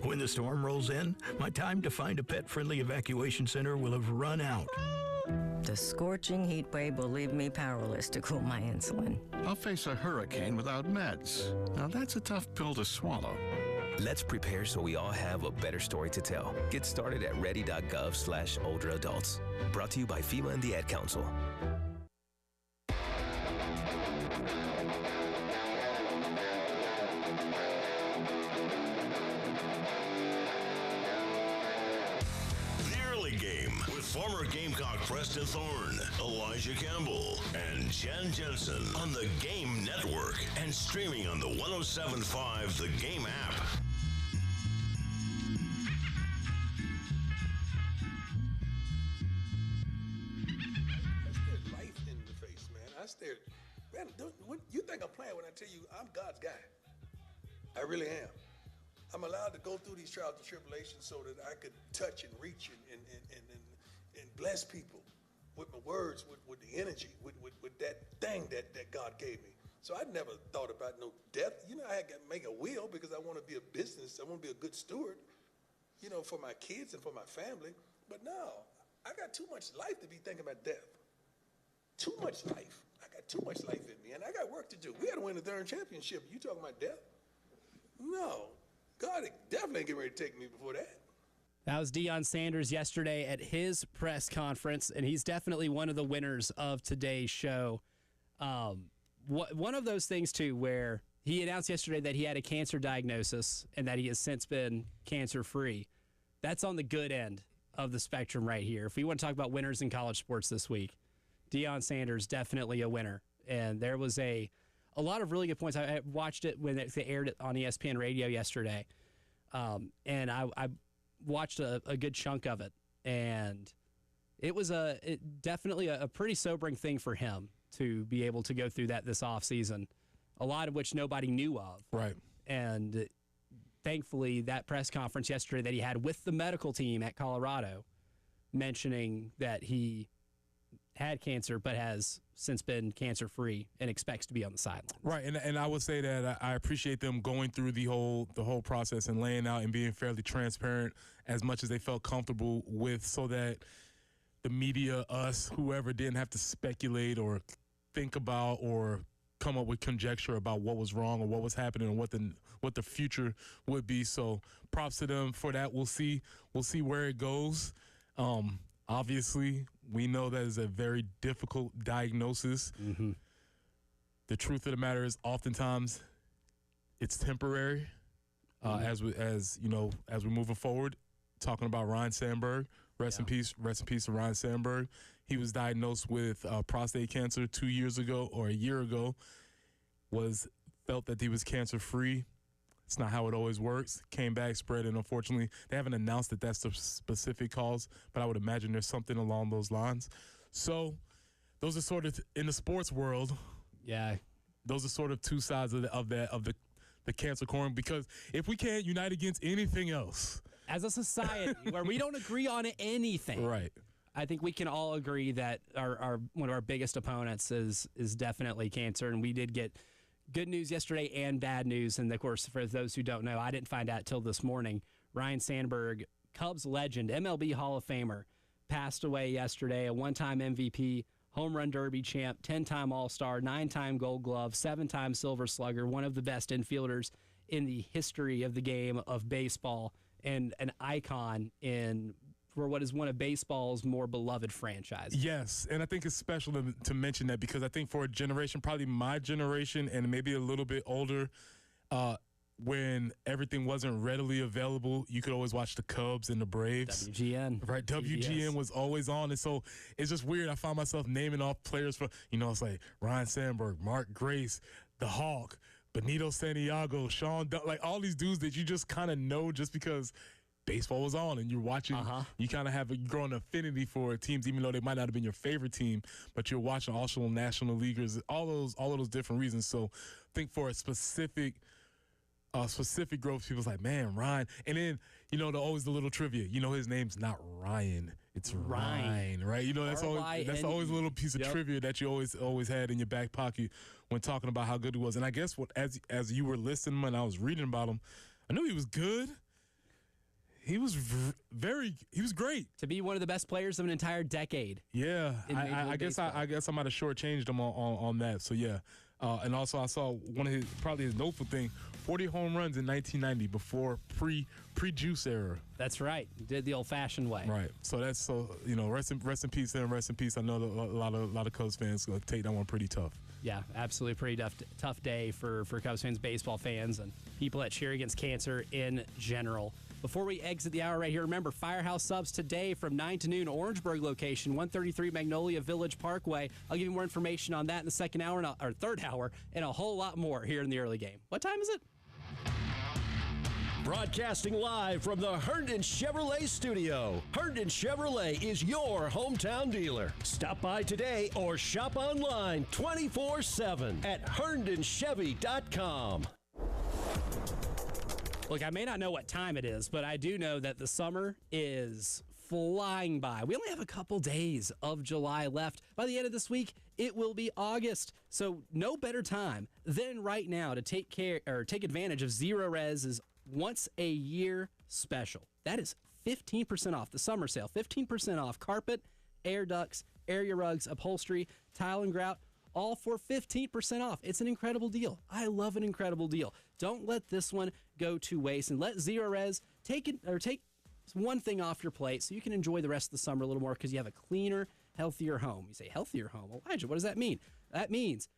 when the storm rolls in, my time to find a pet-friendly evacuation center will have run out. The scorching heat wave will leave me powerless to cool my insulin. I'll face a hurricane without meds. Now that's a tough pill to swallow. Let's prepare so we all have a better story to tell. Get started at ready.gov/older adults. Brought to you by FEMA and the Ad Council. Former Gamecock Preston Thorne, Elijah Campbell, and Jen Jensen on the Game Network and streaming on the 107.5 The Game app. I stared life in the face, man. I stared, man, you think I'm playing when I tell you I'm God's guy. I really am. I'm allowed to go through these trials and tribulations so that I could touch and reach and bless people with my words, with the energy, with that thing that God gave me. So I never thought about no death. You know, I had to make a will because I want to be a business. I want to be a good steward, you know, for my kids and for my family. But no, I got too much life to be thinking about death. Too much life. I got too much life in me, and I got work to do. We got to win the third championship. You talking about death? No. God definitely ain't getting ready to take me before that. That was Deion Sanders yesterday at his press conference, and he's definitely one of the winners of today's show. One of those things, too, where he announced yesterday that he had a cancer diagnosis and that he has since been cancer-free. That's on the good end of the spectrum right here. If we want to talk about winners in college sports this week, Deion Sanders definitely a winner. And there was a lot of really good points. I watched it when they aired it on ESPN Radio yesterday, and I watched a good chunk of it, and it was definitely a pretty sobering thing for him to be able to go through that this offseason, a lot of which nobody knew of. Right. And thankfully, that press conference yesterday that he had with the medical team at Colorado, mentioning that he had cancer but has since been cancer-free and expects to be on the sideline. Right, and I would say that I appreciate them going through the whole process and laying out and being fairly transparent as much as they felt comfortable with, so that the media, us, whoever, didn't have to speculate or think about or come up with conjecture about what was wrong or what was happening and what the future would be. So props to them for that. We'll see where it goes. Obviously, we know that is a very difficult diagnosis. Mm-hmm. The truth of the matter is, oftentimes, it's temporary. As we're moving forward, talking about Ryan Sandberg, rest in peace to Ryan Sandberg. He was diagnosed with prostate cancer 2 years ago or a year ago. Felt that he was cancer free. It's not how it always works. Came back, spread, and unfortunately, they haven't announced that that's the specific cause, but I would imagine there's something along those lines. So those are sort of, in the sports world, those are sort of two sides of the cancer coin, because if we can't unite against anything else, as a society where we don't agree on anything, right? I think we can all agree that our one of our biggest opponents is definitely cancer, and we did get good news yesterday and bad news. And, of course, for those who don't know, I didn't find out till this morning, Ryan Sandberg, Cubs legend, MLB Hall of Famer, passed away yesterday, a one-time MVP, home run derby champ, 10-time All-Star, 9-time Gold Glove, 7-time Silver Slugger, one of the best infielders in the history of the game of baseball, and an icon for what is one of baseball's more beloved franchises. Yes, and I think it's special to mention that, because I think for a generation, probably my generation and maybe a little bit older, when everything wasn't readily available, you could always watch the Cubs and the Braves. WGN. Right, WGN was always on, and so it's just weird. I found myself naming off players for, it's like Ryan Sandberg, Mark Grace, the Hawk, Benito Santiago, Sean, like all these dudes that you just kind of know just because baseball was on and you're watching. You kind of have a growing affinity for teams, even though they might not have been your favorite team, but you're watching also national leaguers, all of those different reasons. So I think for a specific growth, people's like, man, Ryan. And then, always the little trivia. His name's not Ryan. It's Ryan, right? That's always a little piece of trivia that you always had in your back pocket when talking about how good he was. And I guess as you were listening and I was reading about him, I knew he was good. He was he was great. To be one of the best players of an entire decade. Yeah, I guess I might have shortchanged him on that. So yeah, and also I saw one of his notable thing: 40 home runs in 1990 before pre-juice era. That's right. Did the old-fashioned way. Right. So rest in peace and rest in peace. I know a lot of Cubs fans take that one pretty tough. Yeah, absolutely pretty tough day for Cubs fans, baseball fans, and people that cheer against cancer in general. Before we exit the hour right here, remember, Firehouse Subs today from 9 to noon, Orangeburg location, 133 Magnolia Village Parkway. I'll give you more information on that in the second hour, or third hour, and a whole lot more here in the early game. What time is it? Broadcasting live from the Herndon Chevrolet studio. Herndon Chevrolet is your hometown dealer. Stop by today or shop online 24/7 at herndonchevy.com. Look, I may not know what time it is, but I do know that the summer is flying by. We only have a couple days of July left. By the end of this week, it will be August. So no better time than right now to take advantage of Zero Rez's once a year special. That is 15% off the summer sale. 15% off carpet, air ducts, area rugs, upholstery, tile and grout, all for 15% off. It's an incredible deal. I love an incredible deal. Don't let this one go to waste, and let Zero Rez take one thing off your plate so you can enjoy the rest of the summer a little more because you have a cleaner, healthier home. You say healthier home. Elijah, what does that mean? That means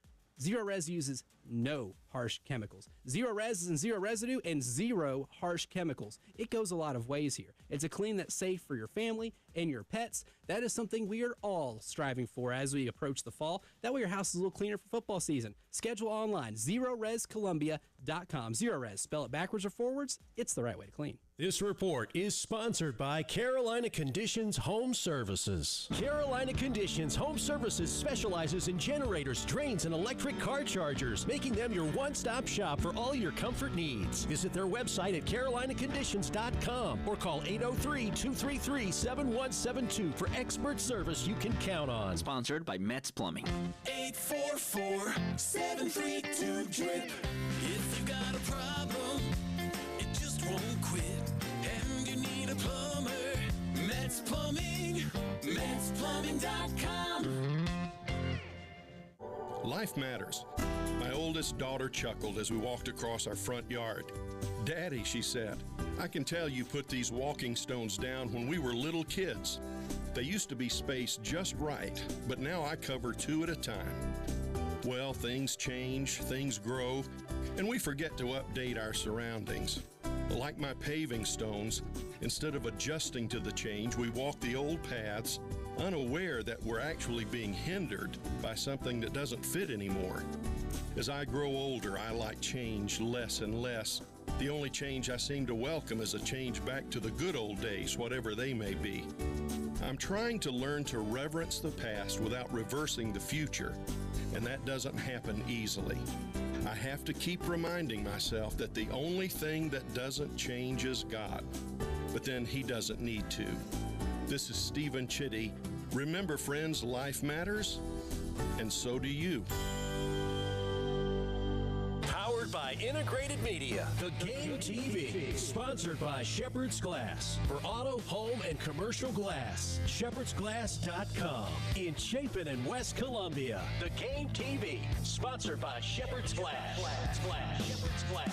Zero Rez uses no harsh chemicals. Zero Rez is in zero residue and zero harsh chemicals. It goes a lot of ways here. It's a clean that's safe for your family and your pets. That is something we are all striving for as we approach the fall. That way your house is a little cleaner for football season. Schedule online, ZeroRezColumbia.com. Zero Rez, spell it backwards or forwards, it's the right way to clean. This report is sponsored by Carolina Conditions Home Services. Carolina Conditions Home Services specializes in generators, drains, and electric car chargers, making them your one-stop shop for all your comfort needs. Visit their website at carolinaconditions.com or call 803-233-7172 for expert service you can count on. Sponsored by Metz Plumbing. 844-732-DRIP. If you got a problem, it just won't quit. And you need a plumber, Metz Plumbing, MetzPlumbing.com. Life matters. My oldest daughter chuckled as we walked across our front yard. "Daddy," she said, "I can tell you put these walking stones down when we were little kids. They used to be spaced just right, but now I cover 2 at a time." Well, things change, things grow, and we forget to update our surroundings. Like my paving stones, instead of adjusting to the change, we walk the old paths, unaware that we're actually being hindered by something that doesn't fit anymore. As I grow older, I like change less and less. The only change I seem to welcome is a change back to the good old days, whatever they may be. I'm trying to learn to reverence the past without reversing the future, and that doesn't happen easily. I have to keep reminding myself that the only thing that doesn't change is God, but then He doesn't need to. This is Stephen Chitty. Remember, friends, life matters, and so do you. Powered by Integrated Media, The Game TV. Sponsored by Shepherd's Glass. For auto, home, and commercial glass. ShepherdsGlass.com. In Chapin and West Columbia. The Game TV. Sponsored by Shepherd's Glass. Shepherd's Glass.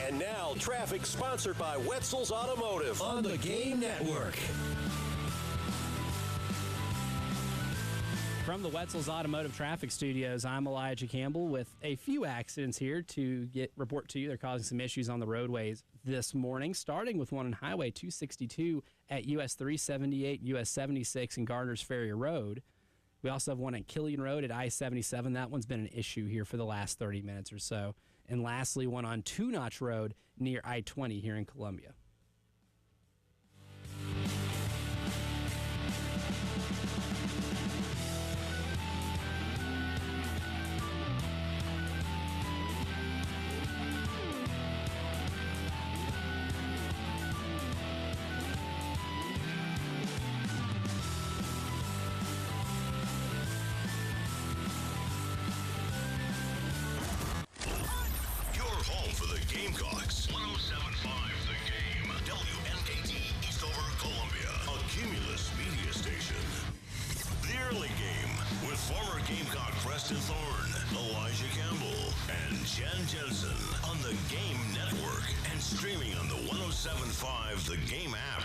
And now, traffic sponsored by Wetzel's Automotive on the Game Network. From the Wetzel's Automotive Traffic Studios, I'm Elijah Campbell with a few accidents here to report to you. They're causing some issues on the roadways this morning, starting with one on Highway 262 at US 378, US 76 and Gardner's Ferry Road. We also have one at Killian Road at I-77. That one's been an issue here for the last 30 minutes or so. And lastly, one on Two Notch Road near I-20 here in Columbia. Gamecocks. 107.5 The Game. WNKT Eastover, Columbia. A Cumulus media station. The Early Game with former Gamecock Preston Thorne, Elijah Campbell, and Jen Jensen on the Game Network and streaming on the 107.5 The Game app.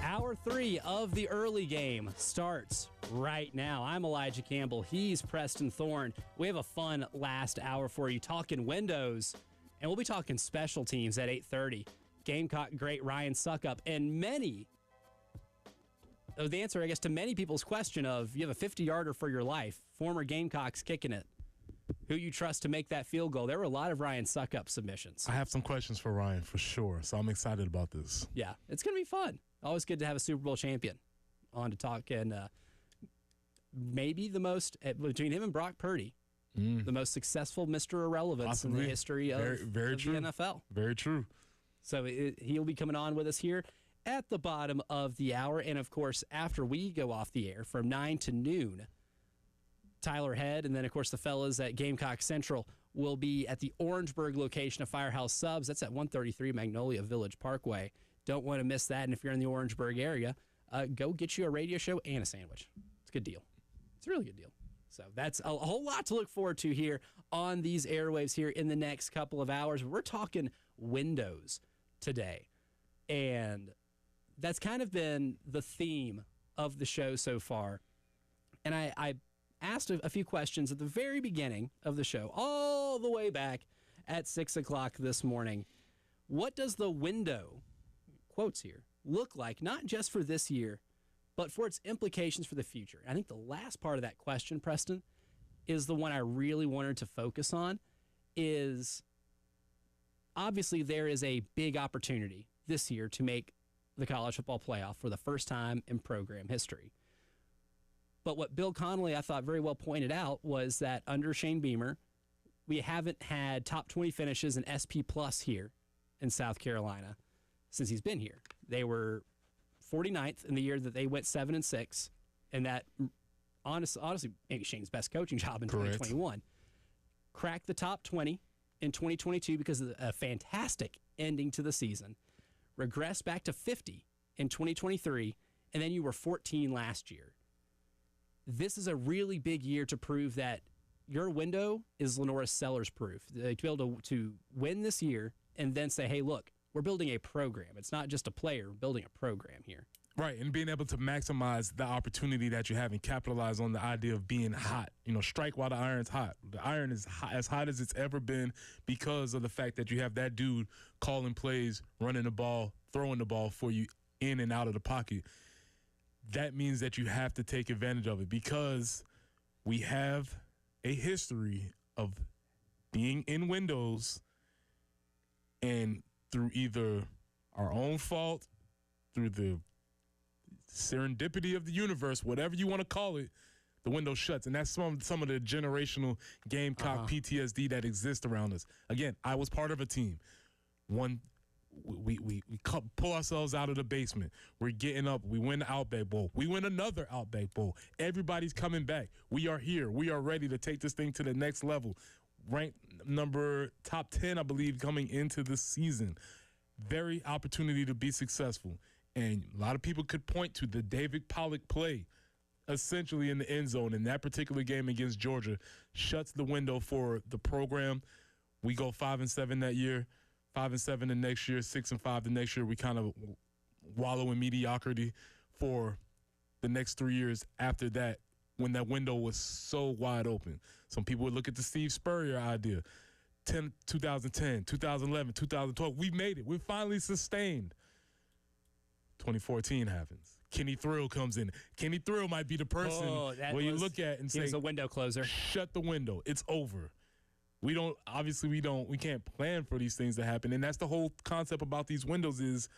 Hour 3 of the Early Game starts right now. I'm Elijah Campbell. He's Preston Thorne. We have a fun last hour for you, talking windows, and we'll be talking special teams at 8:30. Gamecock great Ryan Suckup, and the answer, I guess, to many people's question of you have a 50-yarder for your life, former Gamecocks kicking it. Who you trust to make that field goal? There were a lot of Ryan Suckup submissions. I have some questions for Ryan for sure, so I'm excited about this. Yeah, it's going to be fun. Always good to have a Super Bowl champion on to talk, and maybe the most, between him and Brock Purdy, the most successful Mr. Irrelevance Possibly. in the history of, very of true. the NFL. Very true. So he'll be coming on with us here at the bottom of the hour. And, of course, after we go off the air from 9 to noon, Tyler Head, and then, of course, the fellas at Gamecock Central will be at the Orangeburg location of Firehouse Subs. That's at 133 Magnolia Village Parkway. Don't want to miss that. And if you're in the Orangeburg area, go get you a radio show and a sandwich. It's a good deal. It's a really good deal. So that's a whole lot to look forward to here on these airwaves here in the next couple of hours. We're talking windows today. And that's kind of been the theme of the show so far. And I asked a few questions at the very beginning of the show, all the way back at 6 o'clock this morning. What does the window, quotes here, look like, not just for this year, but for its implications for the future? I think the last part of that question, Preston, is the one I really wanted to focus on. Is obviously there is a big opportunity this year to make the college football playoff for the first time in program history. But what Bill Connolly, I thought, very well pointed out was that under Shane Beamer, we haven't had top 20 finishes in SP Plus here in South Carolina since he's been here. They were 49th in the year that they went 7-6, and that honestly maybe Shane's best coaching job in 2021. Cracked the top 20 in 2022 because of a fantastic ending to the season. Regressed back to 50 in 2023, and then you were 14 last year. This is a really big year to prove that your window is Lenora Sellers proof. To be able to win this year and then say, hey, look, we're building a program. It's not just a player. We're building a program here. Right, and being able to maximize the opportunity that you have and capitalize on the idea of being hot. You know, strike while the iron's hot. The iron is as hot as it's ever been because of the fact that you have that dude calling plays, running the ball, throwing the ball for you in and out of the pocket. That means that you have to take advantage of it because we have a history of being in windows and through either our own fault, through the serendipity of the universe, whatever you want to call it, the window shuts. And that's some of the generational Gamecock PTSD that exists around us. Again, I was part of a team. We pull ourselves out of the basement. We're getting up. We win the Outback Bowl. We win another Outback Bowl. Everybody's coming back. We are here. We are ready to take this thing to the next level. Ranked top 10, I believe, coming into the season. Very opportunity to be successful. And a lot of people could point to the David Pollock play essentially in the end zone in that particular game against Georgia. Shuts the window for the program. We go 5-7 that year. 5-7 the next year, 6-5 the next year. We kind of wallow in mediocrity for the next 3 years after that when that window was so wide open. Some people would look at the Steve Spurrier idea. 2010, 2011, 2012. We made it. We finally sustained. 2014 happens. Kenny Thrill comes in. Kenny Thrill might be the person where you look at and say, he's a window closer. Shut the window. It's over. We can't plan for these things to happen. And that's the whole concept about these windows is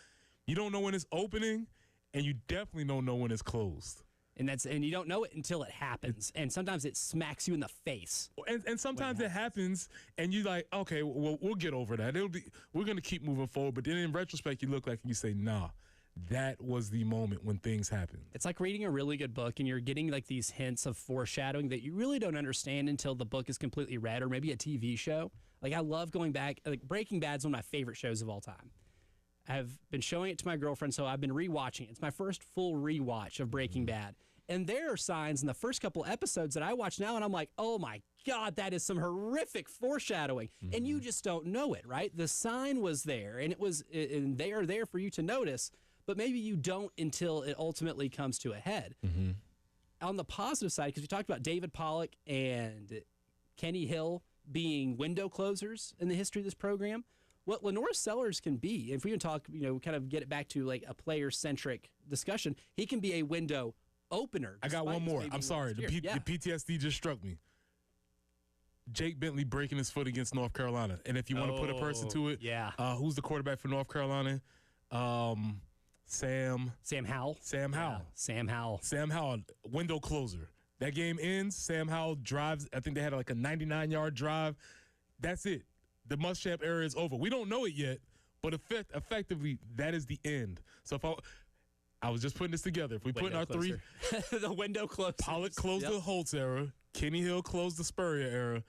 you don't know when it's opening and you definitely don't know when it's closed. And you don't know it until it happens. And sometimes it smacks you in the face. And sometimes it happens and you're like, okay, well, we'll get over that. We're going to keep moving forward. But then in retrospect, you look like and you say, nah, that was the moment when things happen. It's like reading a really good book and you're getting like these hints of foreshadowing that you really don't understand until the book is completely read, or maybe a TV show. Like I love going back. Like Breaking Bad's one of my favorite shows of all time. I've been showing it to my girlfriend, so I've been rewatching it. It's my first full rewatch of Breaking Bad. And there are signs in the first couple episodes that I watch now, and I'm like, oh my God, that is some horrific foreshadowing. And you just don't know it, right? The sign was there, and and they are there for you to notice, but maybe you don't until it ultimately comes to a head. On the positive side, because we talked about David Pollock and Kenny Hill being window closers in the history of this program, what Lenore Sellers can be, if we can talk, kind of get it back to like a player-centric discussion, he can be a window opener. I got one more. I'm sorry. The PTSD just struck me. Jake Bentley breaking his foot against North Carolina. And if you want to put a person to it, who's the quarterback for North Carolina? Sam Howell. Sam Howell. Sam Howell. Sam Howell, window closer. That game ends. Sam Howell drives. I think they had like a 99-yard drive. That's it. The Muschamp era is over. We don't know it yet, but effectively, that is the end. So if I was just putting this together. If we put in our three, the window closed. Pollock closed the Holtz era, Kenny Hill closed the Spurrier era,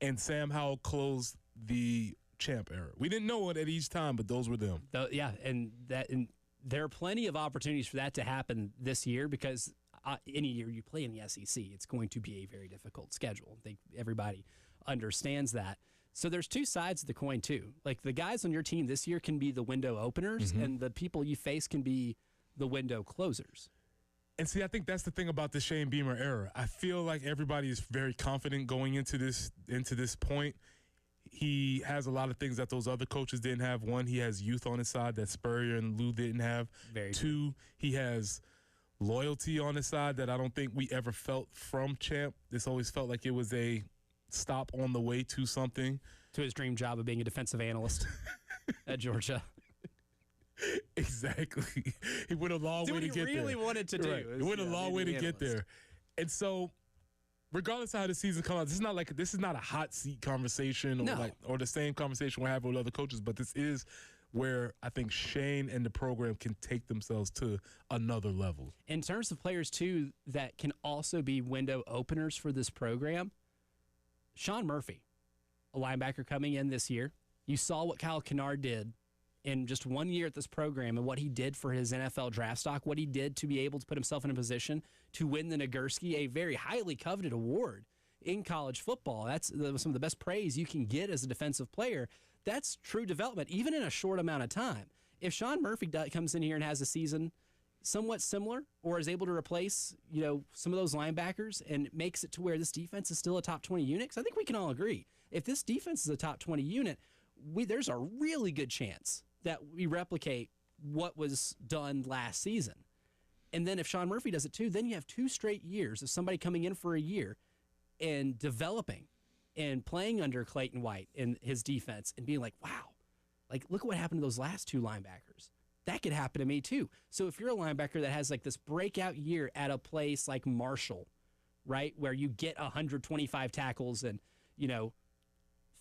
and Sam Howell closed the Champ era. We didn't know it at each time, but those were them. And there are plenty of opportunities for that to happen this year because any year you play in the SEC, it's going to be a very difficult schedule. I think everybody understands that. So there's two sides of the coin too. Like the guys on your team this year can be the window openers, and the people you face can be the window closers. And see, I think that's the thing about the Shane Beamer era. I feel like everybody is very confident going into this point. He has a lot of things that those other coaches didn't have. One, he has youth on his side that Spurrier and Lou didn't have. Two, he has loyalty on his side that I don't think we ever felt from Champ. This always felt like it was a stop on the way to something. To his dream job of being a defensive analyst at Georgia. Exactly. He went a long way to get there. What he really wanted to do. Right. He went a long way to get there. And so, regardless of how the season comes out, this is not a hot seat conversation or the same conversation we're having with other coaches, but this is where I think Shane and the program can take themselves to another level. In terms of players, too, that can also be window openers for this program, Sean Murphy, a linebacker coming in this year. You saw what Kyle Kennard did in just 1 year at this program and what he did for his NFL draft stock, what he did to be able to put himself in a position to win the Nagurski, a very highly coveted award in college football. That's some of the best praise you can get as a defensive player. That's true development, even in a short amount of time. If Sean Murphy comes in here and has a season somewhat similar or is able to replace, some of those linebackers and makes it to where this defense is still a top 20 unit, because I think we can all agree, if this defense is a top 20 unit, there's a really good chance that we replicate what was done last season. And then if Sean Murphy does it too, then you have 2 straight years of somebody coming in for a year and developing and playing under Clayton White in his defense and being like, wow, like look what happened to those last 2 linebackers. That could happen to me too. So if you're a linebacker that has like this breakout year at a place like Marshall, right, where you get 125 tackles and,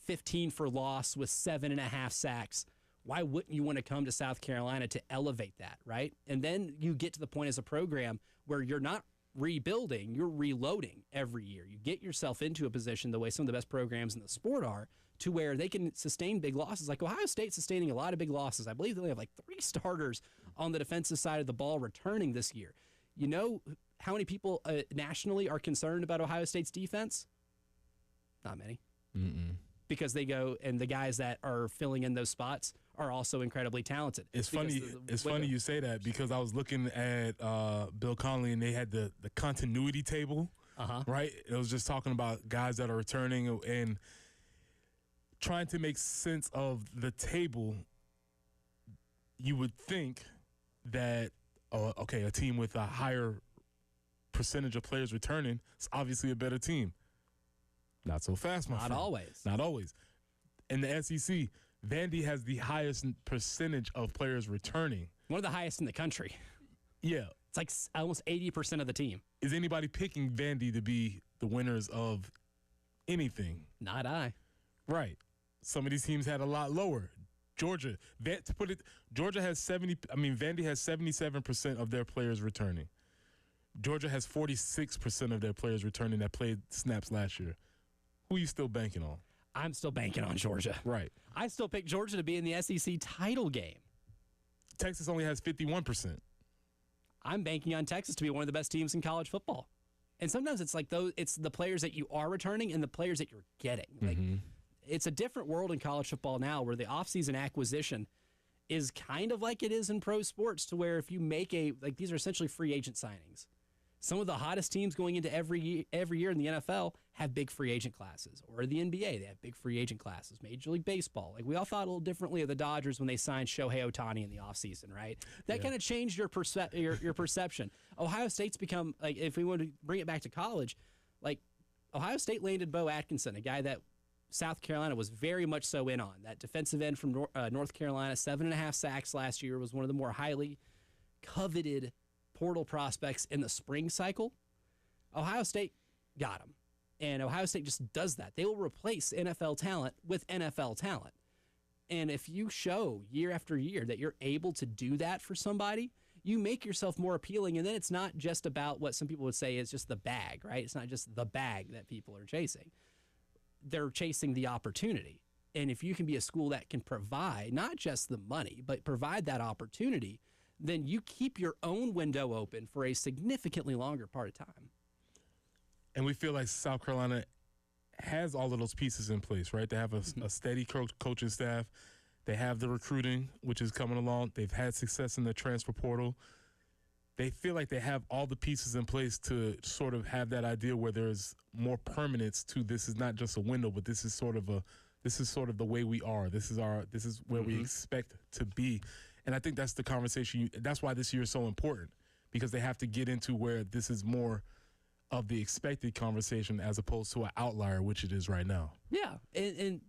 15 for loss with 7.5 sacks, why wouldn't you want to come to South Carolina to elevate that, right? And then you get to the point as a program where you're not rebuilding, you're reloading every year. You get yourself into a position the way some of the best programs in the sport are to where they can sustain big losses. Like Ohio State's sustaining a lot of big losses. I believe they only have like 3 starters on the defensive side of the ball returning this year. You know how many people nationally are concerned about Ohio State's defense? Not many. Because they go, and the guys that are filling in those spots are also incredibly talented. It's funny. It's funny you say that because I was looking at Bill Connolly and they had the continuity table right? It was just talking about guys that are returning and trying to make sense of the table. You would think that, okay, a team with a higher percentage of players returning is obviously a better team. Not so fast, my friend. Not always. Not always. In the SEC, Vandy has the highest percentage of players returning. One of the highest in the country. Yeah. It's like almost 80% of the team. Is anybody picking Vandy to be the winners of anything? Not I. Right. Some of these teams had a lot lower. Georgia, Georgia has Vandy has 77% of their players returning. Georgia has 46% of their players returning that played snaps last year. Who are you still banking on? I'm still banking on Georgia. Right. I still pick Georgia to be in the SEC title game. Texas only has 51%. I'm banking on Texas to be one of the best teams in college football. And sometimes it's like it's the players that you are returning and the players that you're getting. Like, it's a different world in college football now where the offseason acquisition is kind of like it is in pro sports, to where if you make these are essentially free agent signings. Some of the hottest teams going into every year in the NFL have big free agent classes, or the NBA, they have big free agent classes. Major League Baseball, like we all thought a little differently of the Dodgers when they signed Shohei Ohtani in the offseason, right? That kind of changed your perception. Ohio State's become, like, if we want to bring it back to college, like Ohio State landed Bo Atkinson, a guy that South Carolina was very much so in on. That defensive end from North Carolina, 7.5 sacks last year, was one of the more highly coveted portal prospects in the spring cycle. Ohio State got him. And Ohio State just does that. They will replace NFL talent with NFL talent. And if you show year after year that you're able to do that for somebody, you make yourself more appealing. And then it's not just about what some people would say is just the bag, right? It's not just the bag that people are chasing. They're chasing the opportunity. And if you can be a school that can provide not just the money, but provide that opportunity, then you keep your own window open for a significantly longer part of time. And we feel like South Carolina has all of those pieces in place, right? They have a steady coaching staff. They have the recruiting, which is coming along. They've had success in the transfer portal. They feel like they have all the pieces in place to sort of have that idea where there's more permanence to this is not just a window, but this is sort of the way we are. This is where we expect to be. And I think that's the conversation. That's why this year is so important, because they have to get into where this is more of the expected conversation as opposed to an outlier, which it is right now. Yeah, and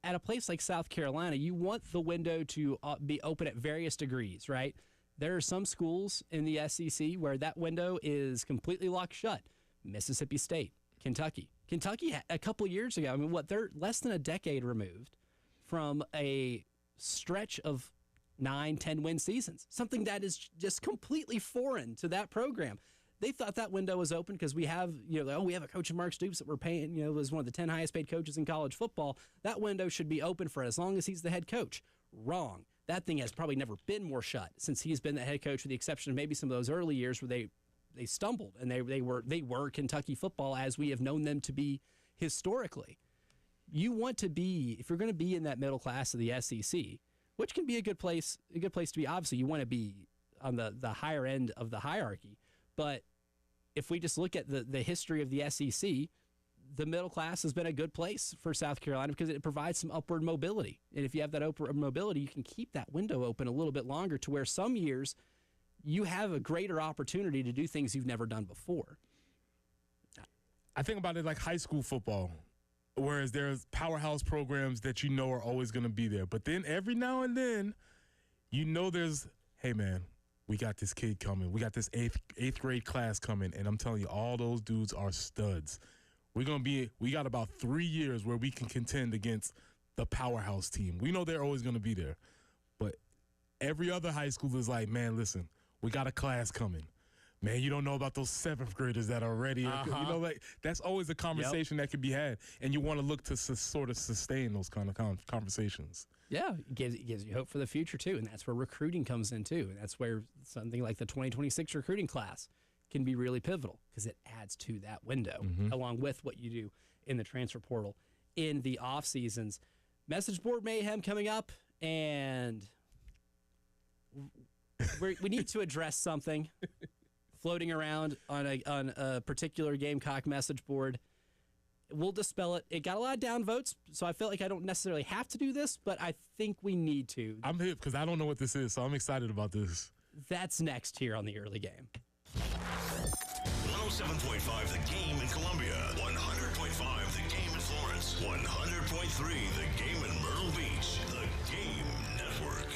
at a place like South Carolina, you want the window to be open at various degrees, right? There are some schools in the SEC where that window is completely locked shut. Mississippi State, Kentucky. Kentucky, a couple years ago, they're less than a decade removed from a stretch of 9-10 win seasons, something that is just completely foreign to that program. They thought that window was open because we have a coach in Mark Stoops that we're paying, was one of the 10 highest paid coaches in college football. That window should be open for as long as he's the head coach. Wrong. That thing has probably never been more shut since he's been the head coach, with the exception of maybe some of those early years where they stumbled and they were Kentucky football as we have known them to be historically. You want to be, if you're going to be in that middle class of the SEC, which can be a good place to be. Obviously, you want to be on the higher end of the hierarchy. But if we just look at the history of the SEC, the middle class has been a good place for South Carolina because it provides some upward mobility. And if you have that upward mobility, you can keep that window open a little bit longer, to where some years you have a greater opportunity to do things you've never done before. I think about it like high school football. Whereas there's powerhouse programs that are always going to be there. But then every now and then, there's, hey, man, we got this kid coming. We got this eighth grade class coming. And I'm telling you, all those dudes are studs. We got about 3 years where we can contend against the powerhouse team. We know they're always going to be there. But every other high school is like, man, listen, we got a class coming. Man, you don't know about those seventh graders that are ready. That's always a conversation that can be had, and you want to look to sort of sustain those kind of conversations. Yeah, it gives you hope for the future, too, and that's where recruiting comes in, too, and that's where something like the 2026 recruiting class can be really pivotal, because it adds to that window, along with what you do in the transfer portal in the off seasons. Message board mayhem coming up, and we need to address something. floating around on a particular Gamecock message board. We'll dispel it. It got a lot of downvotes, so I feel like I don't necessarily have to do this, but I think we need to. I'm hip because I don't know what this is, so I'm excited about this. That's next here on the early game. 107.5 The Game in Columbia, 100.5 The Game in Florence, 100.3 The Game in Myrtle Beach. The Game Network.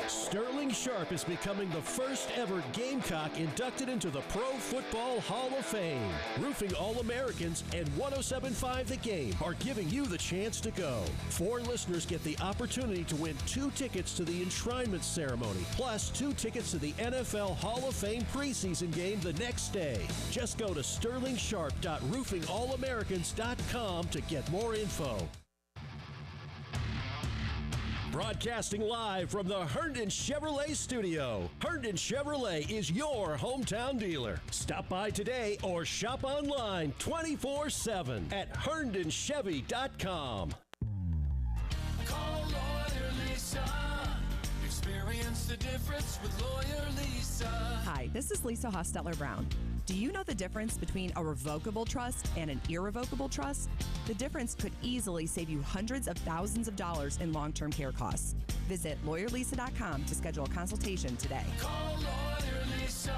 Sterling Sharp is becoming the first ever Gamecock inducted into the Pro Football Hall of Fame. Roofing All-Americans and 107.5 The Game are giving you the chance to go. 4 listeners get the opportunity to win 2 tickets to the enshrinement ceremony, plus 2 tickets to the NFL Hall of Fame preseason game the next day. Just go to sterlingsharp.roofingallamericans.com to get more info. Broadcasting live from the Herndon Chevrolet studio. Herndon Chevrolet is your hometown dealer. Stop by today or shop online 24/7 at herndonchevy.com. Call Lawyer Lisa. Experience the difference with Lawyer Lisa. Hi, this is Lisa Hostettler-Brown. Do you know the difference between a revocable trust and an irrevocable trust? The difference could easily save you hundreds of thousands of dollars in long-term care costs. Visit lawyerlisa.com to schedule a consultation today. Call Lawyer Lisa.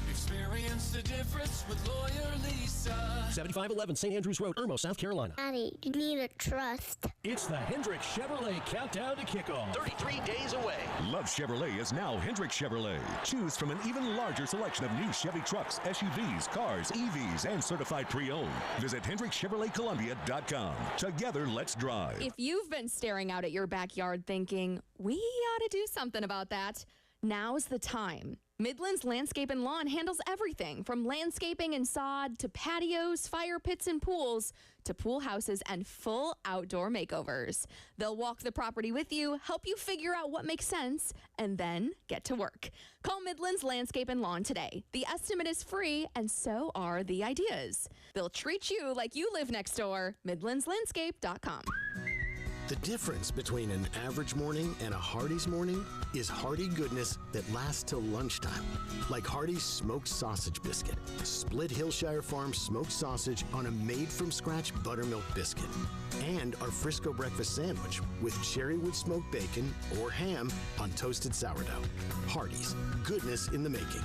Experience the difference with Lawyer Lisa. 7511 St. Andrews Road, Irmo, South Carolina. Daddy, you need a trust. It's the Hendrick Chevrolet Countdown to Kickoff. 33 days away. Love Chevrolet is now Hendrick Chevrolet. Choose from an even larger selection of new Chevy trucks, SUVs, cars, EVs, and certified pre-owned. Visit HendrickChevroletColumbia.com. Together, let's drive. If you've been staring out at your backyard thinking, we ought to do something about that, now's the time. Midland's Landscape and Lawn handles everything from landscaping and sod to patios, fire pits and pools to pool houses and full outdoor makeovers. They'll walk the property with you, help you figure out what makes sense, and then get to work. Call Midland's Landscape and Lawn today. The estimate is free, and so are the ideas. They'll treat you like you live next door. MidlandsLandscape.com. The difference between an average morning and a Hardee's morning is hearty goodness that lasts till lunchtime. Like Hardee's smoked sausage biscuit. Split Hillshire Farm smoked sausage on a made-from-scratch buttermilk biscuit. And our Frisco breakfast sandwich with cherrywood smoked bacon or ham on toasted sourdough. Hardee's. Goodness in the making.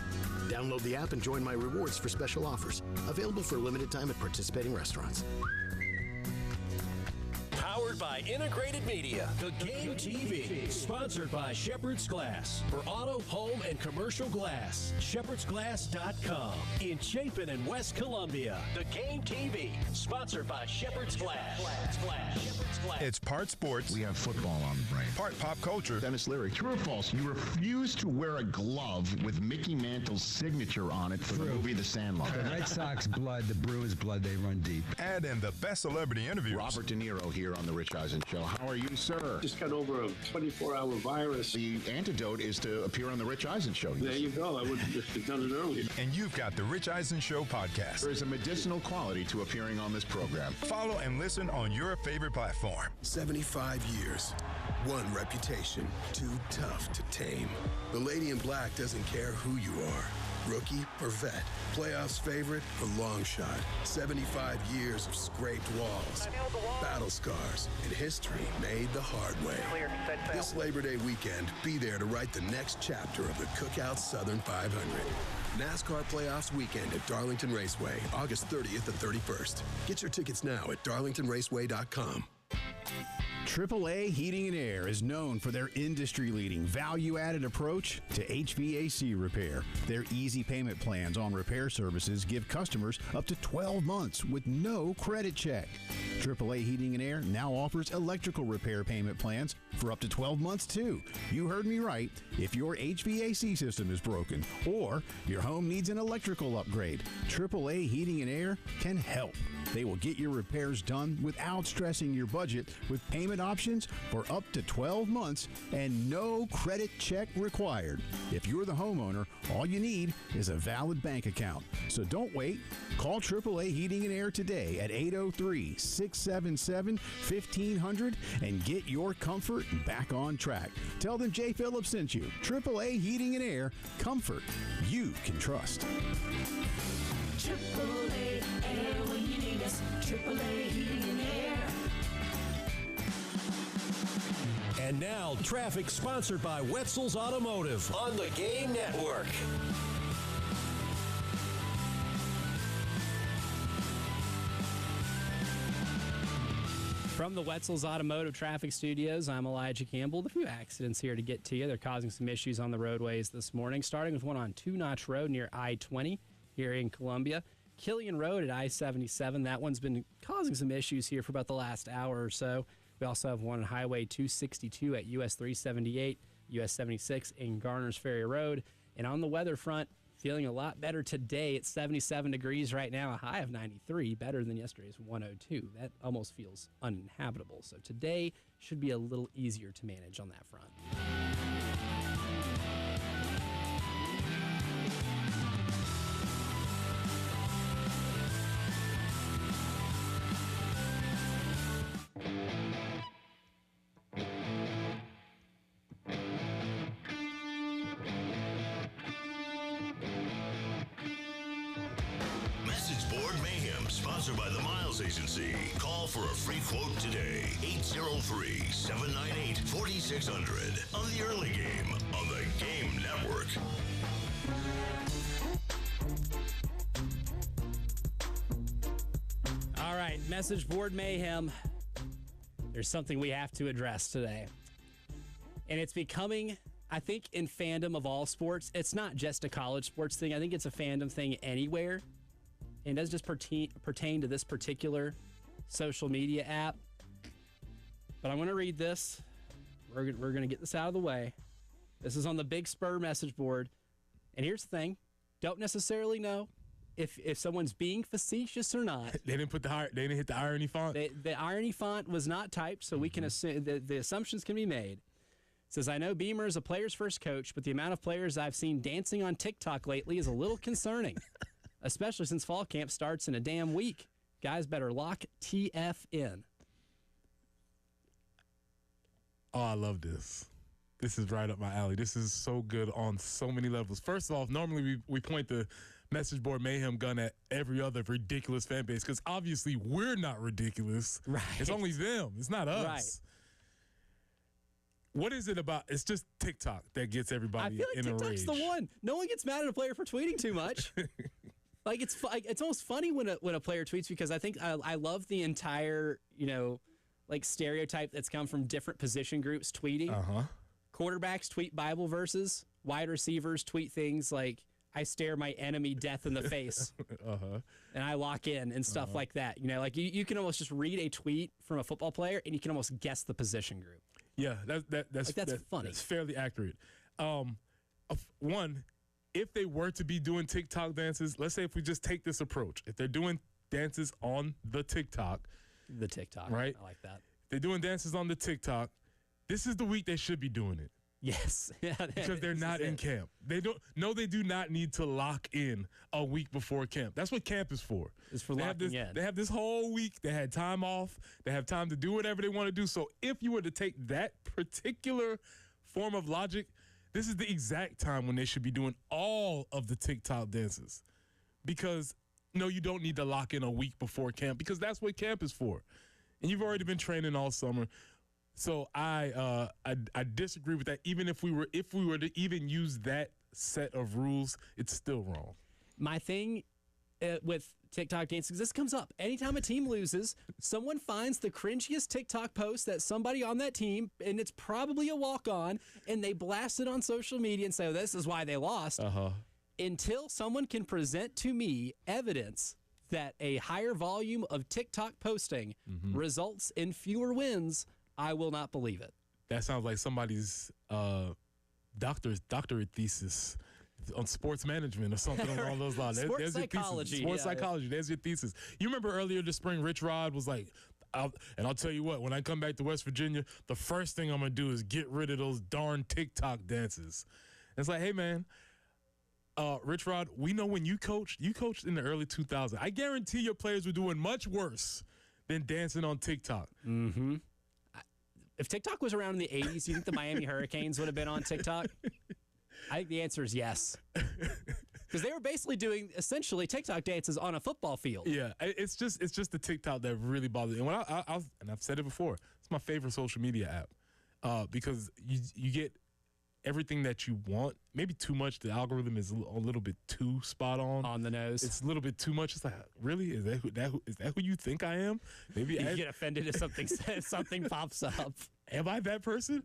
Download the app and join my rewards for special offers. Available for a limited time at participating restaurants. Powered by Integrated Media, The Game TV. Sponsored by Shepherd's Glass. For auto, home, and commercial glass. ShepherdsGlass.com. In Chapin and West Columbia. The Game TV. Sponsored by Shepherd's Glass. Shepherd's Glass. It's part sports. We have football on the brain. Part pop culture. Dennis Leary. True or false? You refuse to wear a glove with Mickey Mantle's signature on it for the movie The Sandlot. The Red Sox blood, the Bruins blood, they run deep. And in the best celebrity interviews. Robert De Niro here on The Rich Eisen Show. How are you, sir? Just got over a 24-hour virus. The antidote is to appear on The Rich Eisen Show. There you go. I would have just done it earlier. And you've got The Rich Eisen Show podcast. There is a medicinal quality to appearing on this program. Follow and listen on your favorite platform. 75 years. One reputation. Too tough to tame. The Lady in Black doesn't care who you are. Rookie or vet, playoffs favorite or long shot. 75 years of scraped walls, battle scars, and history made the hard way. This Labor Day weekend, be there to write the next chapter of the Cookout Southern 500. NASCAR Playoffs weekend at Darlington Raceway, August 30th and 31st. Get your tickets now at darlingtonraceway.com. AAA Heating and Air is known for their industry-leading value-added approach to HVAC repair. Their easy payment plans on repair services give customers up to 12 months with no credit check. AAA Heating and Air now offers electrical repair payment plans for up to 12 months too. You heard me right. If your HVAC system is broken or your home needs an electrical upgrade, AAA Heating and Air can help. They will get your repairs done without stressing your budget with payment options for up to 12 months and no credit check required. If you're the homeowner, all you need is a valid bank account. So don't wait. Call AAA Heating and Air today at 803-677-1500 and get your comfort back on track. Tell them Jay Phillips sent you. AAA Heating and Air, comfort you can trust. AAA Air when you need us. AAA Heating and Air. And now, traffic sponsored by Wetzel's Automotive on the Game Network. From the Wetzel's Automotive Traffic Studios, I'm Elijah Campbell. A few accidents here to get to you. They're causing some issues on the roadways this morning, starting with one on Two Notch Road near I-20 here in Columbia. Killian Road at I-77, that one's been causing some issues here for about the last hour or so. We also have one on Highway 262 at US 378, US 76 in Garner's Ferry Road. And on the weather front, feeling a lot better today. It's 77 degrees right now, a high of 93, better than yesterday's 102. That almost feels uninhabitable. So today should be a little easier to manage on that front. Sponsored by the Miles Agency. Call for a free quote today. 803-798-4600 on the early game on the Game Network. All right, message board mayhem. There's something we have to address today. And it's becoming, I think, in fandom of all sports, it's not just a college sports thing. I think it's a fandom thing anywhere. And it doesn't just pertain to this particular social media app. But I'm going to read this. We're going to get this out of the way. This is on the Big Spur message board. And here's the thing. Don't necessarily know if someone's being facetious or not. They didn't hit the irony font? The irony font was not typed, so we can assume the assumptions can be made. It says, I know Beamer is a player's first coach, but the amount of players I've seen dancing on TikTok lately is a little concerning. Especially since fall camp starts in a damn week. Guys better lock TF in. Oh, I love this. This is right up my alley. This is so good on so many levels. First off, normally we point the message board mayhem gun at every other ridiculous fan base because obviously we're not ridiculous. Right. It's only them. It's not us. Right. What is it about? It's just TikTok that gets everybody I feel like in a rage. TikTok's the one. No one gets mad at a player for tweeting too much. Like it's almost funny when a player tweets because I think I love the entire stereotype that's come from different position groups tweeting. Quarterbacks tweet Bible verses. Wide receivers tweet things like I stare my enemy death in the face, and I lock in and stuff like that. You can almost just read a tweet from a football player and you can almost guess the position group. Yeah, that's funny. That's fairly accurate. One. If they were to be doing TikTok dances, let's say if we just take this approach, if they're doing dances on the TikTok, right? I like that. If they're doing dances on the TikTok, this is the week they should be doing it. Yes. Yeah, because they're not in camp. They do not need to lock in a week before camp. That's what camp is for. It's for locking in. They have this whole week. They had time off. They have time to do whatever they want to do. So if you were to take that particular form of logic, this is the exact time when they should be doing all of the TikTok dances. Because, no, you don't need to lock in a week before camp because that's what camp is for. And you've already been training all summer. So I disagree with that. Even if we were to even use that set of rules, it's still wrong. My thing with TikTok dances, this comes up. Anytime a team loses, someone finds the cringiest TikTok post that somebody on that team, and it's probably a walk-on, and they blast it on social media and say, oh, this is why they lost. Until someone can present to me evidence that a higher volume of TikTok posting results in fewer wins, I will not believe it. That sounds like somebody's doctorate thesis on sports management or something along those lines. Sports there's your psychology. Thesis. Sports psychology. There's your thesis. You remember earlier this spring, Rich Rod was like, I'll tell you what, when I come back to West Virginia, the first thing I'm going to do is get rid of those darn TikTok dances. And it's like, hey, man, Rich Rod, we know when you coached in the early 2000s. I guarantee your players were doing much worse than dancing on TikTok. Mm-hmm. If TikTok was around in the 80s, do you think the Miami Hurricanes would have been on TikTok? I think the answer is yes. Because they were basically doing essentially TikTok dances on a football field. Yeah, it's just the TikTok that really bothers me. And and I've said it before, it's my favorite social media app because you get everything that you want. Maybe too much. The algorithm is a little bit too spot on the nose. It's a little bit too much. It's like, really? Is that who you think I am? Maybe you get offended if something pops up. Am I that person?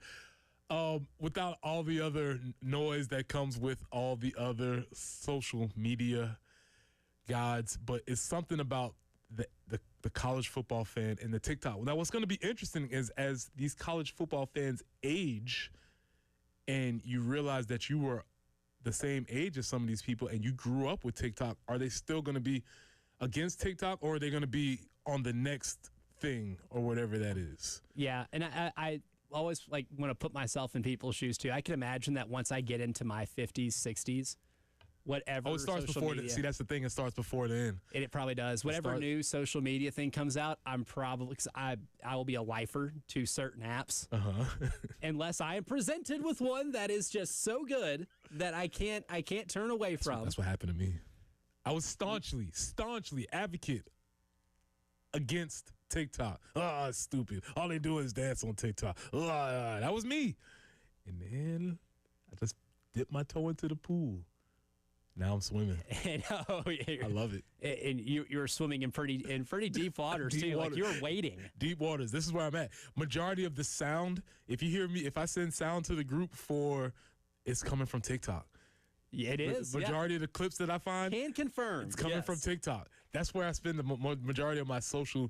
Without all the other noise that comes with all the other social media gods, but it's something about the college football fan and the TikTok. Now, what's going to be interesting is as these college football fans age and you realize that you were the same age as some of these people and you grew up with TikTok, are they still going to be against TikTok or are they going to be on the next thing or whatever that is? Yeah, and I always want to put myself in people's shoes too. I can imagine that once I get into my 50s, 60s, whatever. Oh, it starts before media, see, that's the thing. It starts before the end. It probably does. Whatever new social media thing comes out, I'm probably because I will be a lifer to certain apps, unless I am presented with one that is just so good that I can't turn away from. That's what happened to me. I was staunchly advocate against TikTok. Oh, it's stupid. All they do is dance on TikTok. That was me. And then I just dipped my toe into the pool. Now I'm swimming. I love it. And you were swimming in pretty deep waters too. Like you were wading. Deep waters. This is where I'm at. Majority of the sound, if you hear me, if I send sound to the group it's coming from TikTok. Yeah, it is. Majority of the clips that I find can confirm it's coming from TikTok. That's where I spend the majority of my social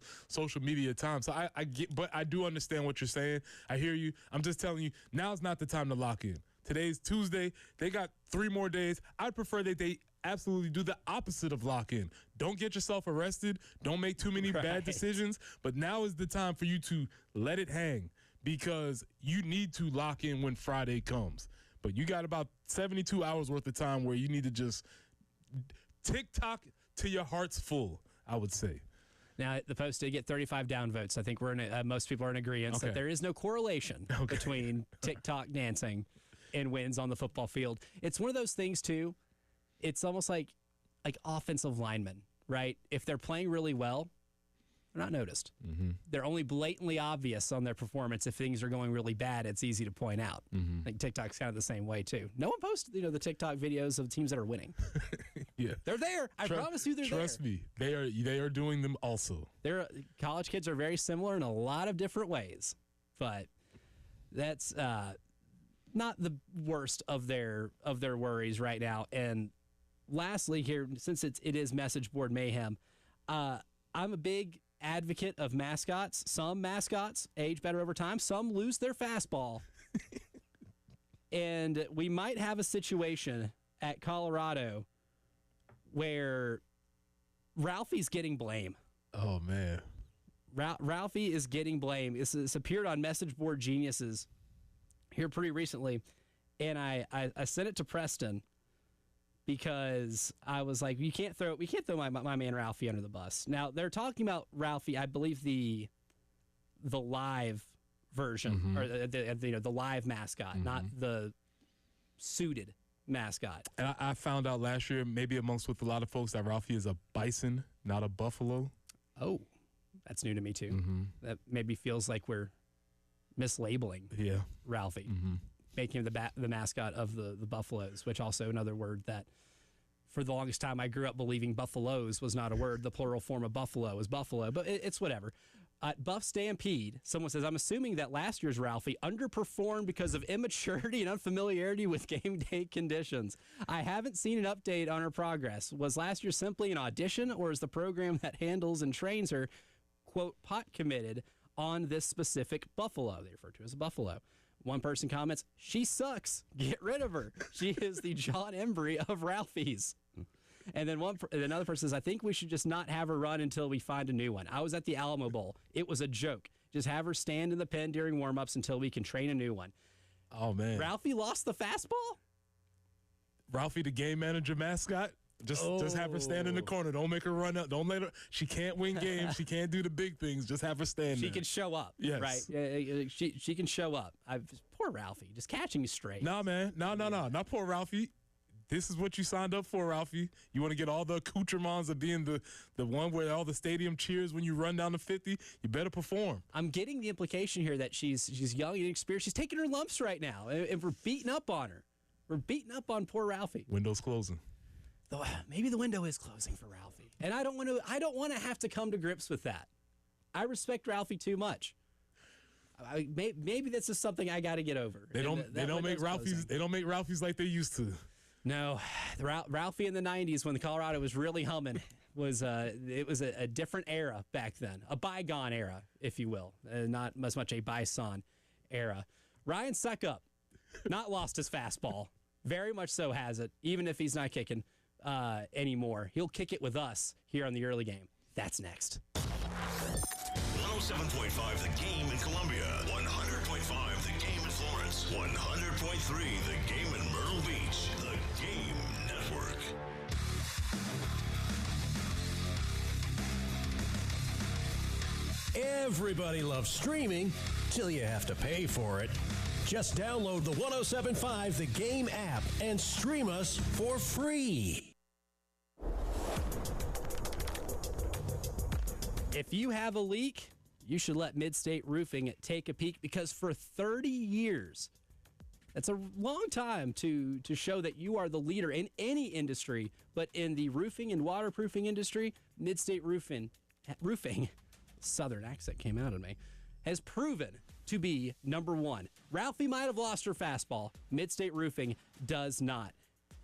media time. So I get, but I do understand what you're saying. I hear you. I'm just telling you, now's not the time to lock in. Today's Tuesday. They got 3 more days. I'd prefer that they absolutely do the opposite of lock in. Don't get yourself arrested. Don't make too many bad decisions. But now is the time for you to let it hang because you need to lock in when Friday comes. But you got about 72 hours worth of time where you need to just TikTok till your heart's full, I would say. Now, the post did get 35 downvotes. I think most people are in agreement that there is no correlation between TikTok dancing and wins on the football field. It's one of those things, too. It's almost like offensive linemen, right? If they're playing really well, they're not noticed. Mm-hmm. They're only blatantly obvious on their performance. If things are going really bad, it's easy to point out. Mm-hmm. I think TikTok's kind of the same way, too. No one posts, the TikTok videos of teams that are winning. Yeah. They're there. I promise you they're there. Trust me. They are doing them also. College kids are very similar in a lot of different ways. But that's not the worst of their worries right now. And lastly here, since it is message board mayhem, I'm a big advocate of mascots. Some mascots age better over time. Some lose their fastball. And we might have a situation at Colorado where Ralphie's getting blame. Oh, man. Ralphie is getting blame. This appeared on Message Board Geniuses here pretty recently. And I sent it to Preston because I was like, we can't throw my man Ralphie under the bus. Now they're talking about Ralphie, I believe the live version or the live mascot, not the suited mascot. And I found out last year, maybe amongst with a lot of folks, that Ralphie is a bison, not a buffalo. Oh, that's new to me too. Mm-hmm. That maybe feels like we're mislabeling Ralphie. Mm-hmm. Making him the mascot of the Buffaloes, which also another word that for the longest time I grew up believing buffaloes was not a word. The plural form of buffalo is buffalo, but it's whatever. Buff Stampede, someone says, I'm assuming that last year's Ralphie underperformed because of immaturity and unfamiliarity with game day conditions. I haven't seen an update on her progress. Was last year simply an audition, or is the program that handles and trains her, quote, pot committed on this specific buffalo? They refer to as a buffalo. One person comments, she sucks. Get rid of her. She is the John Embry of Ralphie's. And then another person says, I think we should just not have her run until we find a new one. I was at the Alamo Bowl. It was a joke. Just have her stand in the pen during warm-ups until we can train a new one. Oh, man. Ralphie lost the fastball? Ralphie, the game manager mascot? Just have her stand in the corner. Don't make her run up. Don't let her. She can't win games. She can't do the big things. Just have her stand there. She can show up. Yes. Right. She can show up. Poor Ralphie. Just catching you straight. No, man. No. Not poor Ralphie. This is what you signed up for, Ralphie. You want to get all the accoutrements of being the one where all the stadium cheers when you run down the 50? You better perform. I'm getting the implication here that she's young and inexperienced. She's taking her lumps right now, and we're beating up on her. We're beating up on poor Ralphie. Window's closing. Maybe the window is closing for Ralphie, and I don't want to have to come to grips with that. I respect Ralphie too much. Maybe that's just something I got to get over. They don't make Ralphies. They don't make Ralphies like they used to. No, Ralphie in the '90s when the Colorado was really humming it was a different era back then, a bygone era, if you will, not as much a bison era. Ryan Suckup, not lost his fastball, very much so has it, even if he's not kicking anymore. He'll kick it with us here on the early game. That's next. 107.5 The Game in Columbia, 100.5 The Game in Florence, 100.3 The Game in Myrtle Beach. The Game Network. Everybody loves streaming till you have to pay for it. Just download the 107.5 The Game app and stream us for free. If you have a leak, you should let Midstate Roofing take a peek, because for 30 years, that's a long time to show that you are the leader in any industry, but in the roofing and waterproofing industry, Midstate Roofing, southern accent came out of me, has proven to be number one. Ralphie might have lost her fastball. Midstate Roofing does not.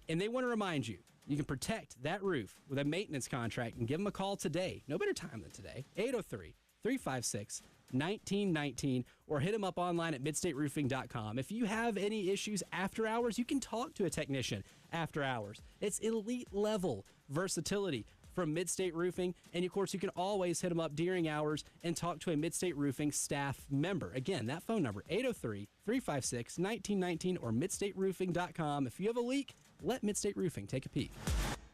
And they want to remind you, you can protect that roof with a maintenance contract and give them a call today. No better time than today. 803-356-1919, or hit them up online at midstateroofing.com. If you have any issues after hours, you can talk to a technician after hours. It's elite level versatility from Midstate Roofing, and of course you can always hit them up during hours and talk to a Midstate Roofing staff member. Again, that phone number, 803-356-1919, or midstateroofing.com. If you have a leak, let Midstate Roofing take a peek.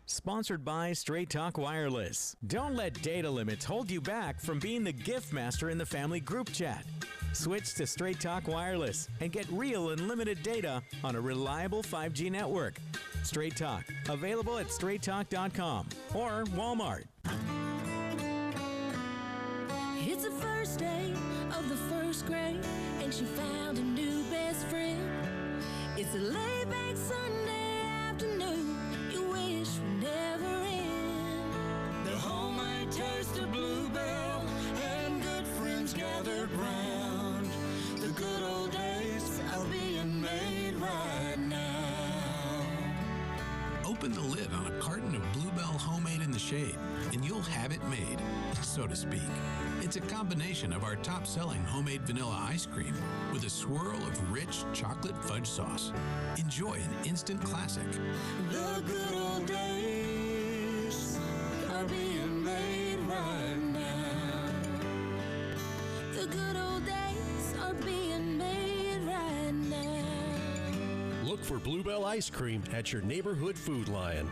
Sponsored by Straight Talk Wireless. Don't let data limits hold you back from being the gift master in the family group chat. Switch to Straight Talk Wireless and get real and limited data on a reliable 5G network. Straight Talk, available at straighttalk.com or Walmart. It's the first day of the first grade, and she found a new best friend. It's a laid-back Sunday afternoon you wish would never end. The homemade taste of Bluebell and good friends gathered round. The good old days are being made right now. Open the lid on a carton of Bluebell Homemade in the Shade, and you'll have it made, so to speak. It's a combination of our top-selling homemade vanilla ice cream with a swirl of rich chocolate fudge sauce. Enjoy an instant classic. The good old days are being made right now. The good old days are being made right now. Look for Bluebell ice cream at your neighborhood Food Lion.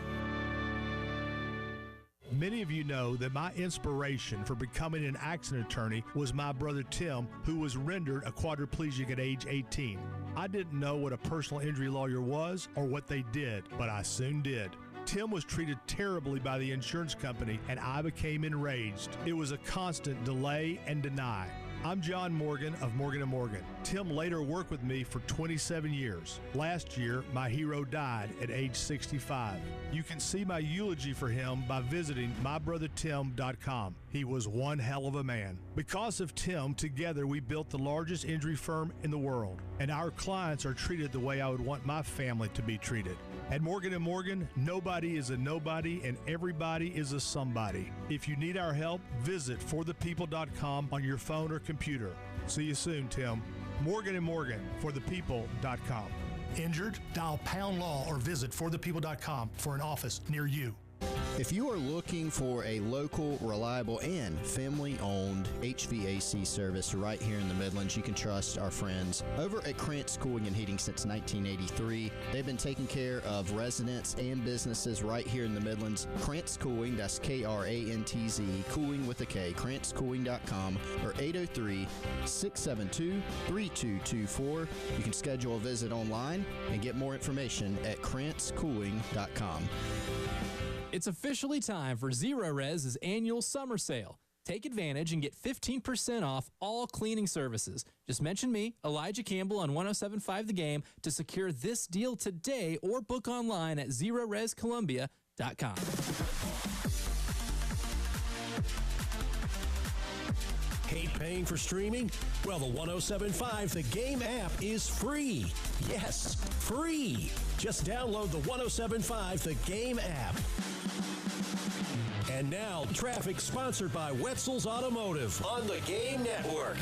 Many of you know that my inspiration for becoming an accident attorney was my brother Tim, who was rendered a quadriplegic at age 18. I didn't know what a personal injury lawyer was or what they did, but I soon did. Tim was treated terribly by the insurance company, and I became enraged. It was a constant delay and deny. I'm John Morgan of Morgan & Morgan. Tim later worked with me for 27 years. Last year, my hero died at age 65. You can see my eulogy for him by visiting mybrothertim.com. He was one hell of a man. Because of Tim, together we built the largest injury firm in the world, and our clients are treated the way I would want my family to be treated. At Morgan & Morgan, nobody is a nobody and everybody is a somebody. If you need our help, visit forthepeople.com on your phone or computer. See you soon, Tim. Morgan & Morgan, forthepeople.com. Injured? Dial Pound Law or visit forthepeople.com for an office near you. If you are looking for a local, reliable, and family-owned HVAC service right here in the Midlands, you can trust our friends over at Krantz Cooling and Heating since 1983. They've been taking care of residents and businesses right here in the Midlands. Krantz Cooling, that's K-R-A-N-T-Z, cooling with a K, KrantzCooling.com, or 803-672-3224. You can schedule a visit online and get more information at KrantzCooling.com. It's officially time for Zero Rez's annual summer sale. Take advantage and get 15% off all cleaning services. Just mention me, Elijah Campbell, on 107.5 The Game to secure this deal today or book online at ZeroRezColumbia.com. Hate paying for streaming? Well, the 107.5 The Game app is free. Yes, free. Just download the 107.5 The Game app. And now, traffic sponsored by Wetzel's Automotive on the Game Network.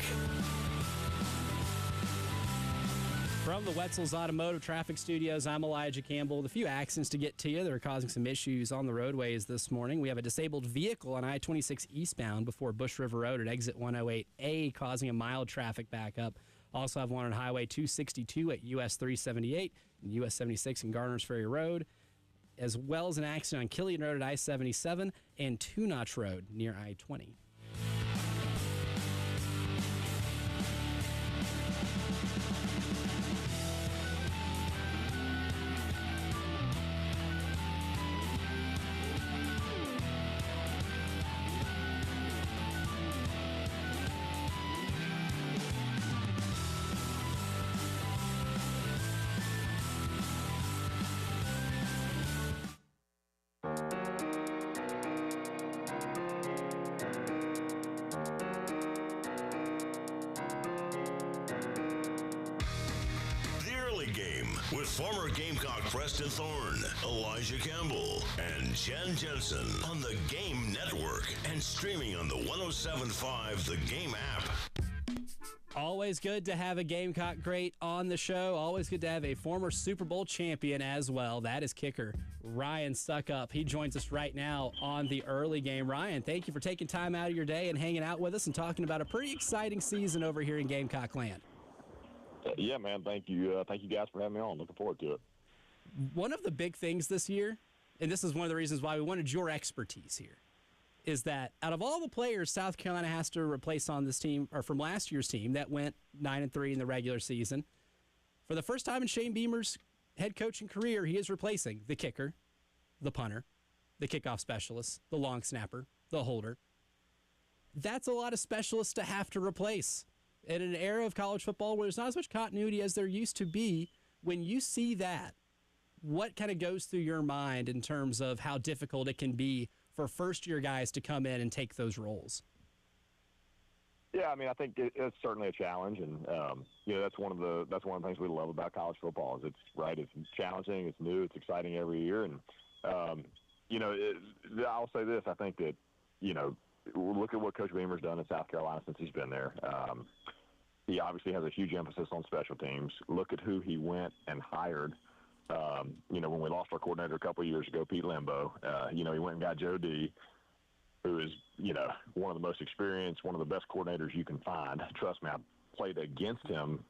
From the Wetzel's Automotive Traffic Studios, I'm Elijah Campbell. With a few accidents to get to you that are causing some issues on the roadways this morning. We have a disabled vehicle on I-26 eastbound before Bush River Road at exit 108A, causing a mild traffic backup. Also have one on Highway 262 at US 378 and US 76 and Garner's Ferry Road, as well as an accident on Killian Road at I-77 and Two Notch Road near I-20. With former Gamecock Preston Thorne, Elijah Campbell, and Jen Jensen on the Game Network and streaming on the 107.5 The Game app. Always good to have a Gamecock great on the show. Always good to have a former Super Bowl champion as well. That is kicker Ryan Suckup. He joins us right now on the early game. Ryan, thank you for taking time out of your day and hanging out with us and talking about a pretty exciting season over here in Gamecock land. Yeah, man. Thank you. Thank you guys for having me on. Looking forward to it. One of the big things this year, and this is one of the reasons why we wanted your expertise here, is that out of all the players South Carolina has to replace on this team, or from last year's team that went 9-3 in the regular season, for the first time in Shane Beamer's head coaching career, he is replacing the kicker, the punter, the kickoff specialist, the long snapper, the holder. That's a lot of specialists to have to replace. In an era of college football where there's not as much continuity as there used to be, when you see that, what kind of goes through your mind in terms of how difficult it can be for first-year guys to come in and take those roles? Yeah, I mean, I think it's certainly a challenge, and that's one of the things we love about college football is it's challenging, it's new, it's exciting every year, and I'll say this: I think that look at what Coach Beamer's done in South Carolina since he's been there. He obviously has a huge emphasis on special teams. Look at who he went and hired. When we lost our coordinator a couple of years ago, Pete Limbo, he went and got Joe D., who is, one of the most experienced, one of the best coordinators you can find. Trust me, I played against him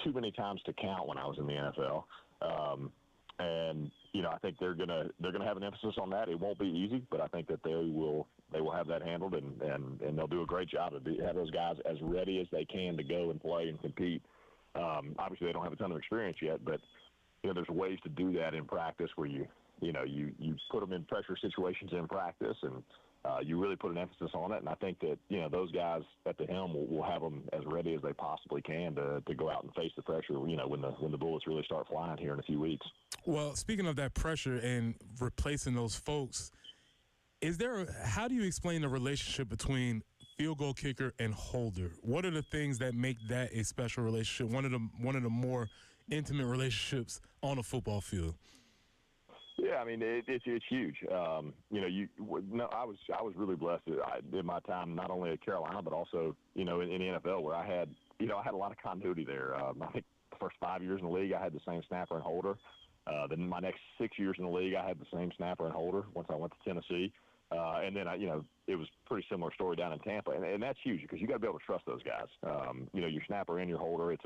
too many times to count when I was in the NFL. I think they're gonna have an emphasis on that. It won't be easy, but I think that they will have that handled, and they'll do a great job of have those guys as ready as they can to go and play and compete. Obviously, they don't have a ton of experience yet, but there's ways to do that in practice where you put them in pressure situations in practice, and you really put an emphasis on it. And I think that those guys at the helm will have them as ready as they possibly can to go out and face the pressure. When the bullets really start flying here in a few weeks. Well, speaking of that pressure and replacing those folks, how do you explain the relationship between field goal kicker and holder? What are the things that make that a special relationship? One of the more intimate relationships on a football field. Yeah, I mean it's huge. I was really blessed in my time, not only at Carolina but also in the NFL, where I had I had a lot of continuity there. I think the first 5 years in the league, I had the same snapper and holder. Then my next 6 years in the league, I had the same snapper and holder once I went to Tennessee. And then, it was a pretty similar story down in Tampa. And that's huge because you got to be able to trust those guys. Your snapper and your holder, it's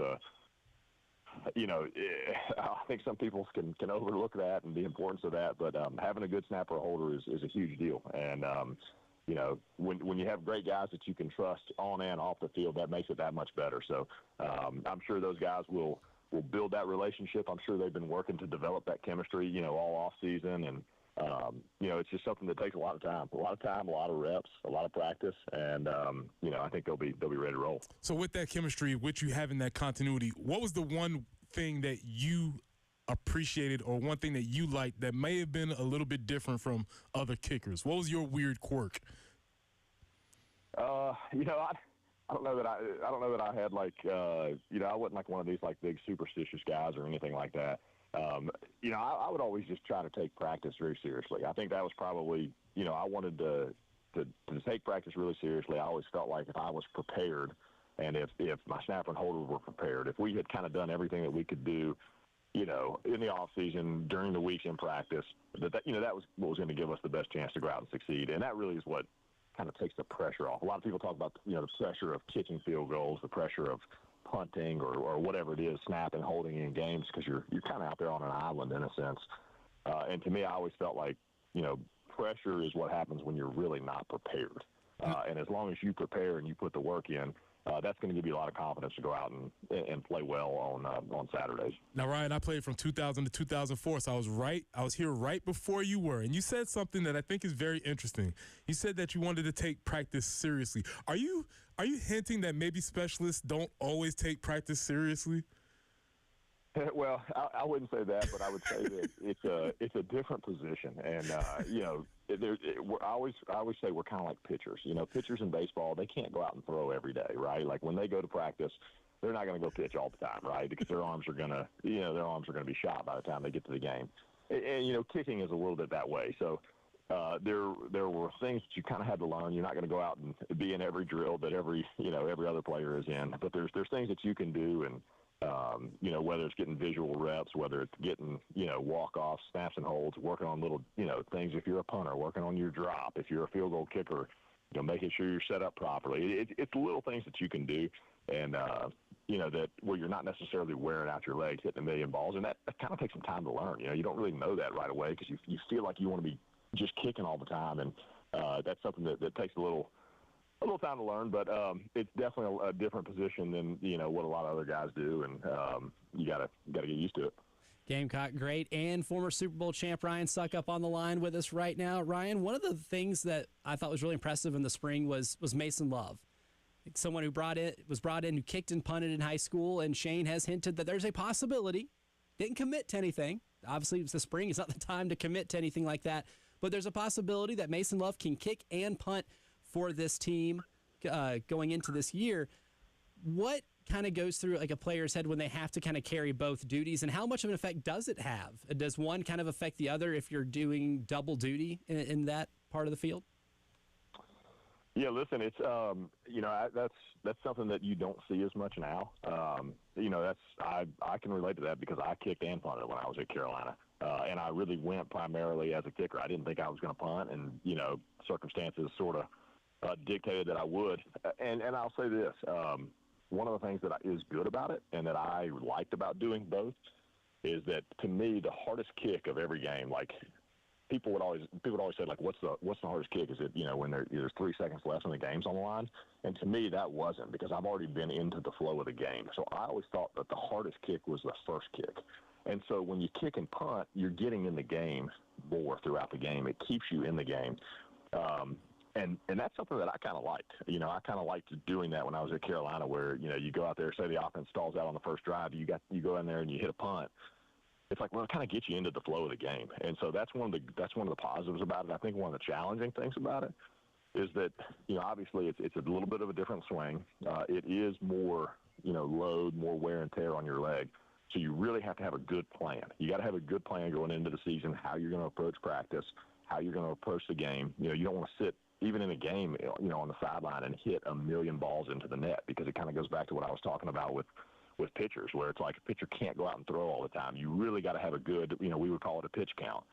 I think some people can overlook that and the importance of that. But having a good snapper or holder is a huge deal. And, when you have great guys that you can trust on and off the field, that makes it that much better. So I'm sure those guys will build that relationship. I'm sure they've been working to develop that chemistry, all off season. And, it's just something that takes a lot of time, a lot of reps, a lot of practice. And, I think they'll be ready to roll. So with that chemistry, with you having that continuity, what was the one thing that you appreciated or one thing that you liked that may have been a little bit different from other kickers? What was your weird quirk? I don't know that I had I wasn't like one of these like big superstitious guys or anything like that. I would always just try to take practice very seriously. I think that was probably, I wanted to take practice really seriously. I always felt like if I was prepared and if my snapper and holder were prepared, if we had kind of done everything that we could do, in the off season, during the weeks in practice, that was what was going to give us the best chance to go out and succeed. And that really is what kind of takes the pressure off. A lot of people talk about, the pressure of kicking field goals, the pressure of punting or whatever it is, snapping, holding in games, because you're kind of out there on an island in a sense. And to me, I always felt like, pressure is what happens when you're really not prepared. And as long as you prepare and you put the work in, that's going to give you a lot of confidence to go out and play well on Saturdays. Now, Ryan, I played from 2000 to 2004, so I was here right before you were, and you said something that I think is very interesting. You said that you wanted to take practice seriously. Are you hinting that maybe specialists don't always take practice seriously? Well, I wouldn't say that, but I would say that it's a different position, and I always say we're kind of like pitchers. Pitchers in baseball, they can't go out and throw every day, right? Like when they go to practice, they're not going to go pitch all the time, right? Because their arms are going to be shot by the time they get to the game. And kicking is a little bit that way. So there were things that you kind of had to learn. You're not going to go out and be in every drill that every other player is in, but there's things that you can do and. Whether it's getting visual reps, whether it's getting, walk-offs, snaps and holds, working on little, things if you're a punter, working on your drop, if you're a field goal kicker, making sure you're set up properly. It's little things that you can do and, that where you're not necessarily wearing out your legs, hitting a million balls. And that kind of takes some time to learn. You don't really know that right away because you feel like you want to be just kicking all the time. And that's something that takes a little time to learn, but it's definitely a different position than what a lot of other guys do, and you gotta get used to it. Gamecock great and former Super Bowl champ Ryan Suckup on the line with us right now. Ryan, one of the things that I thought was really impressive in the spring was Mason Love, someone who was brought in who kicked and punted in high school, and Shane has hinted that there's a possibility. Didn't commit to anything. Obviously, it's the spring; it's not the time to commit to anything like that. But there's a possibility that Mason Love can kick and punt for this team going into this year. What kind of goes through like a player's head when they have to kind of carry both duties, and how much of an effect does it have? Does one kind of affect the other if you're doing double duty in that part of the field? Yeah, listen, it's that's something that you don't see as much now. I can relate to that because I kicked and punted when I was at Carolina, and I really went primarily as a kicker. I didn't think I was going to punt, and circumstances sort of dictated that I would. And I'll say this, one of the things that is good about it and that I liked about doing both is that to me the hardest kick of every game, like people would always say like what's the hardest kick? Is it when there's 3 seconds left and the game's on the line? And to me that wasn't, because I've already been into the flow of the game. So I always thought that the hardest kick was the first kick. And so when you kick and punt, you're getting in the game more throughout the game. It keeps you in the game. And that's something that I kind of liked. I kind of liked doing that when I was at Carolina, where you go out there, say the offense stalls out on the first drive, you go in there and you hit a punt. It's like, well, it kind of gets you into the flow of the game, and so that's one of the positives about it. I think one of the challenging things about it is that obviously it's a little bit of a different swing. It is more load, more wear and tear on your leg. So you really have to have a good plan. You got to have a good plan going into the season, how you're going to approach practice, how you're going to approach the game. You know, you don't want to sit even in a game, you know, on the sideline and hit a million balls into the net, because it kind of goes back to what I was talking about with pitchers, where it's like a pitcher can't go out and throw all the time. You really got to have a good, you know, we would call it a pitch count.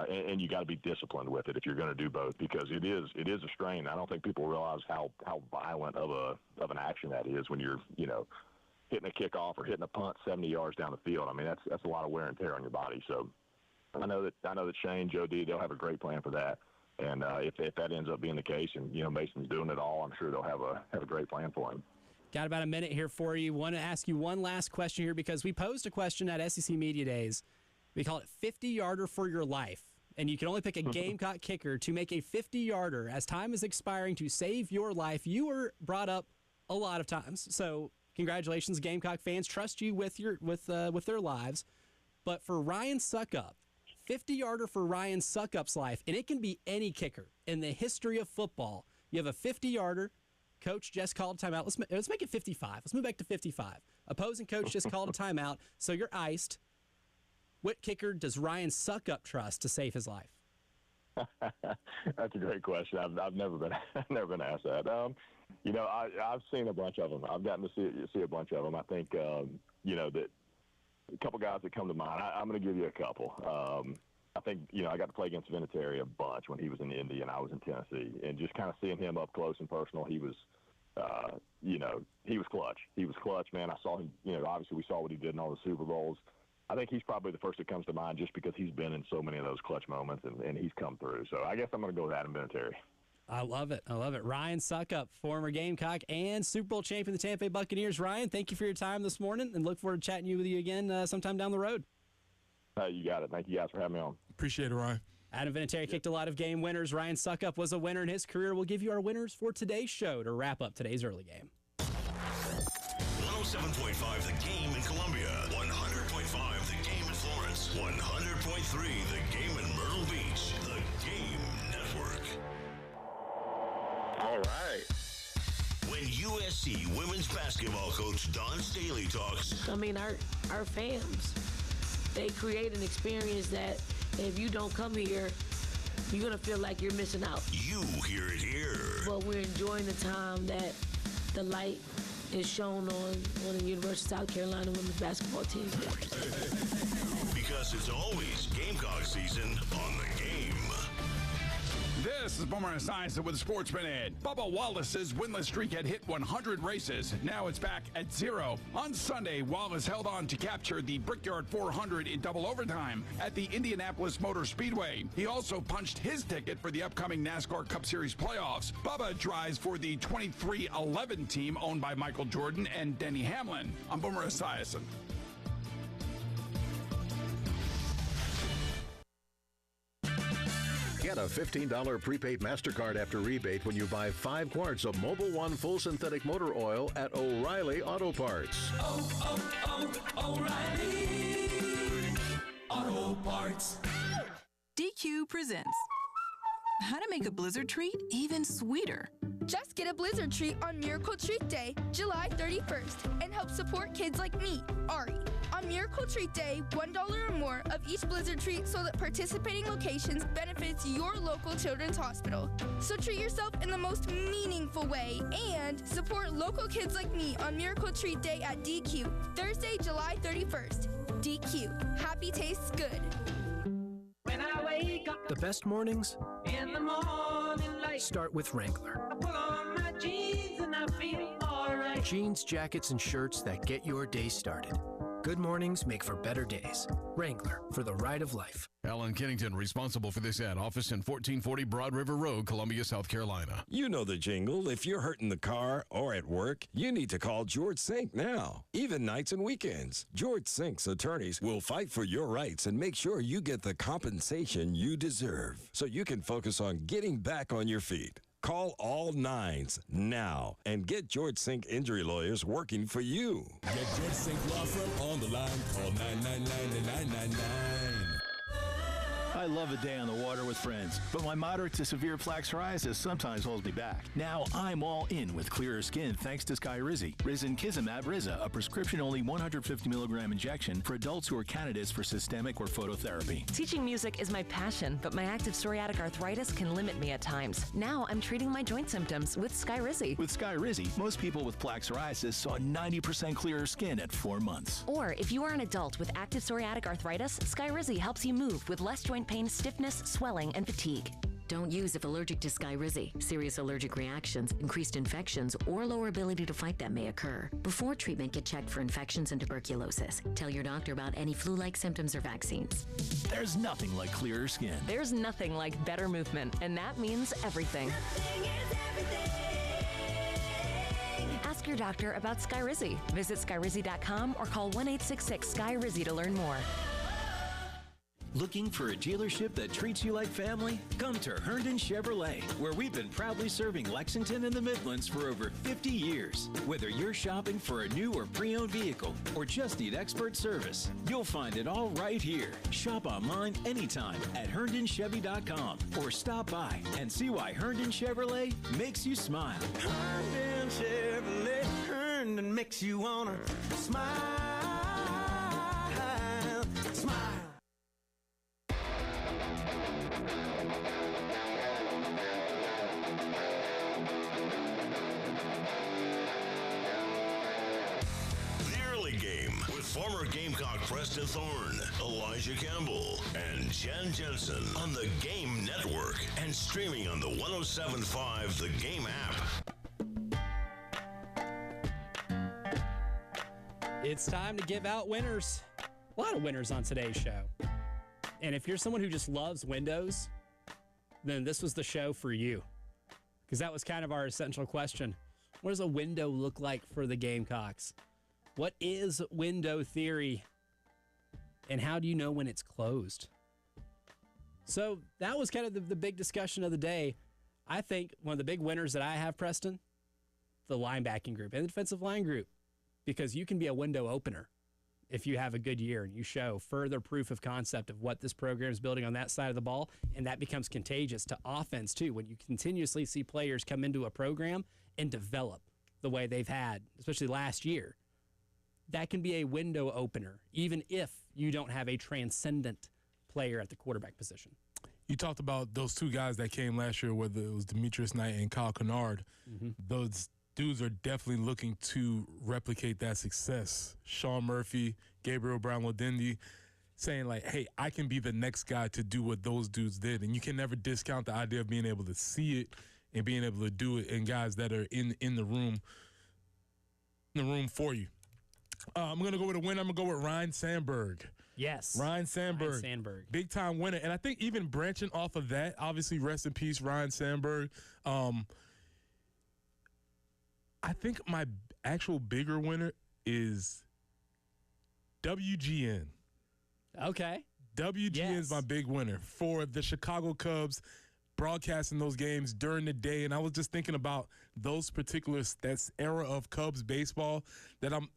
And you got to be disciplined with it if you're going to do both, because it is a strain. I don't think people realize how violent of an action that is when you're, you know, hitting a kickoff or hitting a punt 70 yards down the field. I mean, that's a lot of wear and tear on your body. So I know that Shane, Joe D, they'll have a great plan for that. And if that ends up being the case, and you know Mason's doing it all, I'm sure they'll have a great plan for him. Got about a minute here for you. Want to ask you one last question here, because we posed a question at SEC Media Days. We call it 50-yarder for your life. And you can only pick a Gamecock kicker to make a 50-yarder as time is expiring to save your life. You were brought up a lot of times. So congratulations, Gamecock fans. Trust you with their lives. But for Ryan Suckup, 50-yarder for Ryan Suckup's life, and it can be any kicker in the history of football. You have a 50-yarder. Coach just called a timeout. Let's make it 55. Let's move back to 55. Opposing coach just called a timeout, so you're iced. What kicker does Ryan Suckup trust to save his life? That's a great question. I've never been asked that. You know, I've seen a bunch of them. I've gotten to see a bunch of them. I think you know, that a couple guys that come to mind. I'm going to give you a couple. I think, you know, I got to play against Vinatieri a bunch when he was in Indy and I was in Tennessee, and just kind of seeing him up close and personal, he was, you know, he was clutch. He was clutch, man. I saw him, you know, obviously we saw what he did in all the Super Bowls. I think he's probably the first that comes to mind just because he's been in so many of those clutch moments and he's come through. So I guess I'm going to go with Adam Vinatieri. I love it. I love it. Ryan Suckup, former Gamecock and Super Bowl champion of the Tampa Bay Buccaneers. Ryan, thank you for your time this morning, and look forward to chatting with you again sometime down the road. You got it. Thank you guys for having me on. Appreciate it, Ryan. Adam Vinatieri kicked a lot of game winners. Ryan Suckup was a winner in his career. We'll give you our winners for today's show to wrap up today's early game. 107.5 The Game in Columbia, 100.5 The Game in Florence, 100.3 The Game in Myrtle Beach. The Game Network. All right. When USC women's basketball coach Don Staley talks. I mean, our fans, they create an experience that if you don't come here, you're going to feel like you're missing out. You hear it here. But we're enjoying the time that the light is shown on the University of South Carolina women's basketball team. Because it's always Gamecock season on The Game. This is Boomer Esiason with Sportsman Ed. Bubba Wallace's winless streak had hit 100 races. Now it's back at 0. On Sunday, Wallace held on to capture the Brickyard 400 in double overtime at the Indianapolis Motor Speedway. He also punched his ticket for the upcoming NASCAR Cup Series playoffs. Bubba drives for the 2311 team owned by Michael Jordan and Denny Hamlin. I'm Boomer Esiason. Get a $15 prepaid MasterCard after rebate when you buy 5 quarts of Mobil 1 full synthetic motor oil at O'Reilly Auto Parts. O'Reilly Auto Parts. DQ presents how to make a blizzard treat even sweeter. Just get a blizzard treat on Miracle Treat Day, July 31st, and help support kids like me, Ari. On Miracle Treat Day, $1 or more of each blizzard treat sold at participating locations benefits your local children's hospital. So treat yourself in the most meaningful way and support local kids like me on Miracle Treat Day at DQ, Thursday, July 31st. DQ, happy tastes good. When I wake up, the best mornings in the morning light start with Wrangler. I pull on my jeans and I feel all right. Jeans, jackets, and shirts that get your day started. Good mornings make for better days. Wrangler, for the ride of life. Alan Kennington, responsible for this ad. Office in 1440 Broad River Road, Columbia, South Carolina. You know the jingle. If you're hurt in the car or at work, you need to call George Sink now. Even nights and weekends. George Sink's attorneys will fight for your rights and make sure you get the compensation you deserve so you can focus on getting back on your feet. Call all 9s now and get George Sink injury lawyers working for you. Get George Sink Law Firm on the line. Call 999-999. I love a day on the water with friends, but my moderate to severe plaque psoriasis sometimes holds me back. Now I'm all in with clearer skin thanks to Skyrizi. Risankizumab Riza, a prescription-only 150 milligram injection for adults who are candidates for systemic or phototherapy. Teaching music is my passion, but my active psoriatic arthritis can limit me at times. Now I'm treating my joint symptoms with Skyrizi. With Skyrizi, most people with plaque psoriasis saw 90% clearer skin at 4 months. Or if you are an adult with active psoriatic arthritis, Skyrizi helps you move with less joint pain, stiffness, swelling, and fatigue. Don't use if allergic to Skyrizi. Serious allergic reactions, increased infections, or lower ability to fight them may occur. Before treatment, get checked for infections and tuberculosis. Tell your doctor about any flu-like symptoms or vaccines. There's nothing like clearer skin. There's nothing like better movement, and that means everything. Ask your doctor about Skyrizi. Visit Skyrizi.com or call 1-866-SKY-RIZZI to learn more. Looking for a dealership that treats you like family? Come to Herndon Chevrolet, where we've been proudly serving Lexington and the Midlands for over 50 years. Whether you're shopping for a new or pre-owned vehicle or just need expert service, you'll find it all right here. Shop online anytime at HerndonChevy.com or stop by and see why Herndon Chevrolet makes you smile. Herndon Chevrolet, Herndon makes you wanna smile. Former Gamecock Preston Thorne, Elijah Campbell, and Jen Jensen on the Game Network and streaming on the 107.5 The Game app. It's time to give out winners. A lot of winners on today's show. And if you're someone who just loves Windows, then this was the show for you. Because that was kind of our essential question. What does a window look like for the Gamecocks? What is window theory? And how do you know when it's closed? So that was kind of the big discussion of the day. I think one of the big winners that I have, Preston, the linebacking group and the defensive line group. Because you can be a window opener if you have a good year and you show further proof of concept of what this program is building on that side of the ball. And that becomes contagious to offense, too, when you continuously see players come into a program and develop the way they've had, especially last year. That can be a window opener, even if you don't have a transcendent player at the quarterback position. You talked about those two guys that came last year, whether it was Demetrius Knight and Kyle Kennard. Mm-hmm. Those dudes are definitely looking to replicate that success. Sean Murphy, Gabriel Brown-Ladindi, saying like, hey, I can be the next guy to do what those dudes did. And you can never discount the idea of being able to see it and being able to do it in guys that are in the room for you. I'm going to go with a winner. I'm going to go with Ryan Sandberg. Yes. Ryan Sandberg. Big-time winner. And I think even branching off of that, obviously, rest in peace, Ryan Sandberg. I think my actual bigger winner is WGN. Okay. WGN is my big winner for the Chicago Cubs, broadcasting those games during the day. And I was just thinking about those particular, that era of Cubs baseball that I'm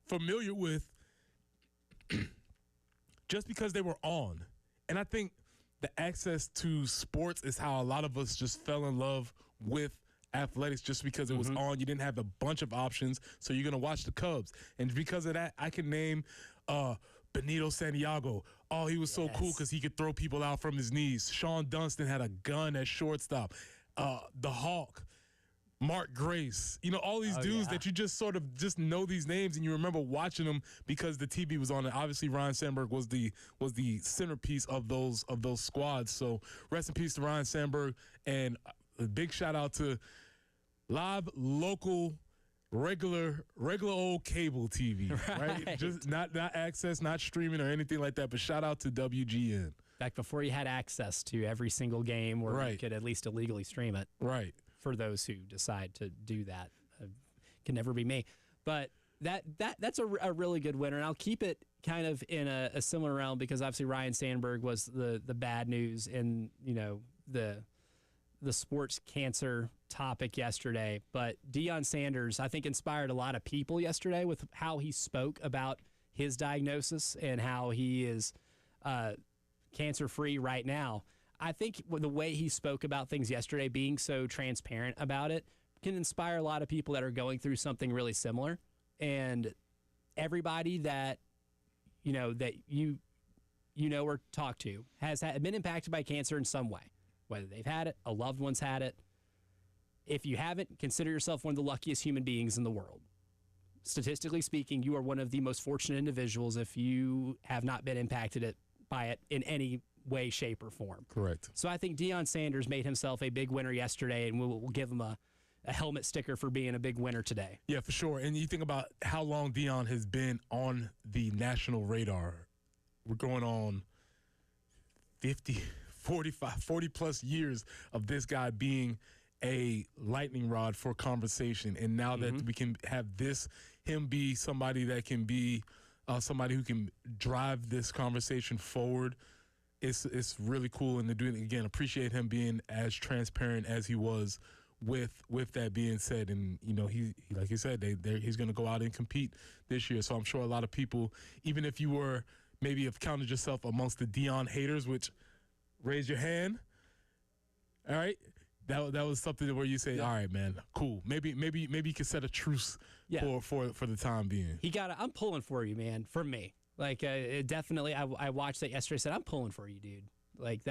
familiar with just because they were on. And I think the access to sports is how a lot of us just fell in love with athletics, just because it was on. You didn't have a bunch of options, so you're going to watch the Cubs. And because of that, I can name Benito Santiago. Oh, he was so cool because he could throw people out from his knees. Sean Dunston had a gun at shortstop. The Hawk. Mark Grace, all these dudes that you just sort of just know these names and you remember watching them because the TV was on. And obviously Ryan Sandberg was the centerpiece of those squads. So rest in peace to Ryan Sandberg, and a big shout out to live, local, regular old cable TV, right? Just not access, not streaming or anything like that. But shout out to WGN. Back before you had access to every single game, where you could at least illegally stream it. Right. For those who decide to do that. Can never be me. But that's a really good winner, and I'll keep it kind of in a similar realm because obviously Ryan Sandberg was the bad news in the sports cancer topic yesterday. But Deion Sanders, I think, inspired a lot of people yesterday with how he spoke about his diagnosis and how he is cancer-free right now. I think the way he spoke about things yesterday, being so transparent about it, can inspire a lot of people that are going through something really similar. And everybody that you or talk to has been impacted by cancer in some way, whether they've had it, a loved one's had it. If you haven't, consider yourself one of the luckiest human beings in the world. Statistically speaking, you are one of the most fortunate individuals if you have not been impacted by it in any way, shape, or form. Correct. So I think Deion Sanders made himself a big winner yesterday, and we'll give him a helmet sticker for being a big winner today. Yeah, for sure. And you think about how long Deion has been on the national radar. We're going on 40 plus years of this guy being a lightning rod for conversation. And now that we can have him be somebody that can be somebody who can drive this conversation forward, it's really cool. And to do it again, appreciate him being as transparent as he was with that being said. And, he like he said, he's going to go out and compete this year. So I'm sure a lot of people, even if you were maybe have counted yourself amongst the Deion haters, which raise your hand. All right. That was something where you say, all right, man, cool. Maybe you can set a truce for the time being. I'm pulling for you, man, from me. Like, definitely, I watched that yesterday, said, I'm pulling for you, dude. Like,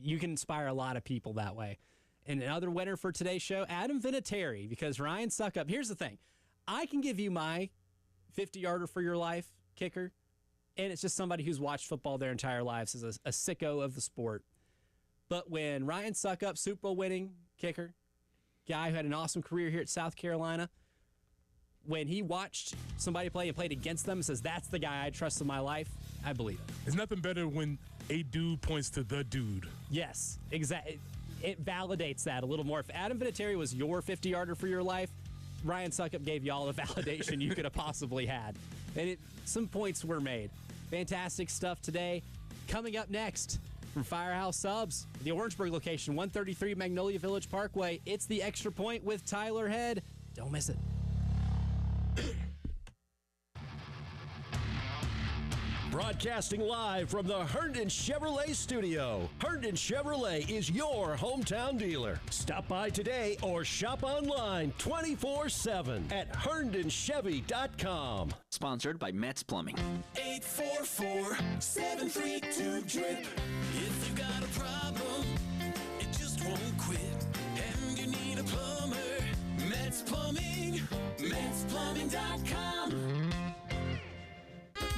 you can inspire a lot of people that way. And another winner for today's show, Adam Vinatieri, because Ryan Suckup, here's the thing. I can give you my 50-yarder for your life kicker, and it's just somebody who's watched football their entire lives as a sicko of the sport. But when Ryan Suckup, Super Bowl winning kicker, guy who had an awesome career here at South Carolina, when he watched somebody play and played against them and says, that's the guy I trust in my life, I believe it. There's nothing better when a dude points to the dude. Yes, exactly. It validates that a little more. If Adam Vinatieri was your 50-yarder for your life, Ryan Suckup gave you all the validation you could have possibly had. And some points were made. Fantastic stuff today. Coming up next from Firehouse Subs, the Orangeburg location, 133 Magnolia Village Parkway, it's the Extra Point with Tyler Head. Don't miss it. Broadcasting live from the Herndon Chevrolet studio. Herndon Chevrolet is your hometown dealer. Stop by today or shop online 24/7 at herndonchevy.com. Sponsored by Metz Plumbing. 844-732-DRIP. If you got a problem, it just won't quit. And you need a plumber, Metz Plumbing. MetzPlumbing.com.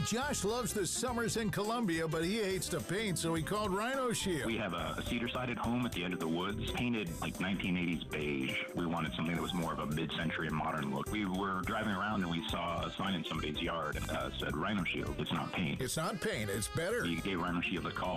Josh loves the summers in Columbia, but he hates to paint, so he called Rhino Shield. We have a cedar-sided home at the end of the woods, painted like 1980s beige. We wanted something that was more of a mid-century and modern look. We were driving around and we saw a sign in somebody's yard that said Rhino Shield. It's not paint. It's not paint. It's better. We gave Rhino Shield a call.